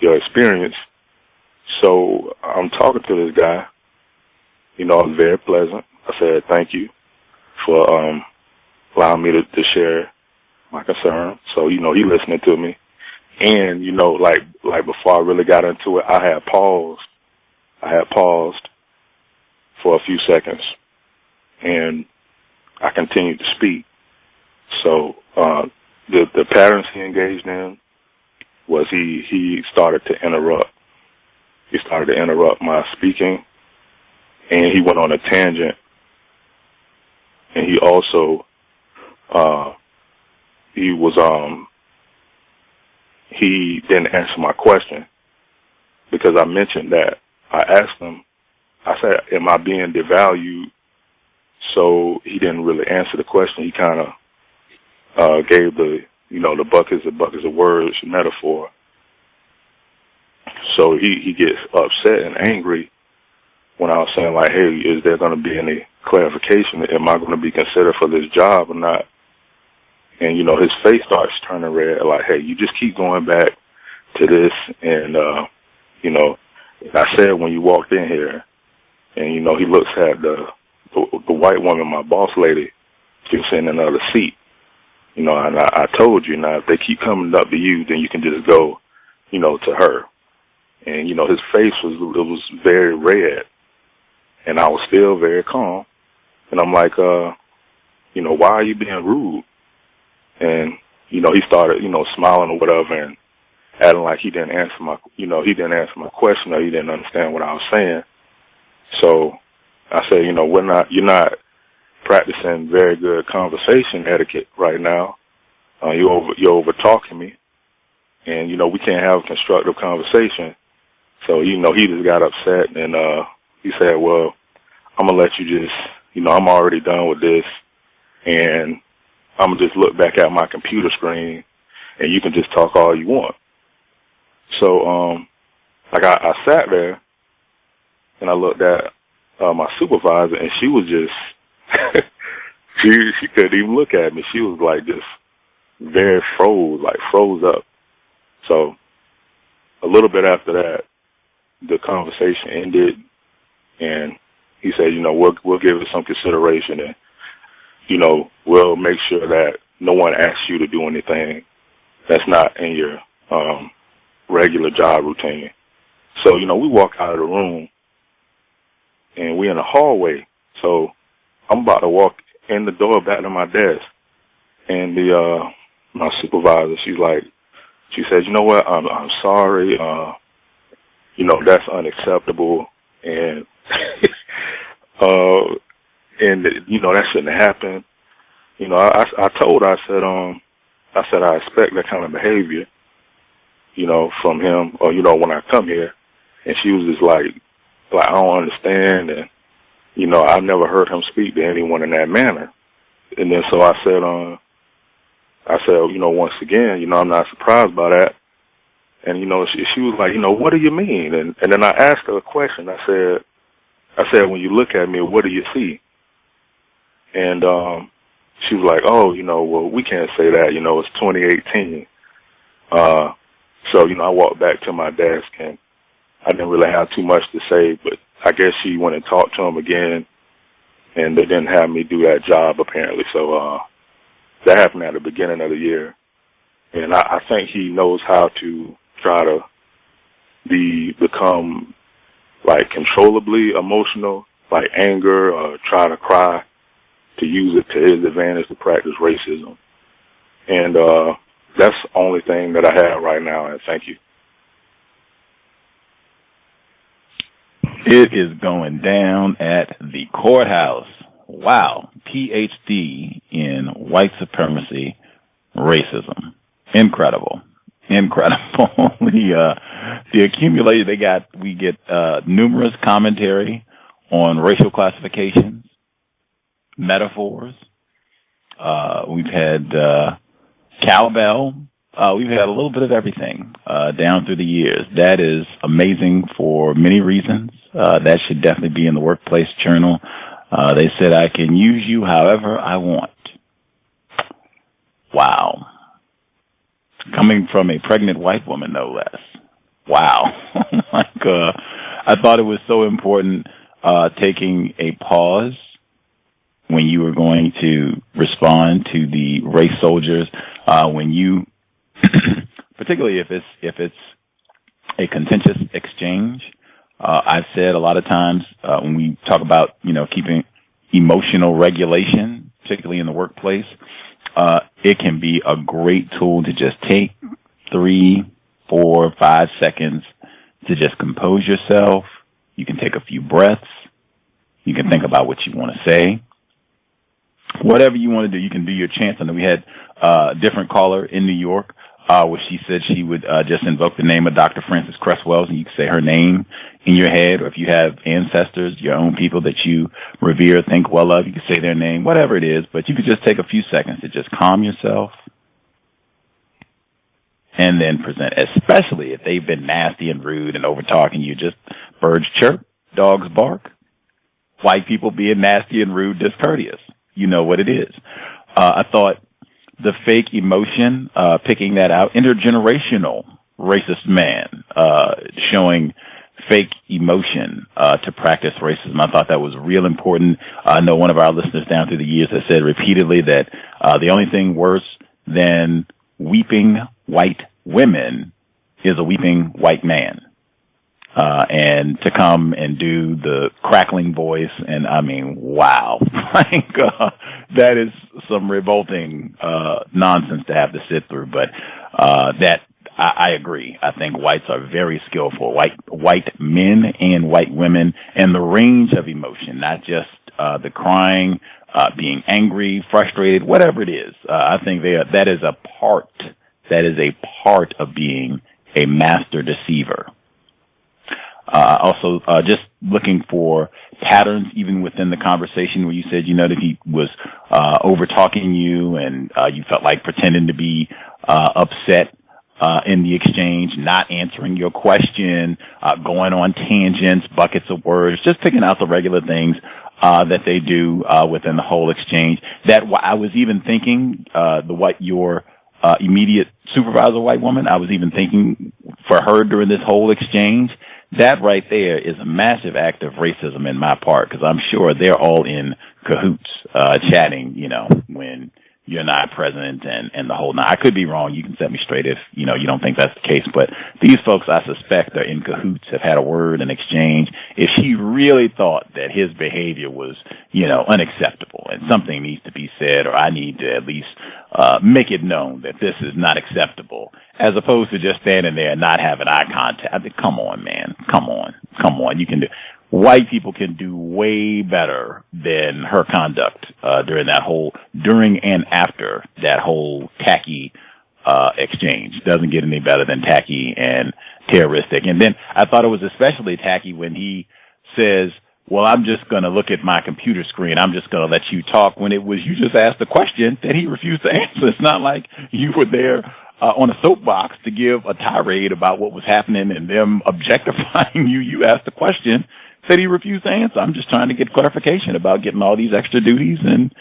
your experience. So I'm talking to this guy. It was very pleasant. I said, thank you for allowing me to share my concern. So, he listening to me. And, like before I really got into it, I had paused for a few seconds, and I continued to speak. So the patterns he engaged in was he started to interrupt. He started to interrupt my speaking, and he went on a tangent. And he also he didn't answer my question, because I mentioned that. I asked him, I said, am I being devalued? So he didn't really answer the question. He kind of gave the buckets of words metaphor. So he gets upset and angry when I was saying, like, hey, is there going to be any clarification? Am I going to be considered for this job or not? And, his face starts turning red, like, hey, you just keep going back to this. And, I said when you walked in here, and, he looks at the white woman, my boss lady, she was sitting in another seat. And I told you, now, if they keep coming up to you, then you can just go, to her. And, his face was very red. And I was still very calm. And I'm like, why are you being rude? And, he started, smiling or whatever, and acting like he didn't answer my question, or he didn't understand what I was saying. So I said, you're not practicing very good conversation etiquette right now. You're over talking me, and we can't have a constructive conversation. So he just got upset, and he said, well, I'm gonna let you just, I'm already done with this, and I'm gonna just look back at my computer screen, and you can just talk all you want. So I sat there, and I looked at my supervisor, and she was just she couldn't even look at me. She was like just very froze up. So a little bit after that, the conversation ended, and he said, we'll give it some consideration, and, we'll make sure that no one asks you to do anything that's not in your regular job routine. So, we walk out of the room, and we're in the hallway. So I'm about to walk in the door back to my desk, and my supervisor, she says, you know what, I'm sorry, that's unacceptable, and that shouldn't happen. I told her, I said I expect that kind of behavior, from him, or when I come here, and she was just like I don't understand, and I've never heard him speak to anyone in that manner. And then so I said, once again, I'm not surprised by that. And she was like, what do you mean? And then I asked her a question. I said, when you look at me, what do you see? And she was like, oh, well, we can't say that. It's 2018. So I walked back to my desk, and I didn't really have too much to say, but I guess she went and talked to him again, and they didn't have me do that job apparently. So that happened at the beginning of the year, and I think he knows how to try to become like controllably emotional, like anger or try to cry, to use it to his advantage to practice racism. And that's the only thing that I have right now, and thank you. It is going down at the courthouse. Wow. PhD in white supremacy, racism. Incredible. The accumulated, we get numerous commentary on racial classifications, metaphors. We've had cowbell. We've had a little bit of everything down through the years. That is amazing for many reasons. That should definitely be in the Workplace Journal. They said I can use you however I want. Wow. Coming from a pregnant white woman, no less. Wow. I thought it was so important taking a pause when you were going to respond to the race soldiers, when you, particularly if it's a contentious exchange. I've said a lot of times when we talk about, keeping emotional regulation, particularly in the workplace, it can be a great tool to just take 3, 4, 5 seconds to just compose yourself. You can take a few breaths. You can think about what you want to say. Whatever you want to do, you can do your chants. I know we had a different caller in New York where she said she would just invoke the name of Dr. Frances Cress Wells, and you could say her name in your head, or if you have ancestors, your own people that you revere, think well of, you could say their name, whatever it is, but you could just take a few seconds to just calm yourself and then present, especially if they've been nasty and rude and over-talking you. Just birds chirp, dogs bark, white people being nasty and rude, discourteous. You know what it is. I thought the fake emotion, picking that out, intergenerational racist man, showing fake emotion to practice racism. I thought that was real important. I know one of our listeners down through the years has said repeatedly that the only thing worse than weeping white women is a weeping white man. And to come and do the crackling voice, and I mean, wow, that is some revolting nonsense to have to sit through. But I agree. I think whites are very skillful, white men and white women, and the range of emotion, not just the crying, being angry, frustrated, whatever it is. I think that is a part of being a master deceiver. Also, just looking for patterns even within the conversation where you said, that he was over-talking you and you felt like pretending to be upset in the exchange, not answering your question, going on tangents, buckets of words, just picking out the regular things that they do within the whole exchange. That I was even thinking your immediate supervisor, white woman. I was even thinking for her during this whole exchange. That right there is a massive act of racism in my part, because I'm sure they're all in cahoots, chatting, when you're not present and the whole nine. I could be wrong. You can set me straight if, you don't think that's the case. But these folks, I suspect, are in cahoots, have had a word, an exchange. If she really thought that his behavior was, unacceptable and something needs to be said, or I need to at least make it known that this is not acceptable, as opposed to just standing there and not having eye contact. I mean, come on, man. Come on. You can do. White people can do way better than her conduct during and after that whole tacky exchange. Doesn't get any better than tacky and terroristic. And then I thought it was especially tacky when he says, well, I'm just going to look at my computer screen. I'm just going to let you talk, when it was you just asked a question that he refused to answer. It's not like you were there on a soapbox to give a tirade about what was happening and them objectifying you. You asked a question that he refused to answer. I'm just trying to get clarification about getting all these extra duties and,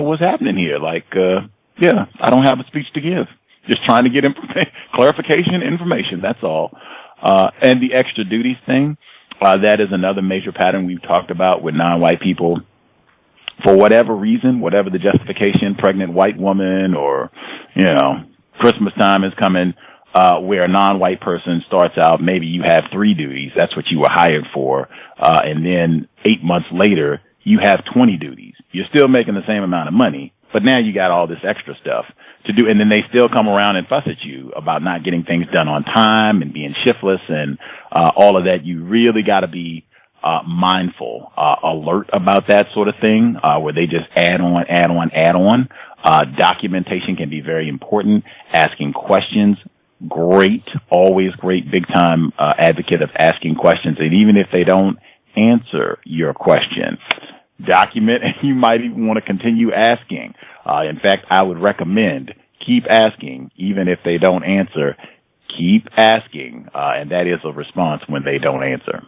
what's happening here. I don't have a speech to give. Just trying to get clarification, information. That's all. And the extra duties thing, that is another major pattern we've talked about with non-white people. For whatever reason, whatever the justification, pregnant white woman or, Christmas time is coming, where a non-white person starts out, maybe you have 3 duties. That's what you were hired for. And then 8 months later, you have 20 duties. You're still making the same amount of money, but now you got all this extra stuff to do. And then they still come around and fuss at you about not getting things done on time and being shiftless and all of that. You really got to be mindful, alert about that sort of thing, where they just add on. Documentation can be very important. Asking questions, great, always great, big time advocate of asking questions. And even if they don't answer your question, document, and you might even want to continue asking. In fact, I would recommend keep asking, even if they don't answer, keep asking, and that is a response when they don't answer.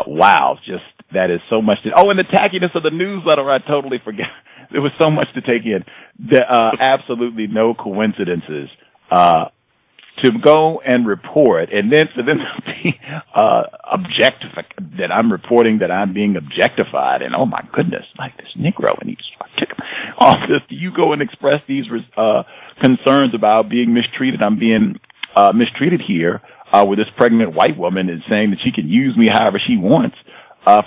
Wow, just that is so much. And the tackiness of the newsletter, I totally forgot. There was so much to take in. Absolutely no coincidences. To go and report, and then for them to be that I'm reporting that I'm being objectified, and oh my goodness, like this Negro, and he's all this. You go and express these concerns about being mistreated. I'm being mistreated here with this pregnant white woman is saying that she can use me however she wants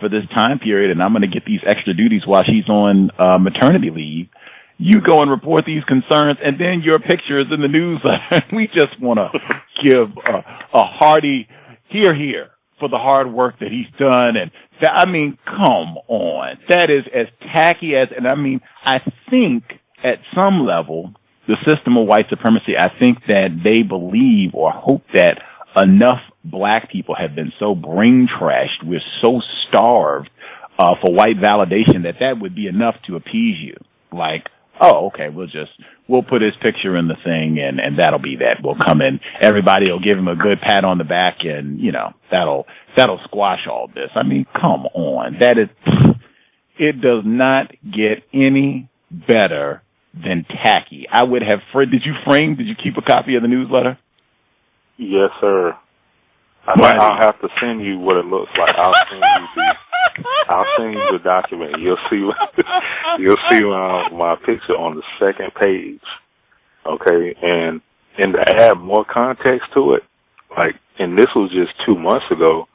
for this time period, and I'm going to get these extra duties while she's on maternity leave. You go and report these concerns, and then your picture is in the newsletter. We just want to give a hearty here for the hard work that he's done. And come on. That is as tacky as, and I think at some level, the system of white supremacy, I think that they believe or hope that enough black people have been so brain trashed, we're so starved for white validation that would be enough to appease you. Like, oh, okay, we'll put his picture in the thing and that'll be that. We'll come in, everybody will give him a good pat on the back and, that'll squash all this. Come on. It does not get any better than tacky. I would have, did you keep a copy of the newsletter? Yes, sir. I'll have to send you what it looks like. I'll send you the document. You'll see my picture on the second page. Okay, and to add more context to it, and this was just 2 months ago.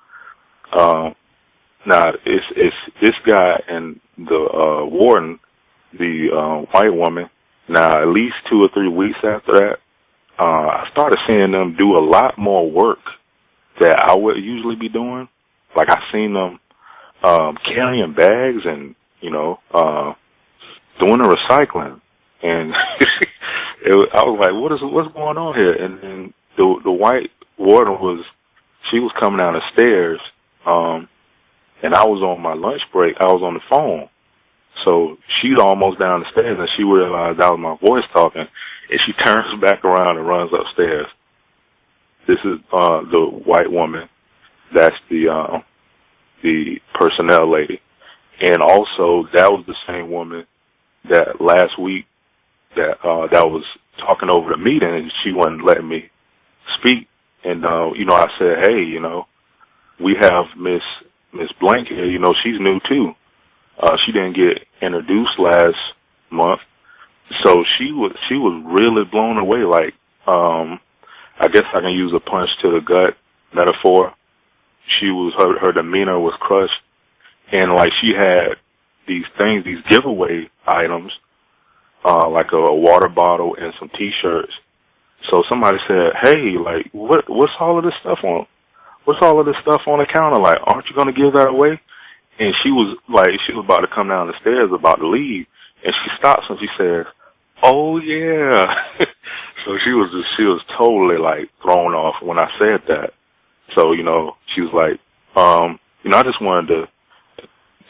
Now it's this guy and the warden, the white woman. Now at least 2 or 3 weeks after that, I started seeing them do a lot more work that I would usually be doing. Like I seen them carrying bags and doing the recycling, and I was like, what's going on here? And then the white warden was coming down the stairs, and I was on my lunch break. I was on the phone, so she's almost down the stairs, and she realized that was my voice talking, and she turns back around and runs upstairs. This is the white woman. That's the personnel lady. And also, that was the same woman that last week that was talking over the meeting, and she wasn't letting me speak. And I said, hey, we have Miss Blank here. She's new too. She didn't get introduced last month, so she was really blown away. Like, I guess I can use a punch to the gut metaphor. Her demeanor was crushed, and like she had these giveaway items, like a water bottle and some T-shirts. So somebody said, "Hey, like, what's all of this stuff on? What's all of this stuff on the counter? Like, aren't you going to give that away?" And she was about to come down the stairs, about to leave, and she stops and she says, "Oh yeah." So she was totally like thrown off when I said that. So she was like, I just wanted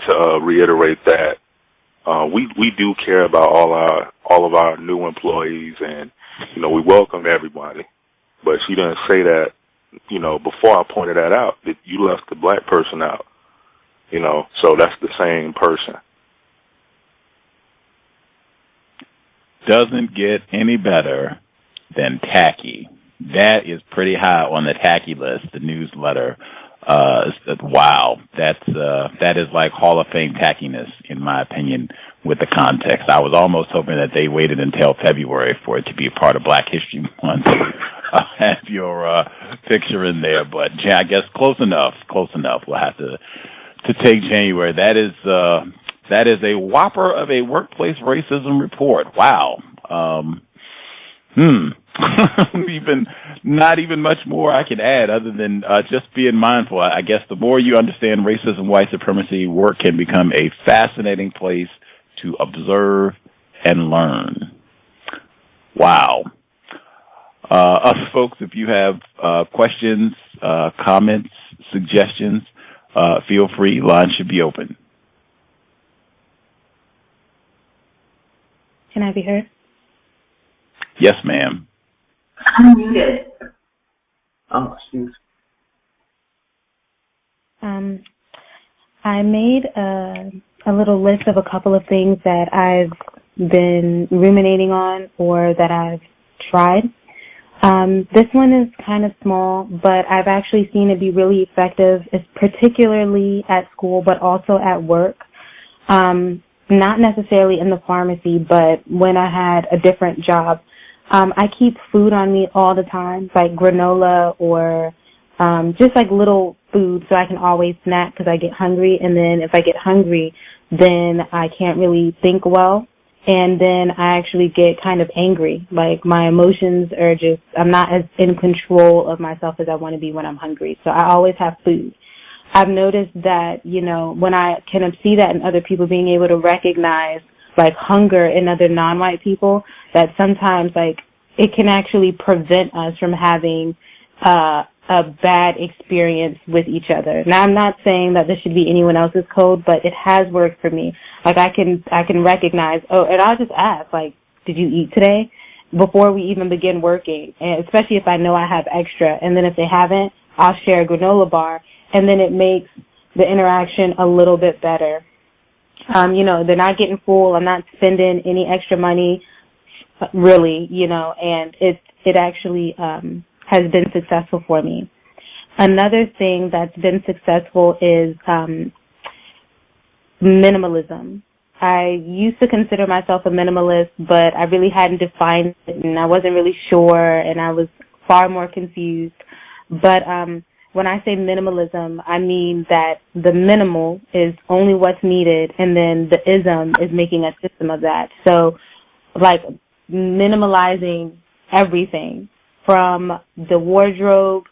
to reiterate that we do care about all of our new employees, and we welcome everybody. But she didn't say that, before I pointed that out, that you left the black person out. So that's the same person. Doesn't get any better than tacky. That is pretty high on the tacky list, the newsletter. Wow, that is like Hall of Fame tackiness, in my opinion, with the context. I was almost hoping that they waited until February for it to be a part of Black History Month. Have your picture in there, but I guess close enough. We'll have to take January. That is a whopper of a workplace racism report. Wow. Not even much more I can add other than just being mindful. I guess the more you understand racism, white supremacy, work can become a fascinating place to observe and learn. Wow. Other folks, if you have questions, comments, suggestions, feel free. Line should be open. Can I be heard? Yes, ma'am. I'm muted. Oh, excuse. I made a little list of a couple of things that I've been ruminating on or that I've tried. This one is kind of small, but I've actually seen it be really effective, particularly at school, but also at work. Not necessarily in the pharmacy, but when I had a different job. I keep food on me all the time, like granola or just like little food so I can always snack because I get hungry. And then if I get hungry, then I can't really think well. And then I actually get kind of angry. Like my emotions are just, I'm not as in control of myself as I want to be when I'm hungry. So I always have food. I've noticed that, when I can see that in other people, being able to recognize like hunger in other non-white people, that sometimes like it can actually prevent us from having a bad experience with each other. Now I'm not saying that this should be anyone else's code, but it has worked for me. Like I can recognize, and I'll just ask, like, did you eat today? Before we even begin working, and especially if I know I have extra, and then if they haven't, I'll share a granola bar, and then it makes the interaction a little bit better. They're not getting full. I'm not spending any extra money, really, and it actually has been successful for me. Another thing that's been successful is minimalism. I used to consider myself a minimalist, but I really hadn't defined it, and I wasn't really sure, and I was far more confused. But when I say minimalism, I mean that the minimal is only what's needed, and then the ism is making a system of that. So, like, minimalizing everything from the wardrobe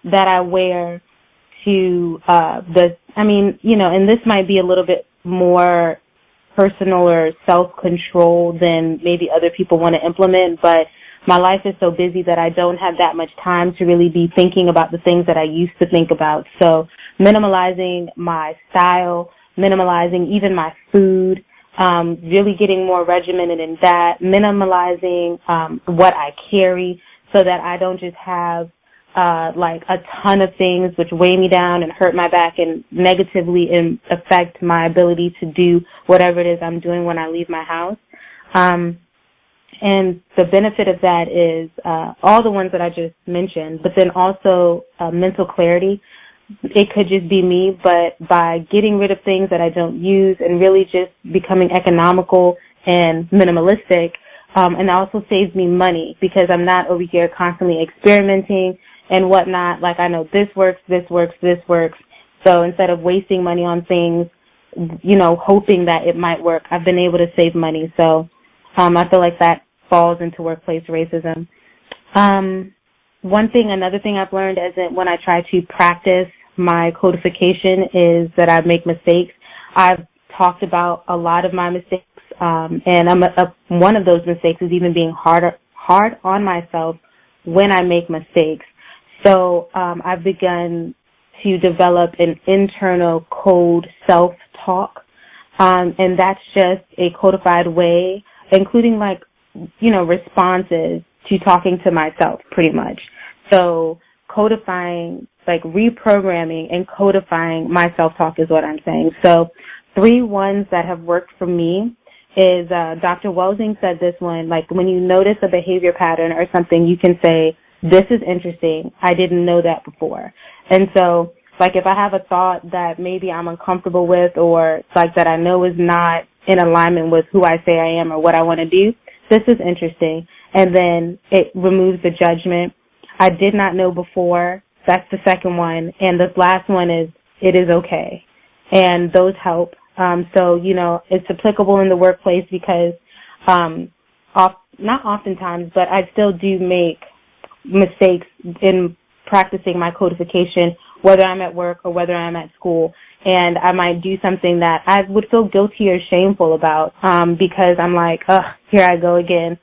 that I wear to and this might be a little bit more personal or self-control than maybe other people want to implement, but my life is so busy that I don't have that much time to really be thinking about the things that I used to think about. So minimalizing my style, minimalizing even my food, really getting more regimented in that, minimalizing what I carry so that I don't just have like a ton of things which weigh me down and hurt my back and negatively affect my ability to do whatever it is I'm doing when I leave my house. And the benefit of that is all the ones that I just mentioned, but then also mental clarity. It could just be me, but by getting rid of things that I don't use and really just becoming economical and minimalistic, and it also saves me money because I'm not over here constantly experimenting and whatnot. Like, I know this works, this works, this works. So instead of wasting money on things, hoping that it might work, I've been able to save money. So I feel like that falls into workplace racism. Another thing I've learned is that when I try to practice my codification is that I make mistakes. I've talked about a lot of my mistakes, and one of those mistakes is even being hard on myself when I make mistakes. So I've begun to develop an internal code self-talk, and that's just a codified way, including responses to talking to myself, pretty much. So codifying, reprogramming and codifying my self-talk is what I'm saying. So 3 ones that have worked for me is Dr. Welsing said this one, when you notice a behavior pattern or something, you can say, this is interesting. I didn't know that before. And so, if I have a thought that maybe I'm uncomfortable with or that I know is not in alignment with who I say I am or what I want to do, this is interesting. And then it removes the judgment. I did not know before. That's the second one. And this last one is, it is okay. And those help. So, it's applicable in the workplace because not oftentimes, but I still do make mistakes in practicing my codification, whether I'm at work or whether I'm at school. And I might do something that I would feel guilty or shameful about because I'm like, here I go again,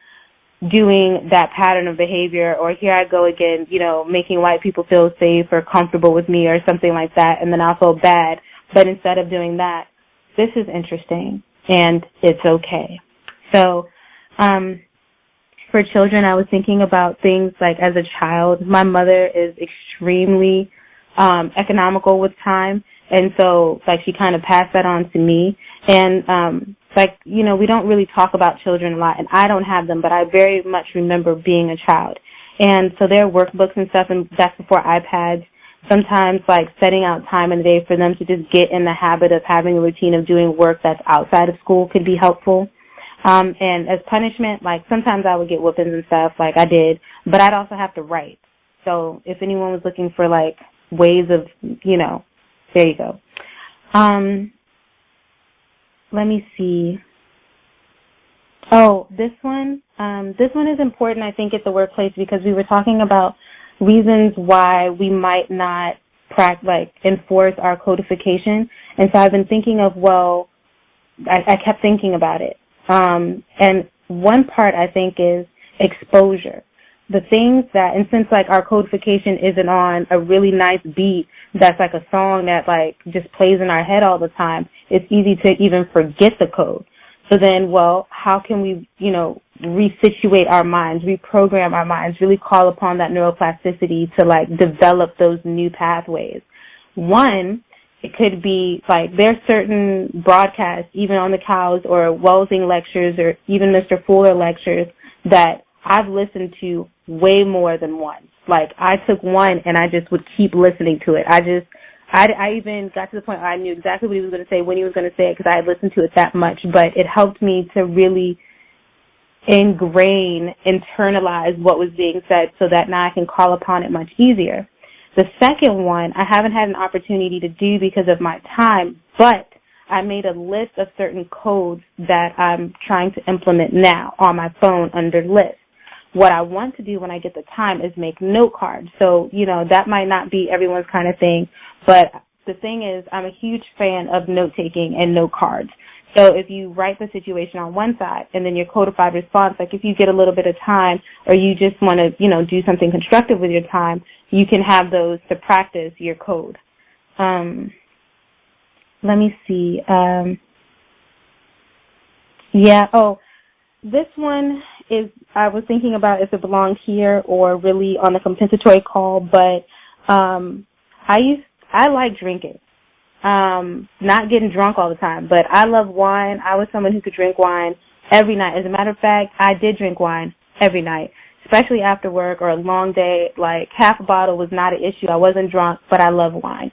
doing that pattern of behavior, or here I go again, making white people feel safe or comfortable with me or something like that, and then I'll feel bad. But instead of doing that, this is interesting, and it's okay. So for children, I was thinking about things as a child, my mother is extremely economical with time, and so she kind of passed that on to me. And we don't really talk about children a lot, and I don't have them, but I very much remember being a child. And so there are workbooks and stuff, and that's before iPads. Sometimes setting out time in the day for them to just get in the habit of having a routine of doing work that's outside of school could be helpful. And as punishment, sometimes I would get whoopings and stuff, I did, but I'd also have to write. So if anyone was looking for ways of, there you go. Let me see. Oh, this one is important, I think, at the workplace because we were talking about reasons why we might not enforce our codification. And so I've been thinking of, I kept thinking about it. And one part I think is exposure. The things that, and since our codification isn't on a really nice beat that's a song that just plays in our head all the time, it's easy to even forget the code. So then, how can we, resituate our minds, reprogram our minds, really call upon that neuroplasticity to develop those new pathways? One, it could be there are certain broadcasts, even on the cows or Welsing lectures or even Mr. Fuller lectures that I've listened to way more than once. I took one and I just would keep listening to it. I even got to the point where I knew exactly what he was going to say, when he was going to say it, because I had listened to it that much. But it helped me to really internalize what was being said so that now I can call upon it much easier. The second one, I haven't had an opportunity to do because of my time, but I made a list of certain codes that I'm trying to implement now on my phone under list. What I want to do when I get the time is make note cards. So, that might not be everyone's kind of thing, but the thing is I'm a huge fan of note-taking and note cards. So if you write the situation on one side and then your codified response, if you get a little bit of time or you just want to, do something constructive with your time, you can have those to practice your code. Let me see. This one is, I was thinking about if it belonged here or really on a compensatory call, but I like drinking. Not getting drunk all the time, but I love wine. I was someone who could drink wine every night. As a matter of fact, I did drink wine every night, especially after work or a long day. Like, half a bottle was not an issue. I wasn't drunk, but I love wine.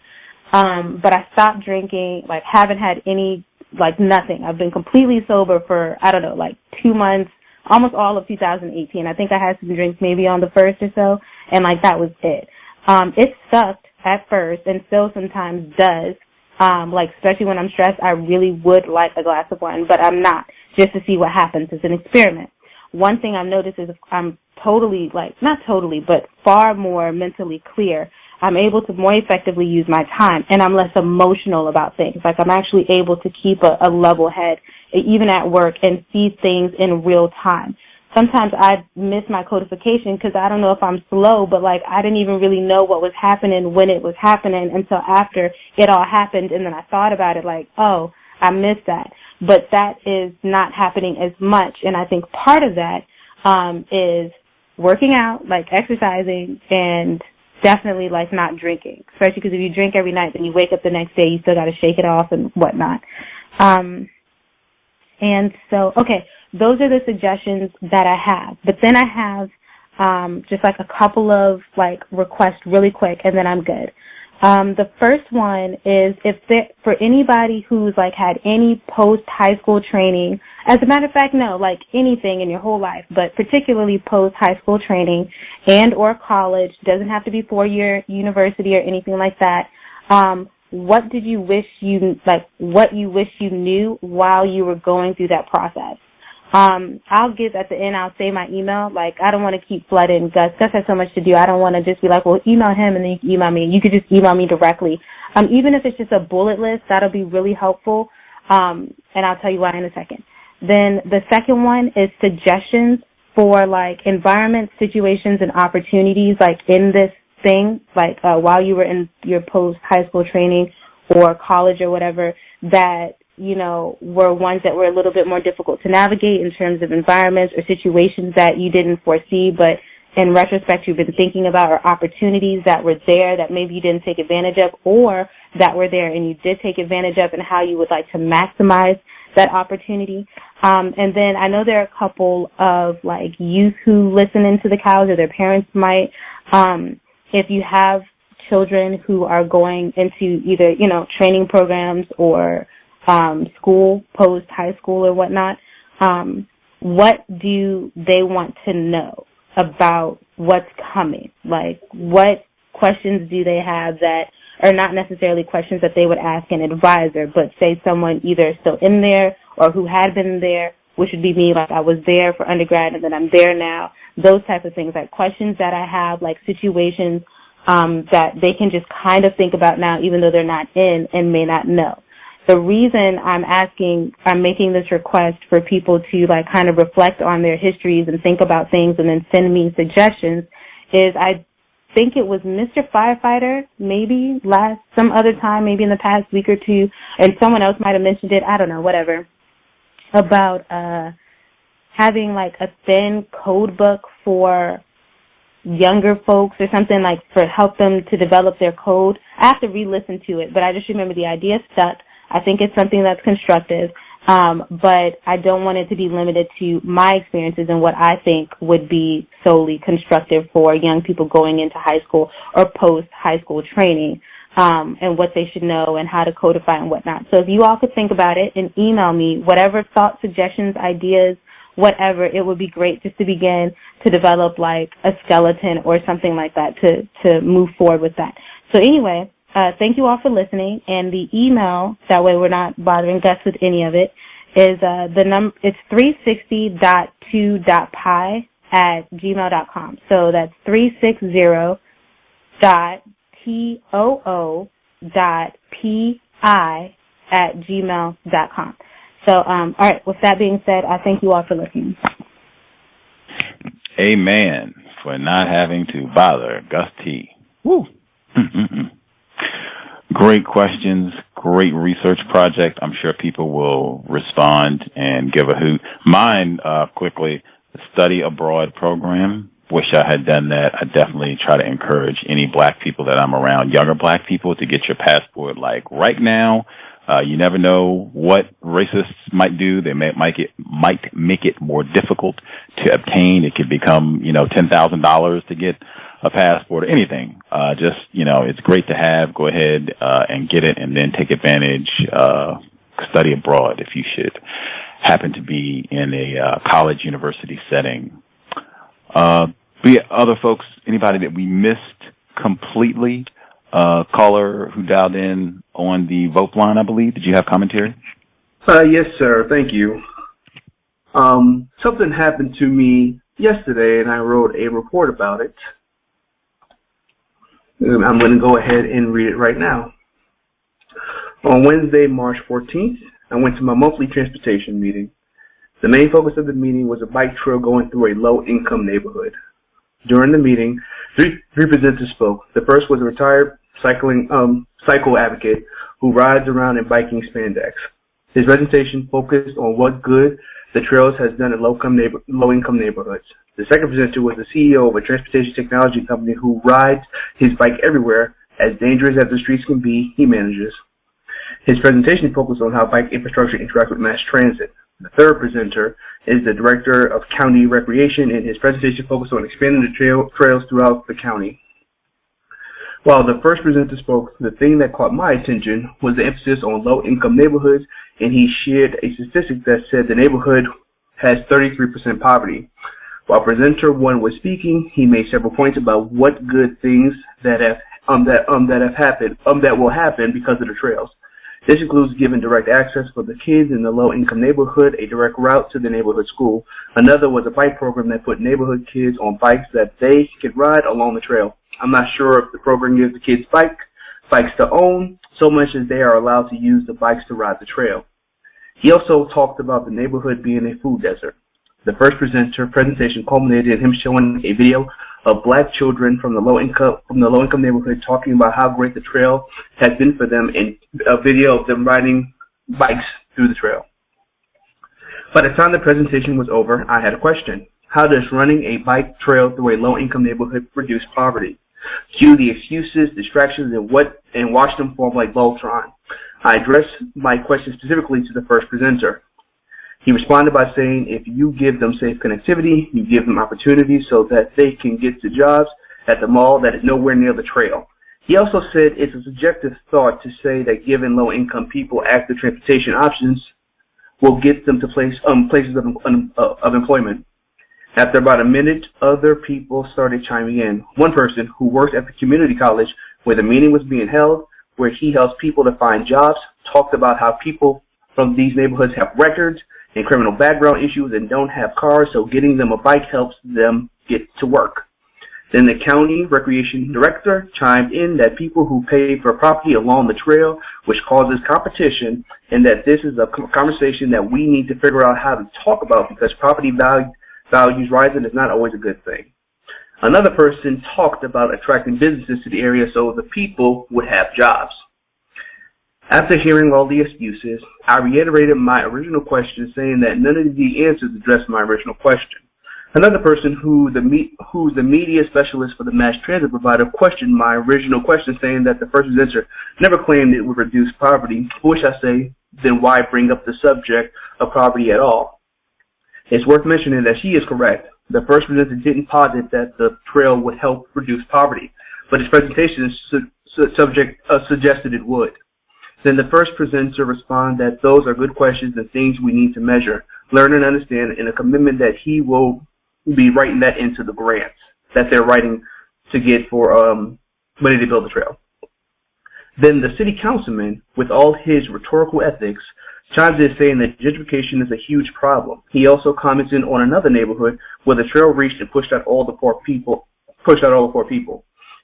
But I stopped drinking, like, haven't had any, like, nothing. I've been completely sober for, I don't know, like 2 months, almost all of 2018. I think I had some drinks maybe on the 1st or so, and, like, that was it. It sucked at first and still sometimes does. Like, especially when I'm stressed, I really would like a glass of wine, but I'm not, just to see what happens. It's an experiment. One thing I've noticed is I'm totally, like, not totally, but far more mentally clear. I'm able to more effectively use my time, and I'm less emotional about things. Like, I'm actually able to keep a level head, even at work, and see things in real time. Sometimes I miss my codification because I don't know if I'm slow, but, like, I didn't even really know what was happening when it was happening until after it all happened, and then I thought about it like, oh, I missed that. But that is not happening as much, and I think part of that is working out, like exercising, and definitely, like, not drinking, especially because if you drink every night, then you wake up the next day, you still got to shake it off and whatnot. And so, okay, those are the suggestions that I have. But then I have just, like, a couple of, like, requests really quick, and then I'm good. The first one is for anybody who's, like, had any post-high school training, as a matter of fact, no, like, anything in your whole life, but particularly post-high school training and or college, doesn't have to be 4-year university or anything like that. What did you wish what you wish you knew while you were going through that process? I'll give at the end, I'll say my email. Like, I don't want to keep flooding Gus. Gus has so much to do. I don't want to just be like, well, email him and then you can email me. You could just email me directly. Even if it's just a bullet list, that'll be really helpful. And I'll tell you why in a second. Then the second one is suggestions for, like, environments, situations, and opportunities, like, in this thing, like, while you were in your post-high school training or college or whatever, that, you know, were ones that were a little bit more difficult to navigate in terms of environments or situations that you didn't foresee, but in retrospect you've been thinking about, or opportunities that were there that maybe you didn't take advantage of, or that were there and you did take advantage of, and how you would like to maximize that opportunity. And then I know there are a couple of, like, youth who listen into the cows, or their parents might. If you have children who are going into either, you know, training programs or school, post-high school or whatnot, what do they want to know about what's coming? Like, what questions do they have that are not necessarily questions that they would ask an advisor, but say someone either still in there or who had been there, which would be me, like I was there for undergrad and then I'm there now, those types of things, like questions that I have, like situations that they can just kind of think about now, even though they're not in and may not know. The reason I'm making this request for people to, like, kind of reflect on their histories and think about things and then send me suggestions is I think it was Mr. Firefighter, maybe some other time, maybe in the past week or two, and someone else might have mentioned it, I don't know, whatever, about having, like, a thin code book for younger folks or something, like, for help them to develop their code. I have to re-listen to it, but I just remember the idea stuck. I think it's something that's constructive, but I don't want it to be limited to my experiences and what I think would be solely constructive for young people going into high school or post-high school training, and what they should know and how to codify and whatnot. So if you all could think about it and email me whatever thoughts, suggestions, ideas, whatever, it would be great just to begin to develop, like, a skeleton or something like that to move forward with that. So anyway, thank you all for listening, and the email, that way we're not bothering Gus with any of it, is it's 360.2.pi@gmail.com. So that's 360.too.pi@gmail.com. So, all right, with that being said, I thank you all for listening. Amen. For not having to bother Gus T. Woo. Great questions, great research project. I'm sure people will respond and give a hoot. Mine, quickly, the study abroad program. Wish I had done that. I definitely try to encourage any black people that I'm around, younger black people, to get your passport, like, right now. You never know what racists might do. They might make it more difficult to obtain. It could become, $10,000 to get a passport or anything. It's great to have. Go ahead and get it, and then take advantage. Study abroad if you should happen to be in a college, university setting. Other folks, anybody that we missed completely? Caller who dialed in on the vote line, I believe. Did you have commentary? Yes, sir. Thank you. Something happened to me yesterday, and I wrote a report about it. I'm going to go ahead and read it right now. On Wednesday, March 14th, I went to my monthly transportation meeting. The main focus of the meeting was a bike trail going through a low-income neighborhood. During the meeting, three presenters spoke. The first was a retired cycle advocate who rides around in biking spandex. His presentation focused on what good the trails has done in low-income neighborhoods. The second presenter was the CEO of a transportation technology company who rides his bike everywhere. As dangerous as the streets can be, he manages. His presentation focused on how bike infrastructure interacts with mass transit. The third presenter is the director of county recreation, and his presentation focused on expanding the trails throughout the county. While the first presenter spoke, the thing that caught my attention was the emphasis on low-income neighborhoods, and he shared a statistic that said the neighborhood has 33% poverty. While presenter one was speaking, he made several points about what good things that will happen because of the trails. This includes giving direct access for the kids in the low-income neighborhood, a direct route to the neighborhood school. Another was a bike program that put neighborhood kids on bikes that they could ride along the trail. I'm not sure if the program gives the kids bikes to own, so much as they are allowed to use the bikes to ride the trail. He also talked about the neighborhood being a food desert. The first presentation culminated in him showing a video of black children from the low-income neighborhood talking about how great the trail has been for them, and a video of them riding bikes through the trail. By the time the presentation was over, I had a question. How does running a bike trail through a low-income neighborhood reduce poverty? Cue the excuses, distractions, and watch them form like Voltron. I addressed my question specifically to the first presenter. He responded by saying, if you give them safe connectivity, you give them opportunities so that they can get to jobs at the mall that is nowhere near the trail. He also said it's a subjective thought to say that giving low-income people active transportation options will get them to places of employment. After about a minute, other people started chiming in. One person who worked at the community college where the meeting was being held, where he helps people to find jobs, talked about how people from these neighborhoods have records and criminal background issues and don't have cars, so getting them a bike helps them get to work. Then the county recreation director chimed in that people who pay for property along the trail, which causes competition, and that this is a conversation that we need to figure out how to talk about because property values rising is not always a good thing. Another person talked about attracting businesses to the area so the people would have jobs. After hearing all the excuses, I reiterated my original question, saying that none of the answers addressed my original question. Another person who's the media specialist for the mass transit provider questioned my original question, saying that the first presenter never claimed it would reduce poverty, for which I say, then why bring up the subject of poverty at all? It's worth mentioning that she is correct. The first presenter didn't posit that the trail would help reduce poverty, but his presentation suggested it would. Then the first presenter responded that those are good questions and things we need to measure, learn and understand, and a commitment that he will be writing that into the grants that they're writing to get for money to build the trail. Then the city councilman, with all his rhetorical ethics, chimes in saying that gentrification is a huge problem. He also commented on another neighborhood where the trail reached and pushed out all the poor people.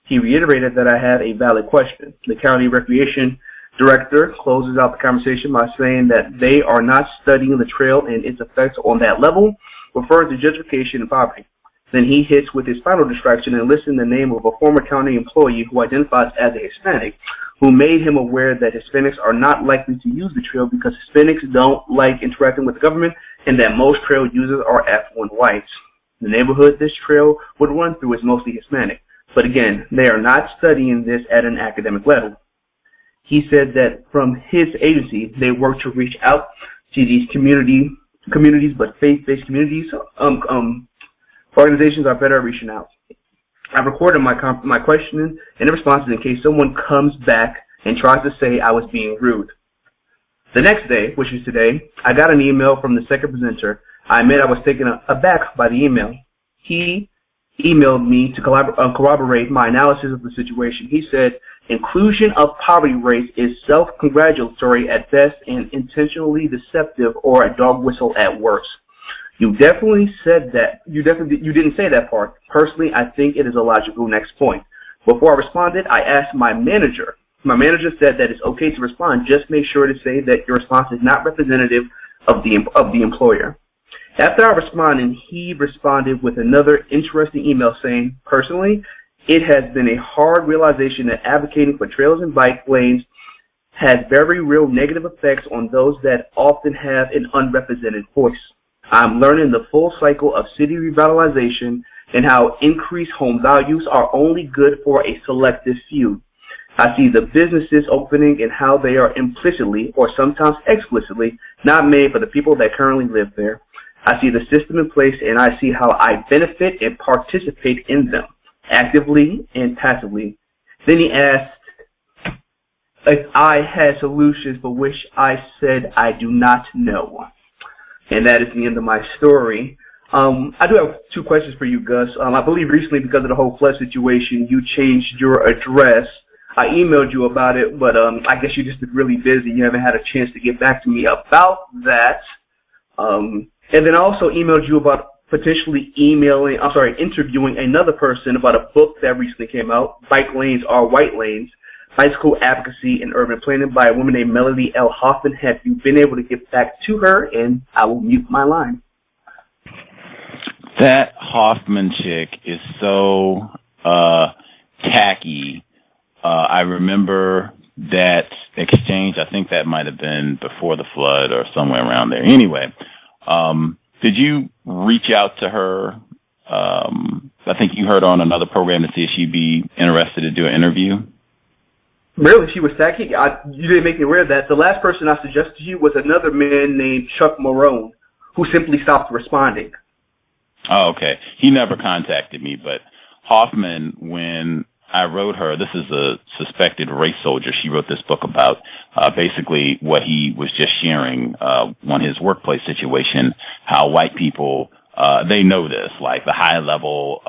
He reiterated that I had a valid question. The county recreation director closes out the conversation by saying that they are not studying the trail and its effects on that level, referring to gentrification and poverty. Then he hits with his final distraction and lists the name of a former county employee who identifies as a Hispanic, who made him aware that Hispanics are not likely to use the trail because Hispanics don't like interacting with the government and that most trail users are affluent whites. The neighborhood this trail would run through is mostly Hispanic, but again, they are not studying this at an academic level. he said that from his agency, they work to reach out to these communities, but faith-based communities, organizations are better at reaching out. I recorded my questioning and the responses in case someone comes back and tries to say I was being rude. The next day, which is today, I got an email from the second presenter. I admit I was taken aback by the email. He emailed me to corroborate my analysis of the situation. He said, inclusion of poverty rates is self-congratulatory at best and intentionally deceptive or a dog whistle at worst. You definitely said that. You didn't say that part. Personally, I think it is a logical next point. Before I responded, I asked my manager. My manager said that it's okay to respond. Just make sure to say that your response is not representative of the employer. After I responded, he responded with another interesting email saying, personally, it has been a hard realization that advocating for trails and bike lanes has very real negative effects on those that often have an unrepresented voice. I'm learning the full cycle of city revitalization and how increased home values are only good for a selective few. I see the businesses opening and how they are implicitly or sometimes explicitly not made for the people that currently live there. I see the system in place and I see how I benefit and participate in them, actively and passively. Then he asked if I had solutions for which I said I do not know. And that is the end of my story. I do have two questions for you, Gus. I believe recently, because of the whole flood situation, you changed your address. I emailed you about it, but I guess you're just really busy. You haven't had a chance to get back to me about that. And then I also emailed you about potentially interviewing another person about a book that recently came out, Bike Lanes Are White Lanes, Bicycle Advocacy and Urban Planning by a woman named Melody L. Hoffman. Have you been able to get back to her? And I will mute my line. That Hoffman chick is so tacky. I remember that exchange. I think that might have been before the flood or somewhere around there. Anyway, did you reach out to her? I think you heard on another program to see if she'd be interested to do an interview. Really? She was tacky? You didn't make me aware of that. The last person I suggested to you was another man named Chuck Marone, who simply stopped responding. Oh, okay. He never contacted me, but Hoffman, when I wrote her, this is a suspected race soldier. She wrote this book about basically what he was just sharing on his workplace situation, how white people, they know this, like the high level,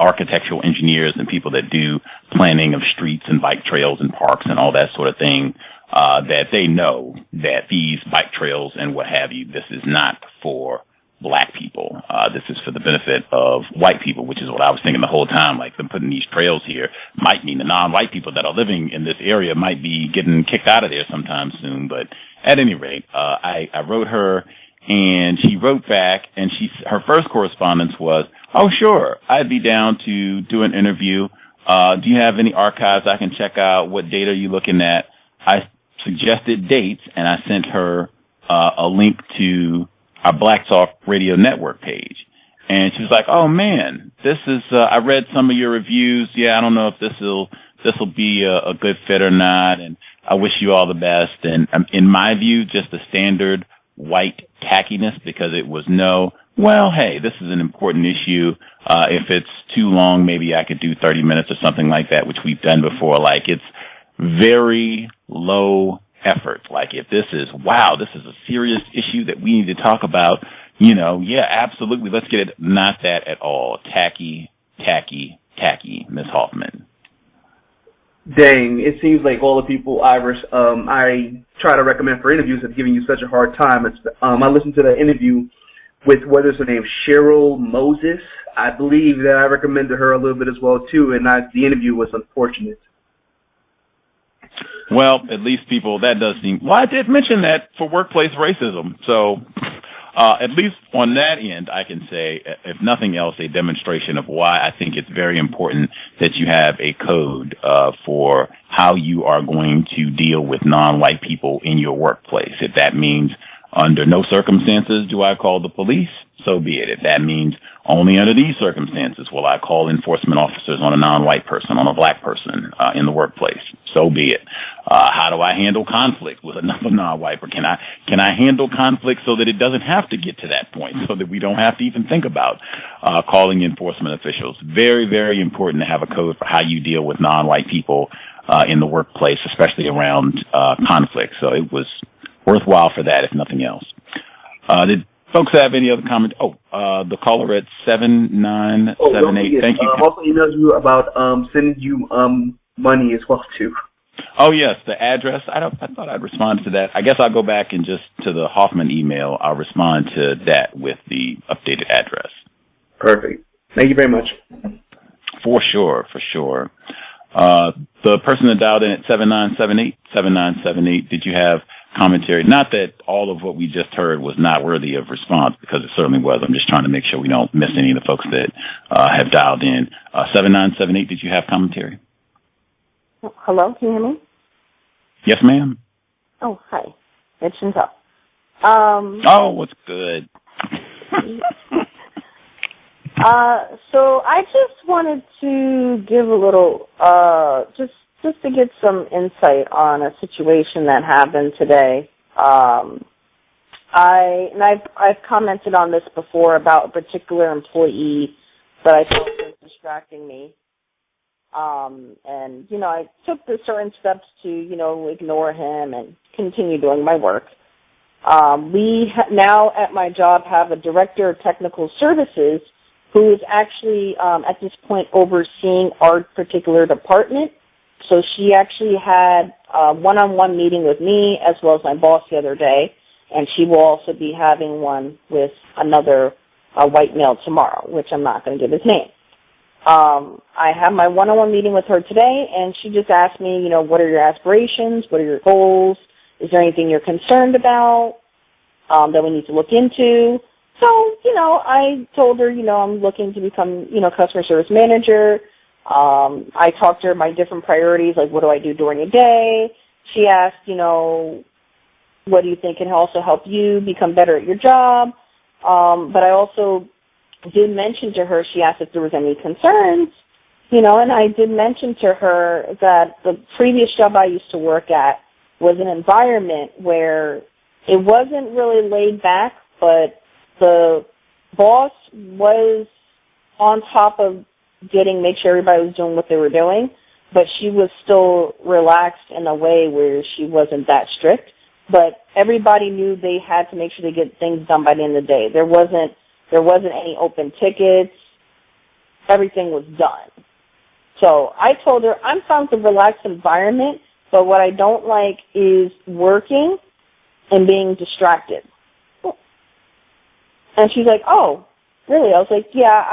architectural engineers and people that do planning of streets and bike trails and parks and all that sort of thing, that they know that these bike trails and what have you, this is not for black people. This is for the benefit of white people, which is what I was thinking the whole time. Like, them putting these trails here might mean the non-white people that are living in this area might be getting kicked out of there sometime soon. But at any rate, I wrote her, and she wrote back, and her first correspondence was, oh, sure, I'd be down to do an interview. Do you have any archives I can check out? What date are you looking at? I suggested dates, and I sent her a link to our Black Talk Radio Network page. And she was like, oh, man, this is, I read some of your reviews. Yeah, I don't know if this will be a good fit or not, and I wish you all the best. And in my view, just a standard white tackiness, because it was well, hey, this is an important issue. If it's too long, maybe I could do 30 minutes or something like that, which we've done before. Like, it's very low effort. Like, if this is a serious issue that we need to talk about, yeah, absolutely, let's get it. Not that at all. Tacky, Miss Hoffman. Dang, it seems like all the people I try to recommend for interviews have given you such a hard time. I listened to the interview with, what is her name, Cheryl Moses. I believe that I recommended her a little bit as well, too, and the interview was unfortunate. Well, at least that does seem... Well, I did mention that for workplace racism, so at least on that end, I can say, if nothing else, a demonstration of why I think it's very important that you have a code for how you are going to deal with non-white people in your workplace. If that means under no circumstances do I call the police, so be it. If that means only under these circumstances will I call enforcement officers on a non-white person, on a black person in the workplace, so be it. How do I handle conflict with another non-white? Or can I handle conflict so that it doesn't have to get to that point, so that we don't have to even think about calling enforcement officials? Very, very important to have a code for how you deal with non-white people in the workplace, especially around conflict. So it was worthwhile for that, if nothing else. Did folks have any other comments? The caller at 7978. Thank you. I also emailed you about sending you money as well too. Oh yes, the address. I thought I'd respond to that. I guess I'll go back and just to the Hoffman email. I'll respond to that with the updated address. Perfect. Thank you very much. For sure. The person that dialed in at 7978, did you have commentary? Not that all of what we just heard was not worthy of response, because it certainly was. I'm just trying to make sure we don't miss any of the folks that have dialed in. 7978, did you have commentary? Hello, can you hear me? Yes, ma'am. Oh, hi. It's Chantal. What's good? So I just wanted to give a little, just to get some insight on a situation that happened today. I've commented on this before about a particular employee that I felt was distracting me. And, I took the certain steps to, ignore him and continue doing my work. We now at my job have a director of technical services who is actually at this point overseeing our particular department. So she actually had a one-on-one meeting with me as well as my boss the other day, and she will also be having one with another white male tomorrow, which I'm not going to give his name. I had my one-on-one meeting with her today, and she just asked me, what are your aspirations? What are your goals? Is there anything you're concerned about that we need to look into? So, I told her, I'm looking to become, customer service manager. I talked to her my different priorities, like what do I do during a day? She asked, what do you think can also help you become better at your job? But I also did mention to her, she asked if there was any concerns, and I did mention to her that the previous job I used to work at was an environment where it wasn't really laid back, but the boss was on top of make sure everybody was doing what they were doing, but she was still relaxed in a way where she wasn't that strict. But everybody knew they had to make sure they get things done by the end of the day. There wasn't any open tickets. Everything was done. So I told her I'm fine with a relaxed environment, but what I don't like is working and being distracted. And she's like, oh, really? I was like, yeah,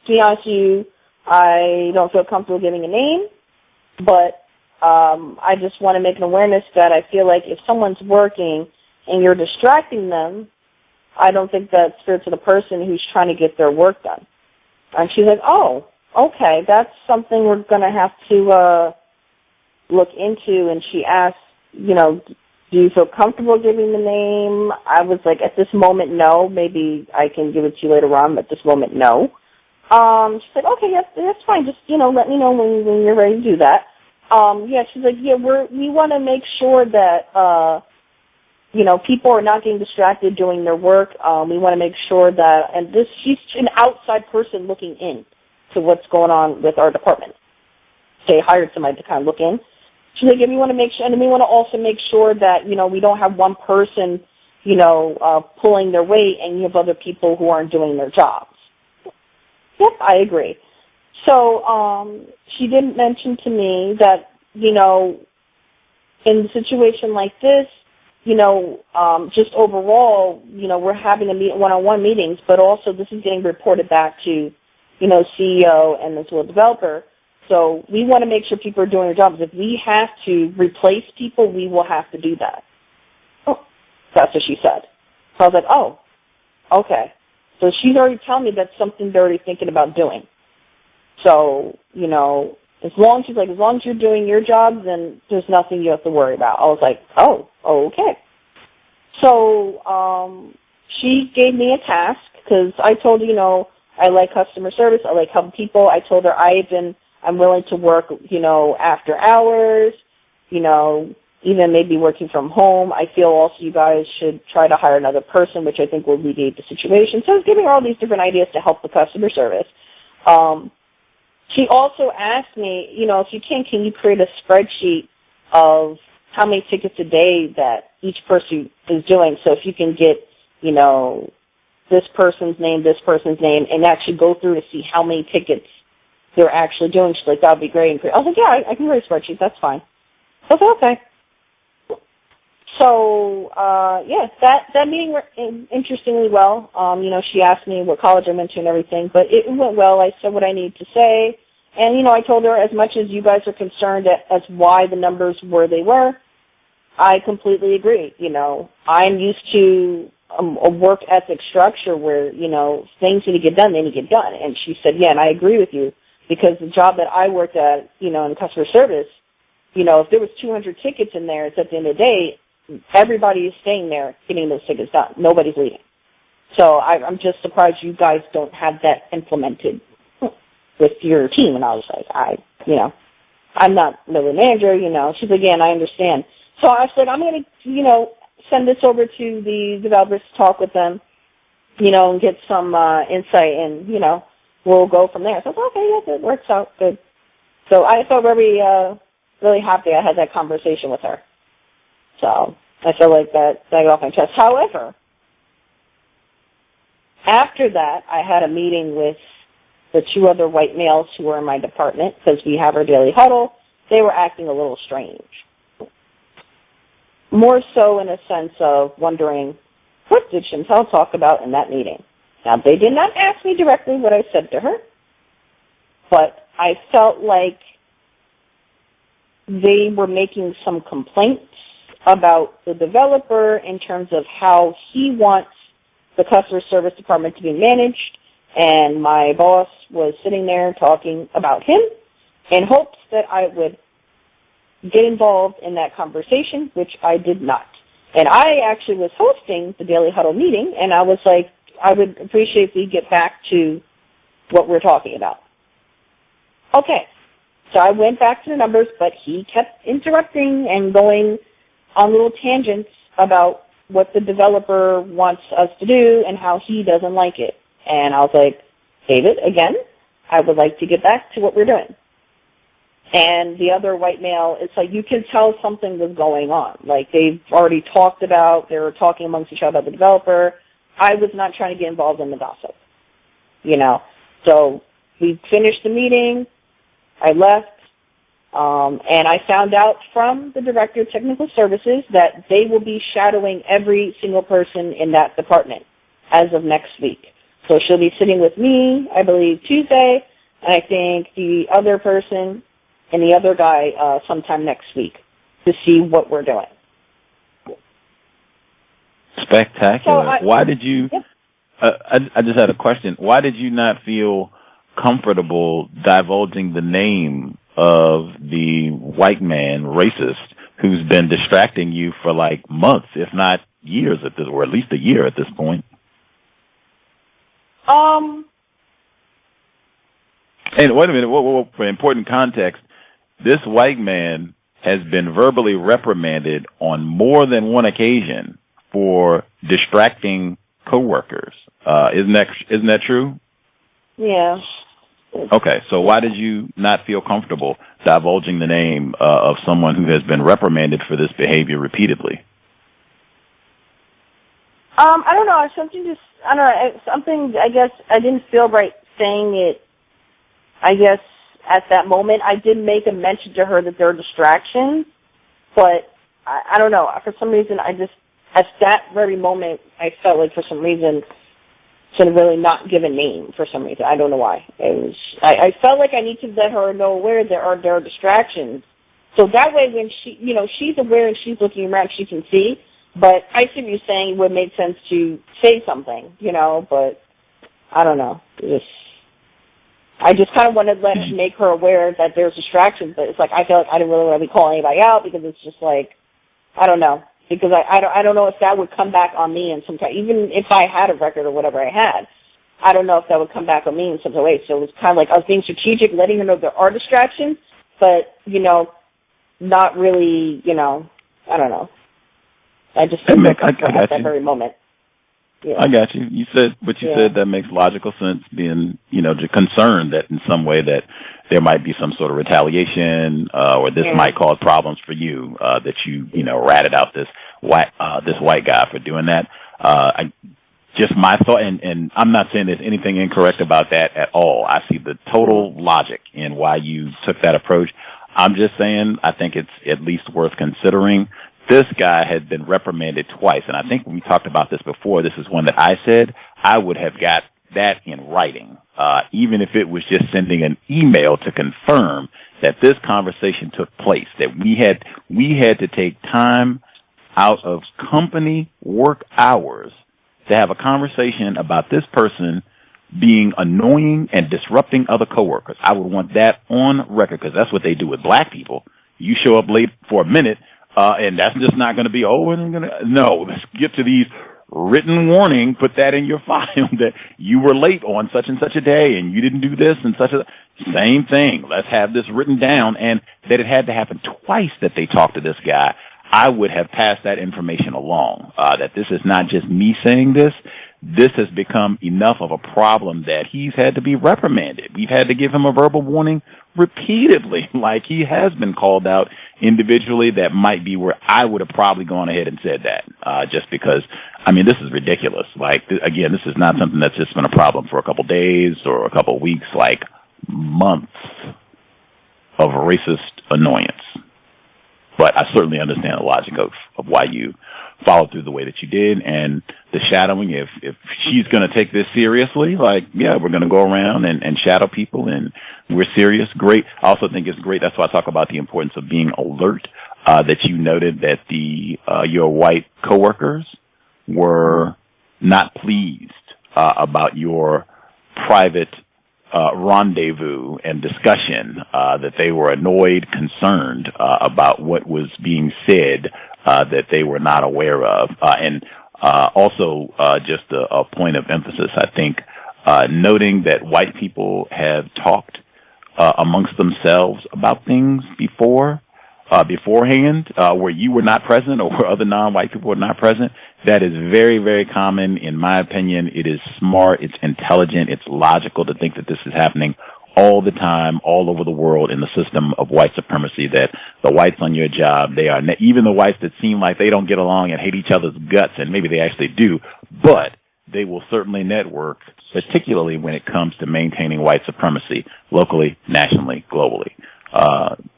to be honest with you, I don't feel comfortable giving a name, but I just want to make an awareness that I feel like if someone's working and you're distracting them, I don't think that's fair to the person who's trying to get their work done. And she's like, oh, okay, that's something we're going to have to look into. And she asked, do you feel comfortable giving the name? I was like, at this moment, no. Maybe I can give it to you later on, but at this moment, no. She said, okay, yes, that's fine. Just, let me know when you're ready to do that. She's like, we want to make sure that, people are not getting distracted doing their work. We want to make sure that, and she's an outside person looking in to what's going on with our department. They hired somebody to kind of look in. She's like, we want to make sure, and we want to also make sure that, we don't have one person, pulling their weight and you have other people who aren't doing their jobs. Yep, I agree. So she did mention to me that, in a situation like this, just overall, we're having one-on-one meetings, but also this is getting reported back to, CEO and as well developer. So we want to make sure people are doing their jobs. If we have to replace people, we will have to do that. Oh, that's what she said. So I was like, oh, okay. So she's already telling me that's something they're already thinking about doing. So, as long as you're doing your job, then there's nothing you have to worry about. I was like, oh, okay. So she gave me a task because I told her, I like customer service. I like helping people. I told her I'm willing to work, after hours. even maybe working from home. I feel also you guys should try to hire another person, which I think will alleviate the situation. So I was giving her all these different ideas to help the customer service. She also asked me, if you can you create a spreadsheet of how many tickets a day that each person is doing? So if you can get, this person's name, and actually go through to see how many tickets they're actually doing. She's like, that would be great. I was like, yeah, I can create a spreadsheet. That's fine. I was like, okay. So, that meeting went interestingly well. She asked me what college I went to and everything, but it went well. I said what I needed to say. And, I told her as much as you guys are concerned as why the numbers were they were, I completely agree. I'm used to a work ethic structure where, things need to get done, they need to get done. And she said, yeah, and I agree with you, because the job that I worked at, in customer service, if there was 200 tickets in there, it's at the end of the day, everybody is staying there getting those tickets done. Nobody's leaving. So I'm just surprised you guys don't have that implemented with your team. And I was like, I'm not really a manager, She's like, yeah, and I understand. So I said, I'm going to, send this over to the developers to talk with them, and get some insight, and, we'll go from there. So I was like, okay, yeah, it works out good. So I felt very, really happy I had that conversation with her. So I feel like that got off my chest. However, after that, I had a meeting with the two other white males who were in my department, because we have our daily huddle. They were acting a little strange. More so in a sense of wondering, what did Chantel talk about in that meeting? Now, they did not ask me directly what I said to her, but I felt like they were making some complaints about the developer in terms of how he wants the customer service department to be managed, and my boss was sitting there talking about him in hopes that I would get involved in that conversation, which I did not. And I actually was hosting the Daily Huddle meeting, and I was like, I would appreciate if we get back to what we're talking about. Okay. So I went back to the numbers, but he kept interrupting and going on little tangents about what the developer wants us to do and how he doesn't like it. And I was like, David, again, I would like to get back to what we're doing. And the other white male, it's like you can tell something was going on. Like they've already talked about, they were talking amongst each other about the developer. I was not trying to get involved in the gossip, So we finished the meeting. I left. And I found out from the Director of Technical Services that they will be shadowing every single person in that department as of next week. So she'll be sitting with me, I believe, Tuesday, and I think the other person and the other guy sometime next week to see what we're doing. Spectacular. So Why did you... I just had a question. Why did you not feel comfortable divulging the name of the white man, racist, who's been distracting you for like months, if not years at this, or at least a year at this point? And wait a minute, for important context, this white man has been verbally reprimanded on more than one occasion for distracting coworkers. Isn't that true? Yeah. Okay, so why did you not feel comfortable divulging the name of someone who has been reprimanded for this behavior repeatedly? I don't know. Something, I guess, I didn't feel right saying it, I guess, at that moment. I did make a mention to her that there are distractions, but I don't know. For some reason, at that very moment, I felt like for some reason, should have really not give a name for some reason. I don't know why. I felt like I need to let her know where there are distractions. So that way when she's aware and she's looking around, she can see. But I see what you're saying. It would make sense to say something, but I don't know. I just kind of wanted to make her aware that there's distractions, but it's like I feel like I didn't really want to be calling anybody out because it's just like, I don't know. Because I don't know if that would come back on me in some time. Even if I had a record or whatever I had, I don't know if that would come back on me in some way. So it was kind of like I was being strategic, letting her know there are distractions, but, not really, I don't know. I just feel comfortable at that very moment. Yeah. I got you. You said what you said. That makes logical sense. Being, concerned that in some way that there might be some sort of retaliation, or this might cause problems for you. That you ratted out this white guy for doing that. Just my thought, and I'm not saying there's anything incorrect about that at all. I see the total logic in why you took that approach. I'm just saying I think it's at least worth considering. This guy had been reprimanded twice, and I think when we talked about this before, this is one that I said I would have got that in writing, even if it was just sending an email to confirm that this conversation took place, that we had to take time out of company work hours to have a conversation about this person being annoying and disrupting other coworkers. I would want that on record, because that's what they do with black people. You show up late for a minute, and that's just not going to be, no, let's get to these written warning, put that in your file that you were late on such and such a day and you didn't do this and such a, same thing. Let's have this written down, and that it had to happen twice that they talked to this guy. I would have passed that information along, that this is not just me saying this. This has become enough of a problem that he's had to be reprimanded. We've had to give him a verbal warning repeatedly, like he has been called out individually. That might be where I would have probably gone ahead and said that, just because, this is ridiculous. Like, again, this is not something that's just been a problem for a couple days or a couple weeks, like months of racist annoyance. But I certainly understand the logic of why you followed through the way that you did, and the shadowing. If she's going to take this seriously, we're going to go around and shadow people, and we're serious. Great. I also think it's great. That's why I talk about the importance of being alert. That you noted that your white coworkers were not pleased about your private rendezvous and discussion, that they were annoyed, concerned about what was being said, that they were not aware of. And also, just a point of emphasis, I think, noting that white people have talked amongst themselves about things beforehand, where you were not present or where other non-white people were not present. That is very, very common, in my opinion. It is smart, it's intelligent, it's logical to think that this is happening all the time, all over the world in the system of white supremacy, that the whites on your job, they are, even the whites that seem like they don't get along and hate each other's guts, and maybe they actually do, but they will certainly network, particularly when it comes to maintaining white supremacy locally, nationally, globally.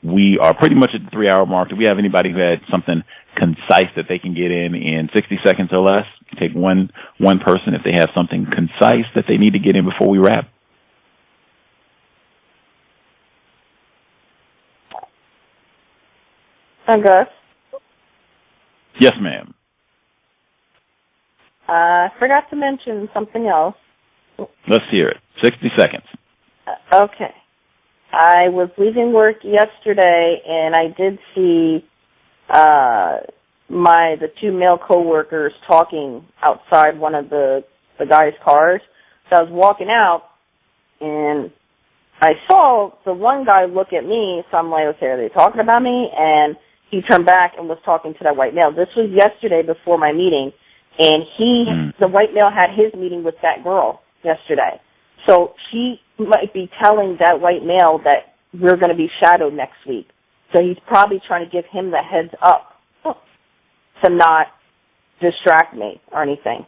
We are pretty much at the 3-hour mark. Do we have anybody who had something concise that they can get in 60 seconds or less? Take one person if they have something concise that they need to get in before we wrap. Gus? Yes, ma'am. I forgot to mention something else. Let's hear it. 60 seconds. Okay. I was leaving work yesterday, and I did see the two male coworkers talking outside one of the guy's cars. So I was walking out, and I saw the one guy look at me, so I'm like, okay, are they talking about me? And he turned back and was talking to that white male. This was yesterday before my meeting, and the white male had his meeting with that girl yesterday. So she might be telling that white male that we're going to be shadowed next week. So he's probably trying to give him the heads up to not distract me or anything.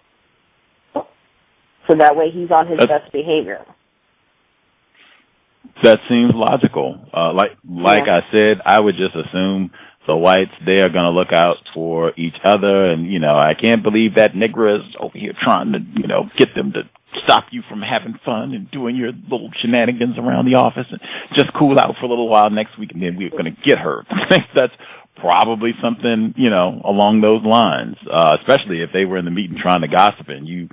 So that way he's on his best behavior. That seems logical. Like I said, I would just assume the whites, they are going to look out for each other. And, I can't believe that Negro is over here trying to, get them to stop you from having fun and doing your little shenanigans around the office and just cool out for a little while next week, and then we're going to get her. I think that's probably something, along those lines, especially if they were in the meeting trying to gossip and you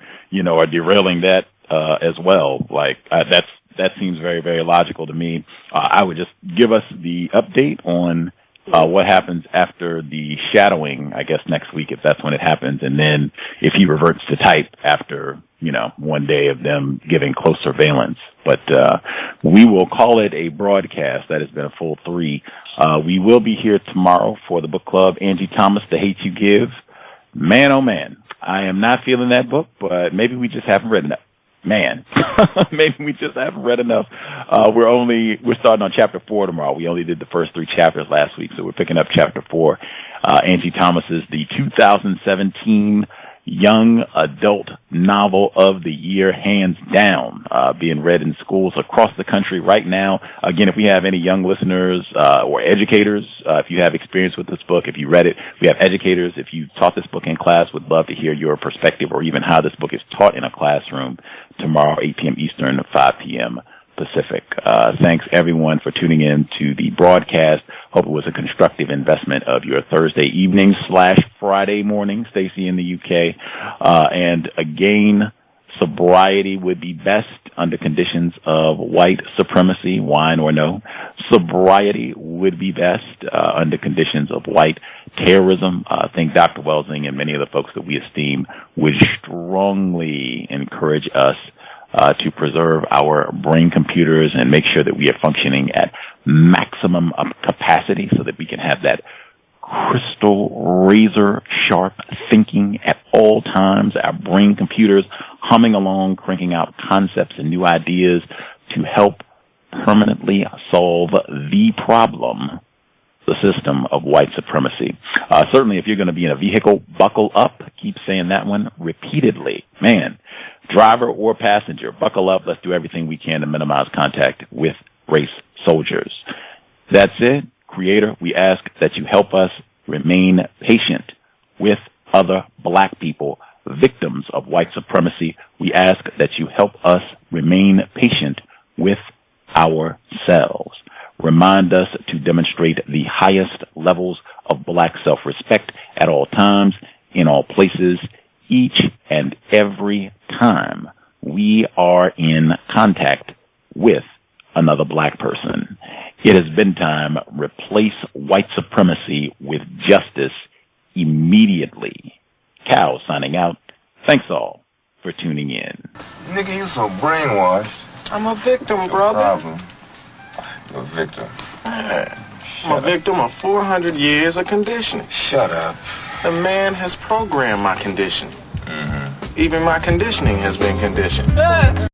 are derailing that as well. That seems very, very logical to me. I would just give us the update on what happens after the shadowing, I guess, next week, if that's when it happens, and then if he reverts to type after one day of them giving close surveillance. But we will call it a broadcast. That has been a full 3. We will be here tomorrow for the book club. Angie Thomas, The Hate You Give. Man, oh man, I am not feeling that book, but maybe we just haven't read enough. Man, maybe we just haven't read enough. We're starting on chapter 4 tomorrow. We only did the first 3 chapters last week, so we're picking up chapter 4. Angie Thomas is the 2017 Young Adult Novel of the Year, hands down, being read in schools across the country right now. Again, if we have any young listeners or educators, if you have experience with this book, if you read it, we have educators. If you taught this book in class, would love to hear your perspective or even how this book is taught in a classroom tomorrow, 8 p.m. Eastern, 5 p.m. Pacific. Thanks, everyone, for tuning in to the broadcast. Hope it was a constructive investment of your Thursday evening / Friday morning, Stacy in the UK. And again, sobriety would be best under conditions of white supremacy, wine or no. Sobriety would be best under conditions of white terrorism. I think Dr. Welsing and many of the folks that we esteem would strongly encourage us to preserve our brain computers and make sure that we are functioning at maximum capacity so that we can have that crystal razor sharp thinking at all times, our brain computers humming along, cranking out concepts and new ideas to help permanently solve the problem, the system of white supremacy. Certainly if you're going to be in a vehicle, buckle up. Keep saying that one repeatedly. Man, driver or passenger, buckle up. Let's do everything we can to minimize contact with race soldiers. That's it. Creator, we ask that you help us remain patient with other black people, victims of white supremacy. We ask that you help us remain patient with ourselves. Remind us to demonstrate the highest levels of black self-respect at all times, in all places, each and every time we are in contact with another black person. It has been time. Replace white supremacy with justice immediately. Cal signing out. Thanks all for tuning in. Nigga, you so brainwashed. I'm a victim, brother. Problem. You're a victim. I'm a victim of 400 years of conditioning. Shut up. The man has programmed my conditioning. Mm-hmm. Even my conditioning has been conditioned.